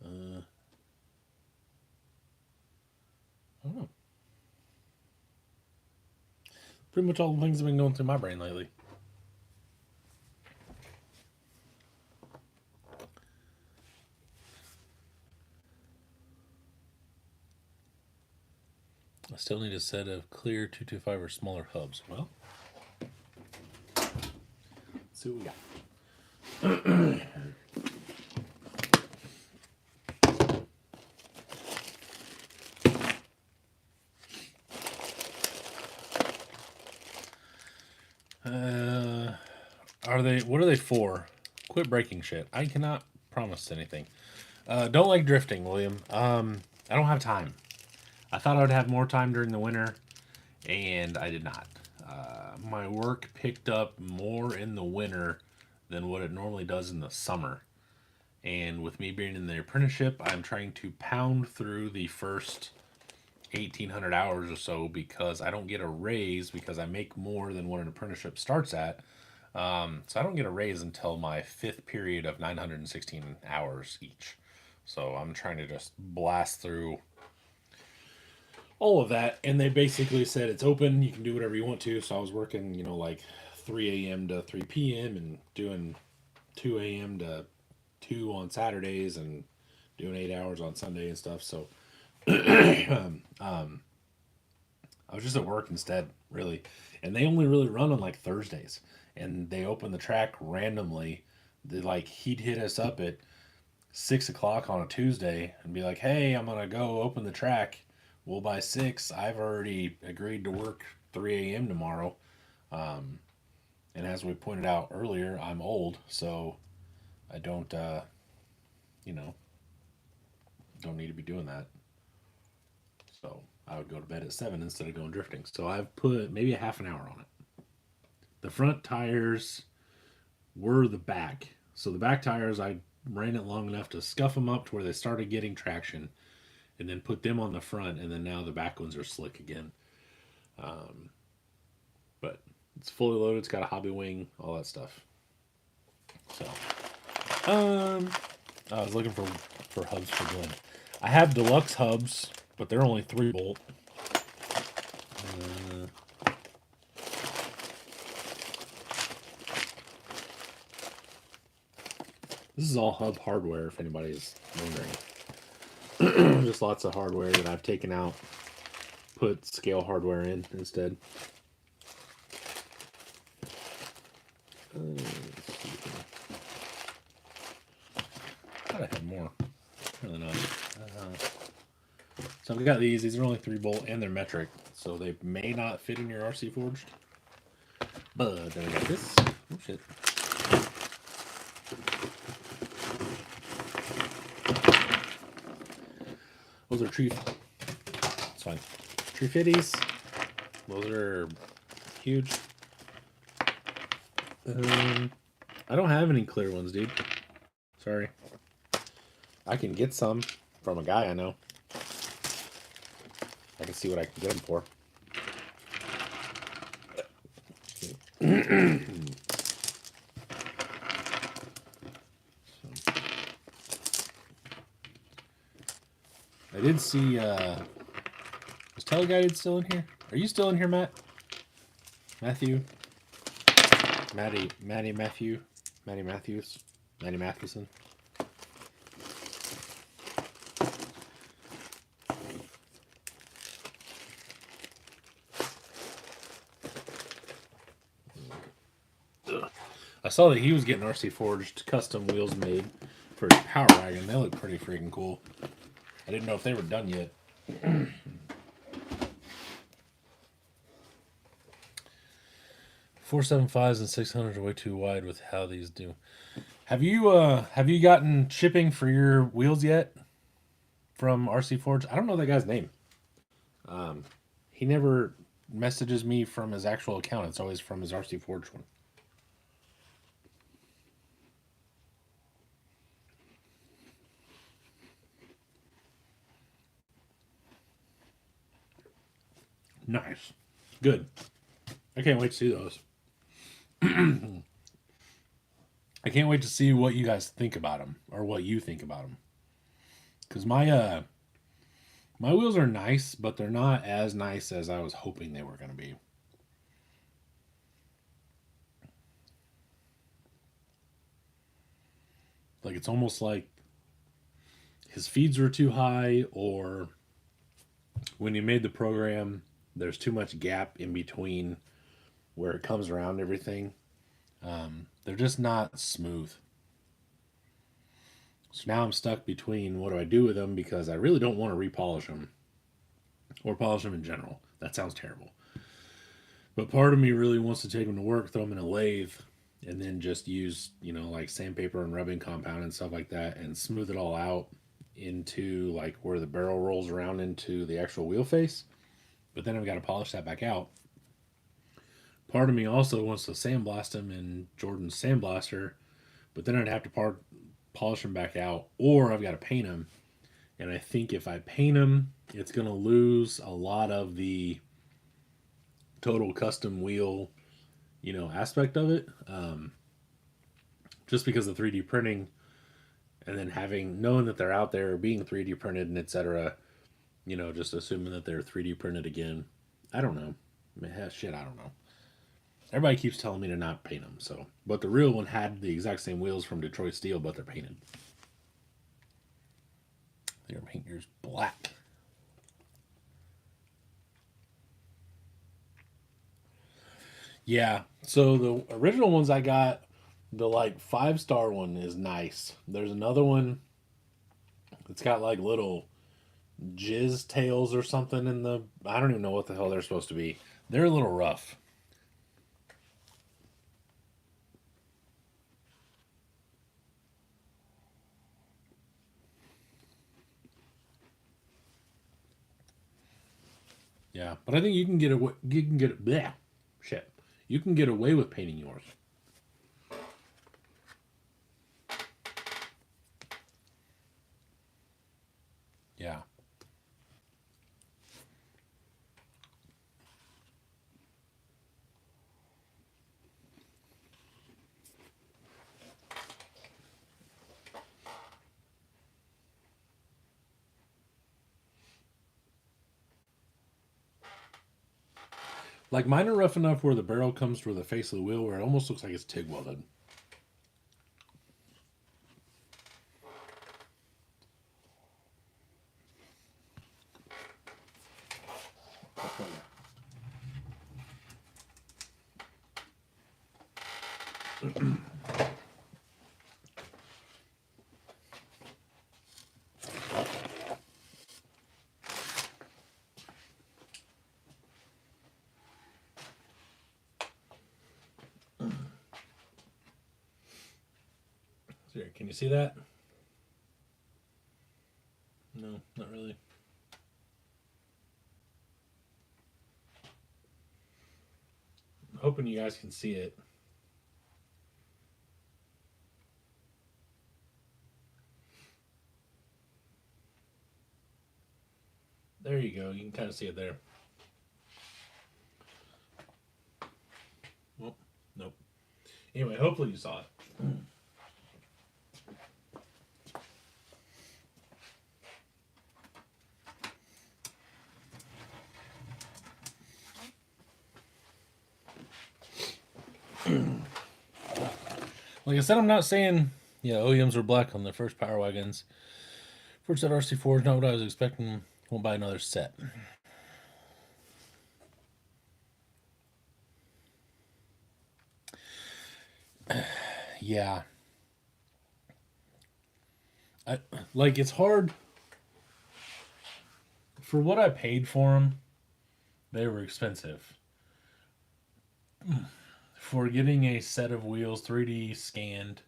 I don't know. Pretty much all the things have been going through my brain lately. I still need a set of clear 225 or smaller hubs. Well, let's see what we got. What are they for? Quit breaking shit. I cannot promise anything. Don't like drifting, William. I don't have time. I thought I would have more time during the winter, and I did not. My work picked up more in the winter than what it normally does in the summer. And with me being in the apprenticeship, I'm trying to pound through the first 1,800 hours or so because I don't get a raise because I make more than what an apprenticeship starts at. So I don't get a raise until my 5th period of 916 hours each. So I'm trying to just blast through all of that. And they basically said it's open. You can do whatever you want to. So I was working, like 3 a.m. to 3 p.m. and doing 2 a.m. to 2 on Saturdays and doing 8 hours on Sunday and stuff. So I was just at work instead, really. And they only really run on like Thursdays. And they open the track randomly. He'd hit us up at 6 o'clock on a Tuesday and be like, hey, I'm going to go open the track. Well, by 6, I've already agreed to work 3 a.m. tomorrow. And as we pointed out earlier, I'm old, so I don't, don't need to be doing that. So I would go to bed at 7 instead of going drifting. So I've put maybe a half an hour on it. The front tires were the back. So the back tires, I ran it long enough to scuff them up to where they started getting traction and then put them on the front. And then now the back ones are slick again. But it's fully loaded. It's got a hobby wing, all that stuff. So, I was looking for hubs for Glenn. I have deluxe hubs, but they're only 3 bolt. This is all hub hardware, if anybody's wondering. Just lots of hardware that I've taken out, put scale hardware in instead. Thought I had more. Really not. So I've got these. These are only 3 bolt and they're metric, so they may not fit in your RC Forged. But then I got this. Oh shit. Those are tree. It's fine. Tree fitties. Those are huge. I don't have any clear ones, dude. Sorry. I can get some from a guy I know. I can see what I can get them for. I did see, was Teleguided still in here? Are you still in here, Matt? Matthew? Maddie Matthews? Maddie Mathewson? I saw that he was getting RC Forged custom wheels made for his Power Wagon. They look pretty freaking cool. I didn't know if they were done yet. 475s and 600s are way too wide with how these do. Have you gotten shipping for your wheels yet from RC Forge? I don't know that guy's name. He never messages me from his actual account. It's always from his RC Forge one. Nice. Good. I can't wait to see those. I can't wait to see what you guys think about them, or what you think about them. Because my wheels are nice, but they're not as nice as I was hoping they were going to be. Like, it's almost like his feeds were too high, or when you made the program, there's too much gap in between where it comes around everything. They're just not smooth. So now I'm stuck between what do I do with them, because I really don't want to repolish them or polish them in general. That sounds terrible. But part of me really wants to take them to work, throw them in a lathe, and then just use, like sandpaper and rubbing compound and stuff like that, and smooth it all out into like where the barrel rolls around into the actual wheel face. But then I've got to polish that back out. Part of me also wants to sandblast them in Jordan's sandblaster, but then I'd have to polish them back out, or I've got to paint them. And I think if I paint them, it's going to lose a lot of the total custom wheel, aspect of it. Just because of 3D printing, and then knowing that they're out there being 3D printed and etc. Just assuming that they're 3D printed again. I don't know. Shit, I don't know. Everybody keeps telling me to not paint them, so. But the real one had the exact same wheels from Detroit Steel, but they're painted. They're paint yours black. Yeah, so the original ones I got, the like 5-star one is nice. There's another one. It's got like little jizz tails or something in the. I don't even know what the hell they're supposed to be. They're a little rough. Yeah, but I think you can get away. You can get bleh, shit. You can get away with painting yours. Yeah. Like mine are rough enough where the barrel comes through the face of the wheel where it almost looks like it's TIG welded. Here, can you see that? No, not really. I'm hoping you guys can see it. There you go. You can kind of see it there. Well, nope. Anyway, hopefully you saw it. Like I said, I'm not saying, yeah, OEMs were black on the first Power Wagons. First set RC4 is not what I was expecting. Won't buy another set. Yeah. Like, it's hard. For what I paid for them, they were expensive. For getting a set of wheels 3D scanned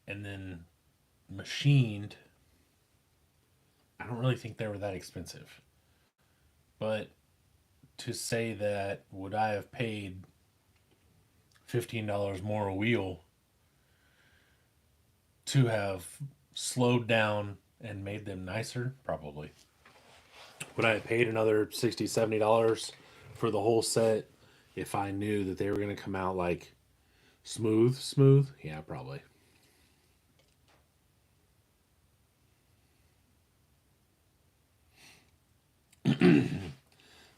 and then machined, I don't really think they were that expensive. But to say that would I have paid $15 more a wheel to have slowed down and made them nicer? Probably. Would I have paid another $60, $70 for the whole set if I knew that they were going to come out like smooth? Yeah, probably.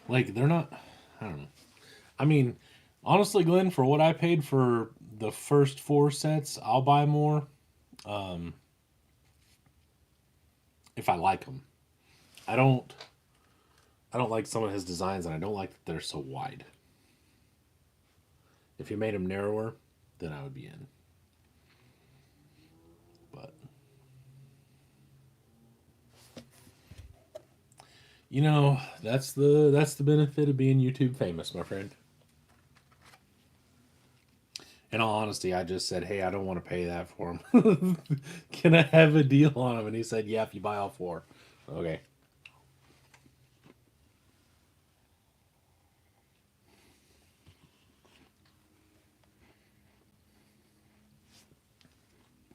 Like, they're not, I don't know. I mean, honestly, Glenn, for what I paid for the first 4 sets, I'll buy more if I like them. I don't like some of his designs, and I don't like that they're so wide. If you made them narrower, then I would be in. But you know, that's the benefit of being YouTube famous, my friend. In all honesty, I just said, hey, I don't want to pay that for him. Can I have a deal on him? And he said, yeah, if you buy all 4. Okay.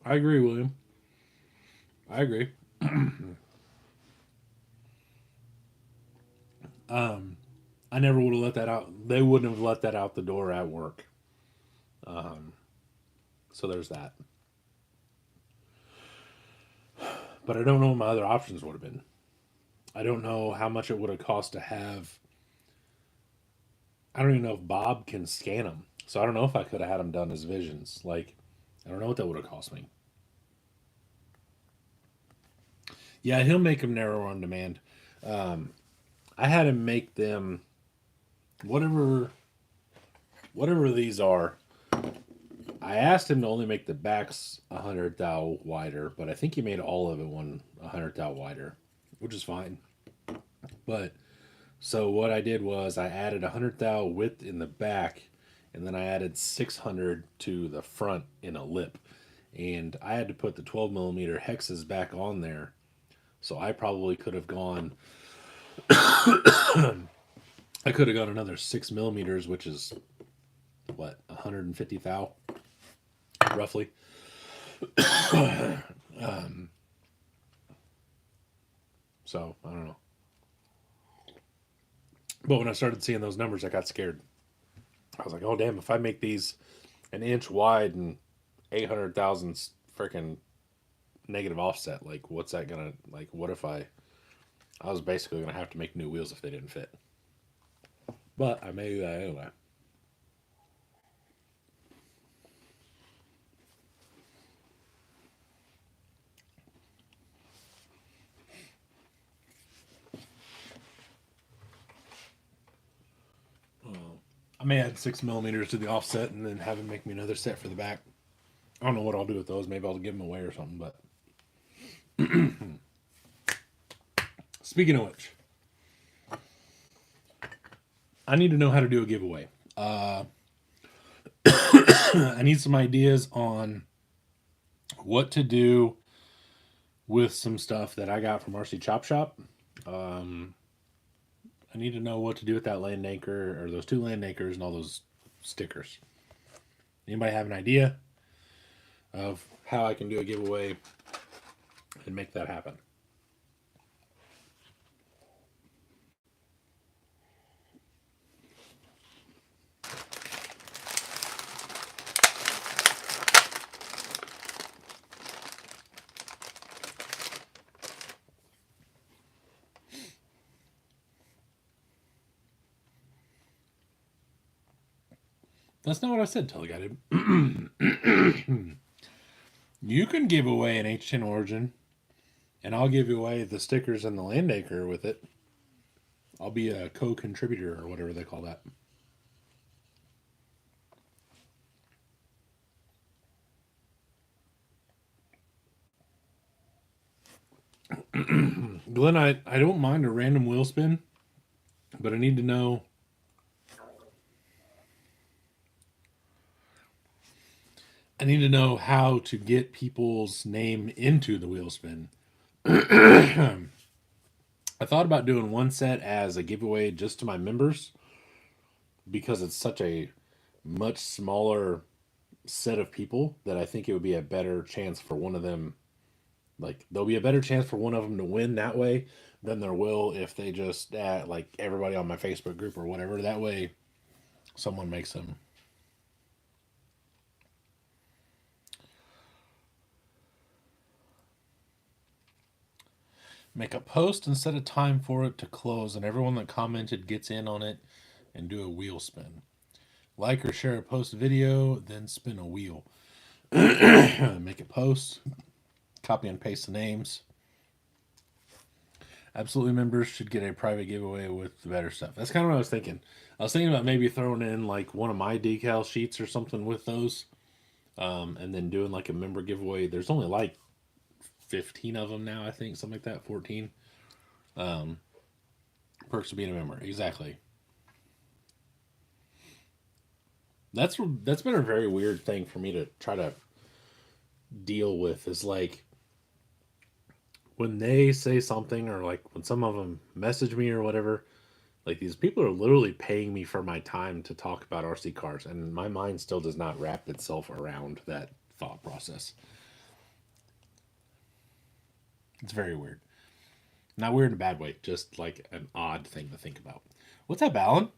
I agree, William. I agree. I never would have let that out. They wouldn't have let that out the door at work. So there's that. But I don't know what my other options would have been. I don't know how much it would have cost to have. I don't even know if Bob can scan them. So I don't know if I could have had them done as visions. Like, I don't know what that would have cost me. Yeah, he'll make them narrow on demand. I had him make them whatever these are. I asked him to only make the backs 100 thou wider, but I think he made all of it 100 thou wider, which is fine. But so what I did was I added 100 thou width in the back, and then I added 600 to the front in a lip, and I had to put the 12 millimeter hexes back on there. So I probably could have gone. I could have gone another 6 millimeters, which is what, 150 thou, roughly. So I don't know. But when I started seeing those numbers, I got scared. I was like, "Oh damn! If I make these an inch wide and 800,000 freaking negative offset, like what's that gonna like? What if I was basically gonna have to make new wheels if they didn't fit?" But I made that anyway. I may add 6 millimeters to the offset and then have him make me another set for the back. I don't know what I'll do with those. Maybe I'll give them away or something. But speaking of which, I need to know how to do a giveaway. I need some ideas on what to do with some stuff that I got from RC Chop Shop. I need to know what to do with that land anchor, or those 2 land anchors and all those stickers. Anybody have an idea of how I can do a giveaway and make that happen? That's not what I said. Tell the guy did. You can give away an H10 Origin, and I'll give away the stickers and the Land Anchor with it. I'll be a co-contributor or whatever they call that. Glenn, I don't mind a random wheel spin, but I need to know. I need to know how to get people's name into the wheel spin. I thought about doing one set as a giveaway just to my members because it's such a much smaller set of people that I think it would be a better chance for one of them. Like, there'll be a better chance for one of them to win that way than there will if they just add, like, everybody on my Facebook group or whatever. That way, someone makes them. Make a post and set a time for it to close, and everyone that commented gets in on it and do a wheel spin. Like or share a post video, then spin a wheel. Make a post. Copy and paste the names. Absolutely members should get a private giveaway with the better stuff. That's kind of what I was thinking. I was thinking about maybe throwing in like one of my decal sheets or something with those. And then doing like a member giveaway. There's only like 15 of them now, I think. Something like that. 14. Perks of being a member. Exactly. That's been a very weird thing for me to try to deal with, is like when they say something, or like when some of them message me or whatever, like these people are literally paying me for my time to talk about RC cars, and my mind still does not wrap itself around that thought process. It's very weird. Not weird in a bad way, just like an odd thing to think about. What's that, Balin?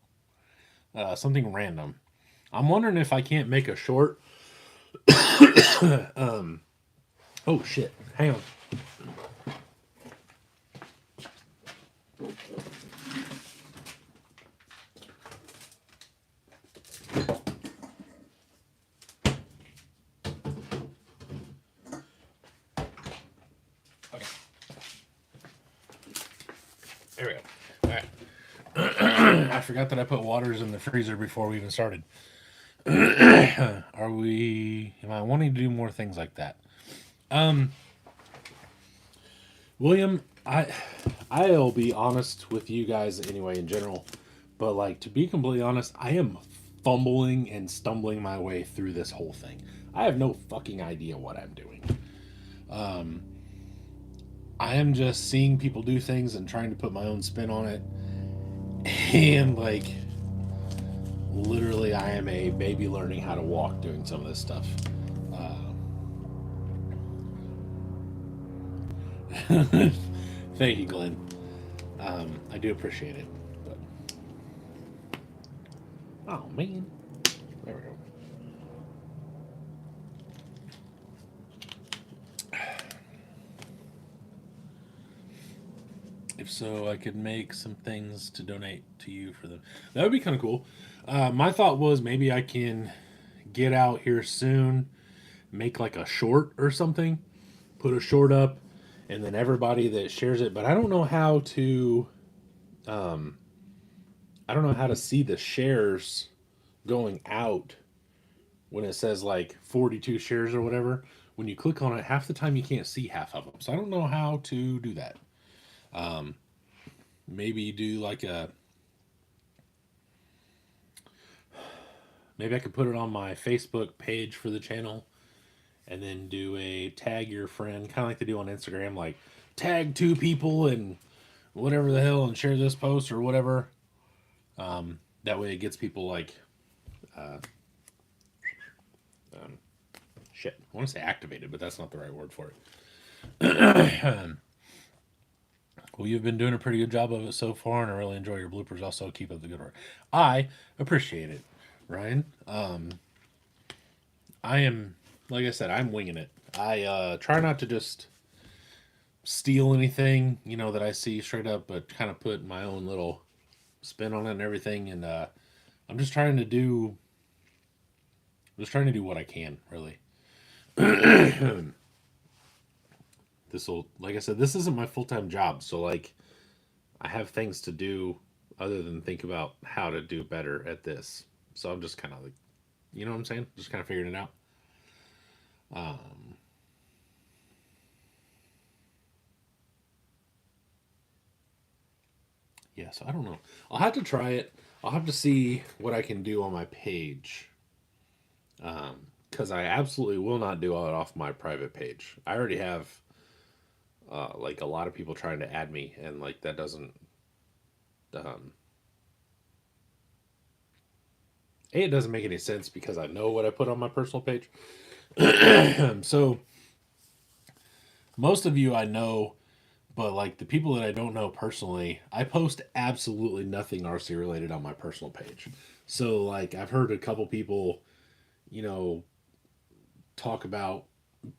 Something random. I'm wondering if I can't make a short. Oh shit! Hang on. Okay. There we go. All right. I forgot that I put waters in the freezer before we even started. Am I wanting to do more things like that? William, I'll be honest with you guys anyway in general, but like, to be completely honest, I am fumbling and stumbling my way through this whole thing. I have no fucking idea what I'm doing. I am just seeing people do things and trying to put my own spin on it. And like, literally, I am a baby learning how to walk doing some of this stuff. Thank you, Glenn. I do appreciate it. But... oh, man. There we go. If so, I could make some things to donate to you for them. That would be kind of cool. My thought was maybe I can get out here soon, make like a short or something, put a short up, and then everybody that shares it. But I don't know how to, I don't know how to see the shares going out when it says like 42 shares or whatever. When you click on it, half the time you can't see half of them. So I don't know how to do that. Maybe do like maybe I could put it on my Facebook page for the channel, and then do a tag your friend, kind of like they do on Instagram, like tag 2 people and whatever the hell, and share this post or whatever. That way it gets people like, shit, I want to say activated, but that's not the right word for it. Well, you've been doing a pretty good job of it so far, and I really enjoy your bloopers. Also, keep up the good work. I appreciate it, Ryan. I am, like I said, I'm winging it. I try not to just steal anything, that I see straight up, but kind of put my own little spin on it and everything. And I'm just trying to do just trying to do what I can, really. This will, like I said, this isn't my full time job, so like I have things to do other than think about how to do better at this. So I'm just kind of like, you know what I'm saying? Just kind of figuring it out. Um, yeah, so I don't know. I'll have to try it. I'll have to see what I can do on my page. Because I absolutely will not do it off my private page. I already have like a lot of people trying to add me, and like that doesn't. Um, it doesn't make any sense because I know what I put on my personal page. So most of you I know, but like the people that I don't know personally, I post absolutely nothing RC related on my personal page. So like I've heard a couple people, you know, talk about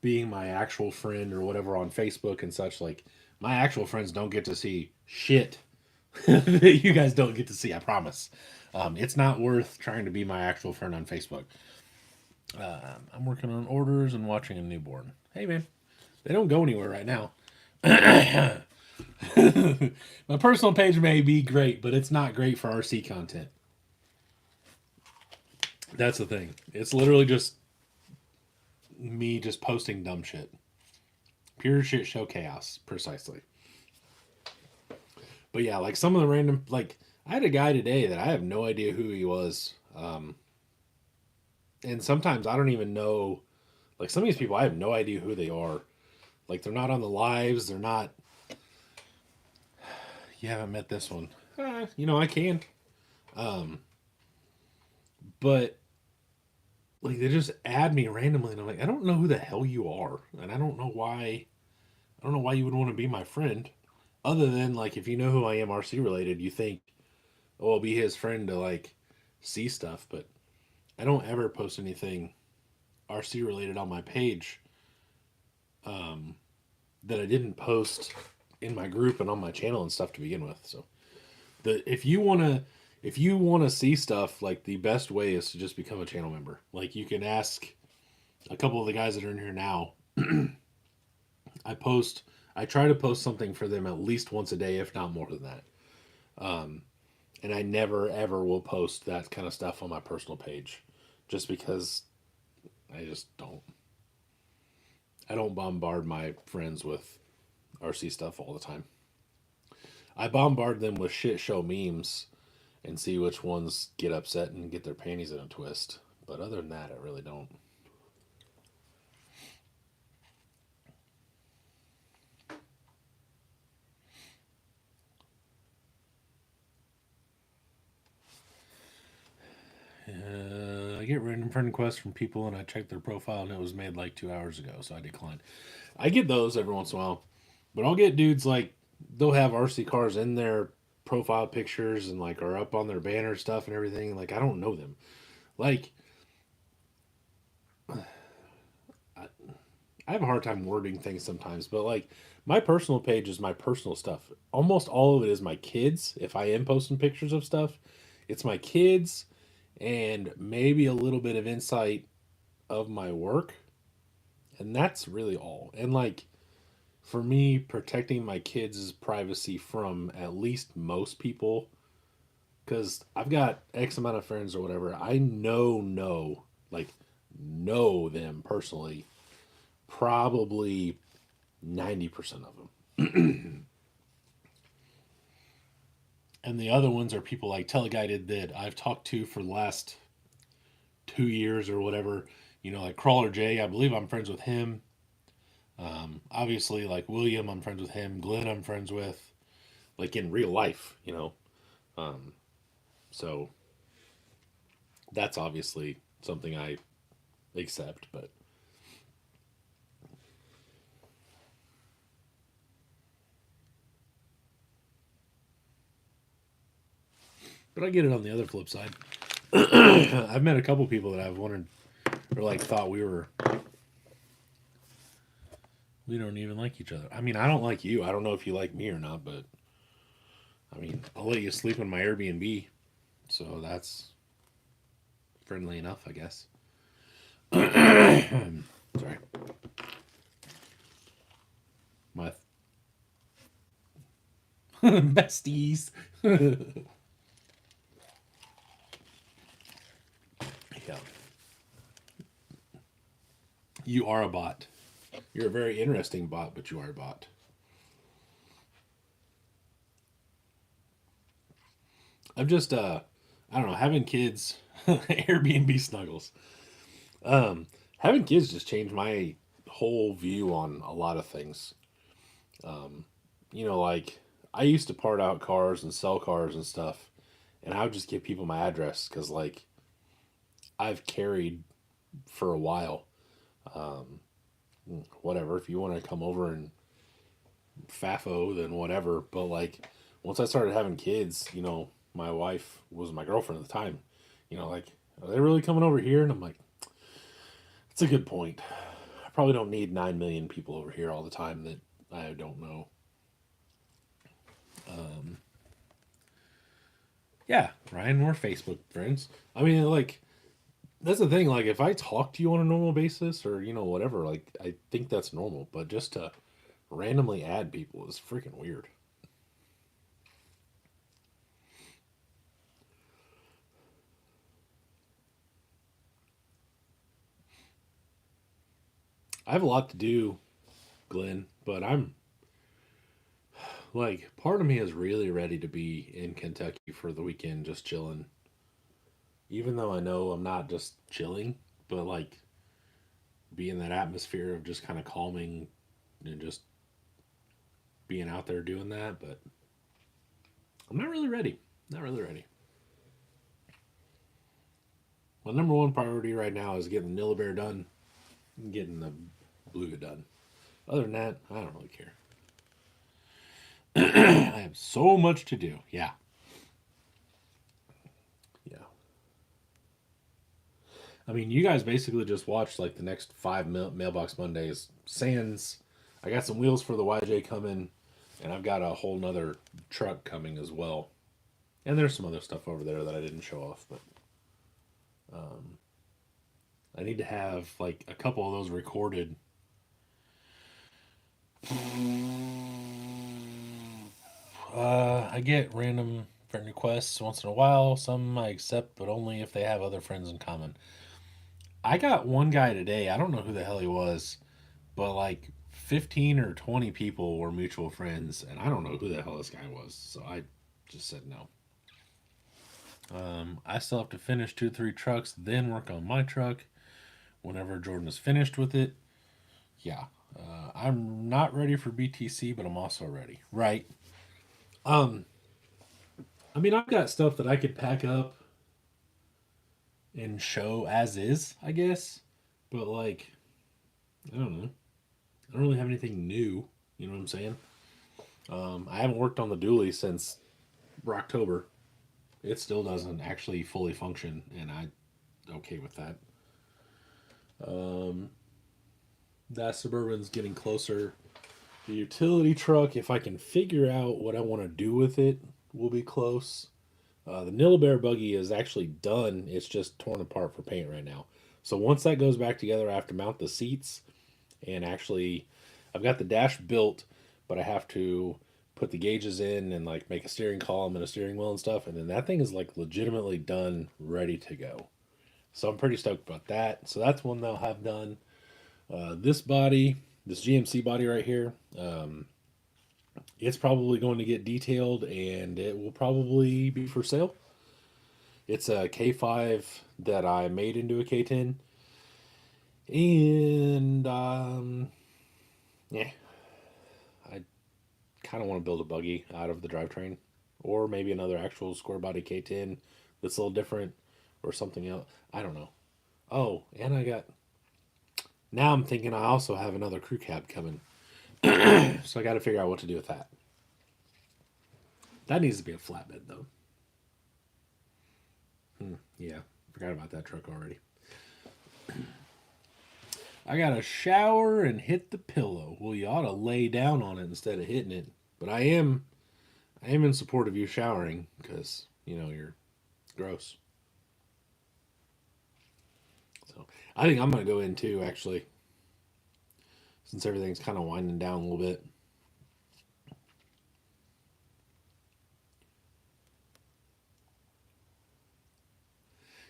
being my actual friend or whatever on Facebook and such. Like my actual friends don't get to see shit that you guys don't get to see. I promise. It's not worth trying to be my actual friend on Facebook. I'm working on orders and watching a newborn. Hey man, they don't go anywhere right now. My personal page may be great, but it's not great for RC content. That's the thing. It's literally just me just posting dumb shit. Pure shit show chaos, precisely. But yeah, like some of the random, like I had a guy today that I have no idea who he was. And sometimes I don't even know, like some of these people, I have no idea who they are. Like they're not on the lives. They're not, you haven't met this one. You know, I can. But like they just add me randomly and I'm like, I don't know who the hell you are. And I don't know why you would want to be my friend. Other than like if you know who I am RC related, you think, oh, I'll be his friend to like see stuff, but I don't ever post anything RC related on my page that I didn't post in my group and on my channel and stuff to begin with. So if you wanna see stuff, like the best way is to just become a channel member. Like you can ask a couple of the guys that are in here now. I try to post something for them at least once a day, if not more than that. And I never ever will post that kind of stuff on my personal page, just because I just don't. I don't bombard my friends with RC stuff all the time. I bombard them with shit show memes and see which ones get upset and get their panties in a twist. But other than that, I really don't. I get random friend requests from people and I check their profile and it was made like 2 hours ago, so I declined. I get those every once in a while, but I'll get dudes like they'll have RC cars in their profile pictures and like are up on their banner stuff and everything. Like I don't know them. Like I have a hard time wording things sometimes, but like my personal page is my personal stuff. Almost all of it is my kids. If I am posting pictures of stuff, it's my kids and maybe a little bit of insight of my work. And that's really all. And like for me, protecting my kids' privacy from at least most people, because I've got X amount of friends or whatever, I like know them personally, probably 90% of them. And the other ones are people like Teleguided that I've talked to for the last 2 years or whatever. You know, like Crawler J, I believe I'm friends with him. Obviously, like William, I'm friends with him. Glenn, I'm friends with, like in real life, you know. So that's obviously something I accept, but I get it on the other flip side. I've met a couple people that I've wondered or like thought we don't even like each other. I mean, I don't like you. I don't know if you like me or not, but I mean, I'll let you sleep in my Airbnb. So that's friendly enough, I guess. Sorry. My besties. Yeah. You are a bot. You're a very interesting bot, but you are a bot. I'm just I don't know, having kids Airbnb snuggles. Having kids just changed my whole view on a lot of things. Like I used to part out cars and sell cars and stuff, and I would just give people my address because like I've carried for a while. Whatever, if you want to come over and fafo, then whatever. But like once I started having kids, my wife was my girlfriend at the time. Like, are they really coming over here? And I'm like, it's a good point. I probably don't need 9 million people over here all the time that I don't know. Yeah, Ryan, we're Facebook friends. I mean, like, that's the thing. Like, if I talk to you on a normal basis or, whatever, like, I think that's normal. But just to randomly add people is freaking weird. I have a lot to do, Glenn, but I'm like, part of me is really ready to be in Kentucky for the weekend, just chilling. Even though I know I'm not just chilling, but like be in that atmosphere of just kind of calming and just being out there doing that. But I'm not really ready. Not really ready. My number one priority right now is getting the Nilla Bear done and getting the Beluga done. Other than that, I don't really care. I have so much to do. Yeah. Yeah. I mean, you guys basically just watched like the next five Mailbox Mondays. Sans, I got some wheels for the YJ coming, and I've got a whole nother truck coming as well. And there's some other stuff over there that I didn't show off, but I need to have like a couple of those recorded. I get random friend requests once in a while. Some I accept, but only if they have other friends in common. I got one guy today. I don't know who the hell he was, but like 15 or 20 people were mutual friends, and I don't know who the hell this guy was. So I just said no. I still have to finish 2, 3 trucks, then work on my truck whenever Jordan is finished with it. Yeah. I'm not ready for BTC, but I'm also ready. Right. I mean, I've got stuff that I could pack up and show as is, I guess. But like, I don't know. I don't really have anything new. You know what I'm saying? I haven't worked on the dually since October. It still doesn't actually fully function, and I'm okay with that. That Suburban's getting closer. The utility truck, if I can figure out what I want to do with it, will be close. The Nilla Bear buggy is actually done. It's just torn apart for paint right now. So once that goes back together, I have to mount the seats. And actually, I've got the dash built, but I have to put the gauges in and like make a steering column and a steering wheel and stuff. And then that thing is like legitimately done, ready to go. So I'm pretty stoked about that. So that's one they'll have done. This body, this GMC body right here, it's probably going to get detailed and it will probably be for sale. It's a K5 that I made into a K10. And, yeah, I kind of want to build a buggy out of the drivetrain. Or maybe another actual square body K10 that's a little different or something else. I don't know. Oh, and now I'm thinking I also have another crew cab coming. So I got to figure out what to do with that. That needs to be a flatbed, though. Yeah, forgot about that truck already. I got to shower and hit the pillow. Well, you ought to lay down on it instead of hitting it. But I am in support of you showering because, you're gross. So I think I'm gonna go in too, actually, since everything's kind of winding down a little bit.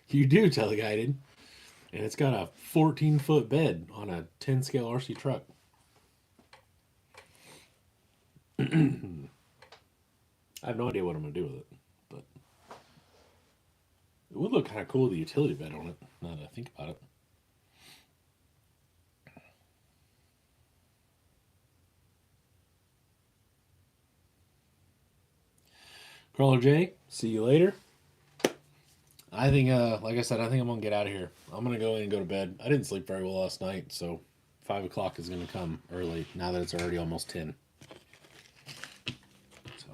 You do, Teleguided. And it's got a 14-foot bed on a 10 scale RC truck. I have no idea what I'm going to do with it, but it would look kind of cool with the utility bed on it, now that I think about it. Crawler J, see you later. I think, like I said, I think I'm going to get out of here. I'm going to go in and go to bed. I didn't sleep very well last night, so 5 o'clock is going to come early now that it's already almost 10. So,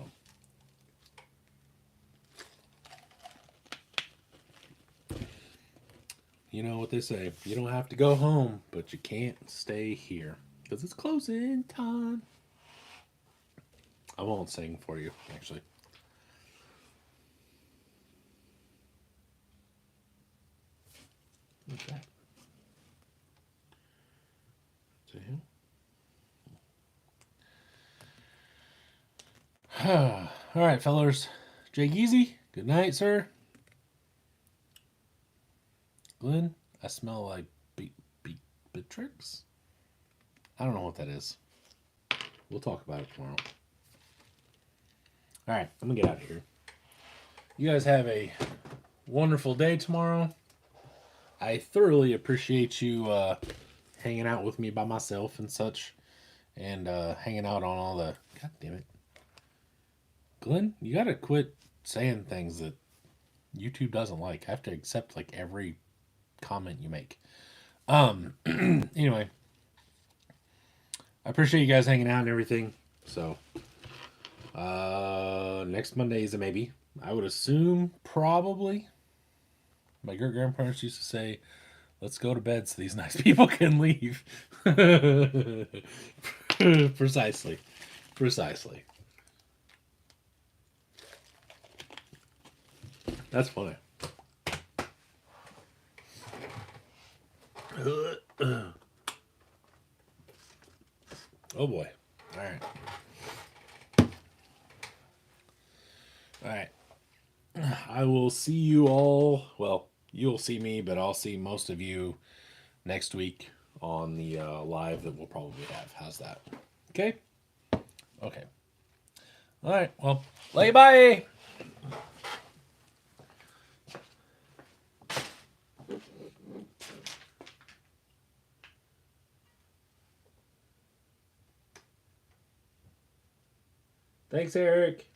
you know what they say. You don't have to go home, but you can't stay here because it's closing time. I won't sing for you, actually. Okay. All right, fellas. Jake Easy, good night, sir. Glenn, I smell like Beatrix. I don't know what that is. We'll talk about it tomorrow. All right, I'm gonna get out of here. You guys have a wonderful day tomorrow. I thoroughly appreciate you hanging out with me by myself and such, and hanging out on all the. God damn it, Glenn! You gotta quit saying things that YouTube doesn't like. I have to accept like every comment you make. Anyway, I appreciate you guys hanging out and everything. So, next Monday is a maybe. I would assume probably. My great grandparents used to say, "Let's go to bed so these nice people can leave." Precisely. That's funny. Oh boy. All right. I will see you all. Well, you'll see me, but I'll see most of you next week on the live that we'll probably have. How's that? Okay? Okay. All right. Well, lay bye. Thanks, Eric.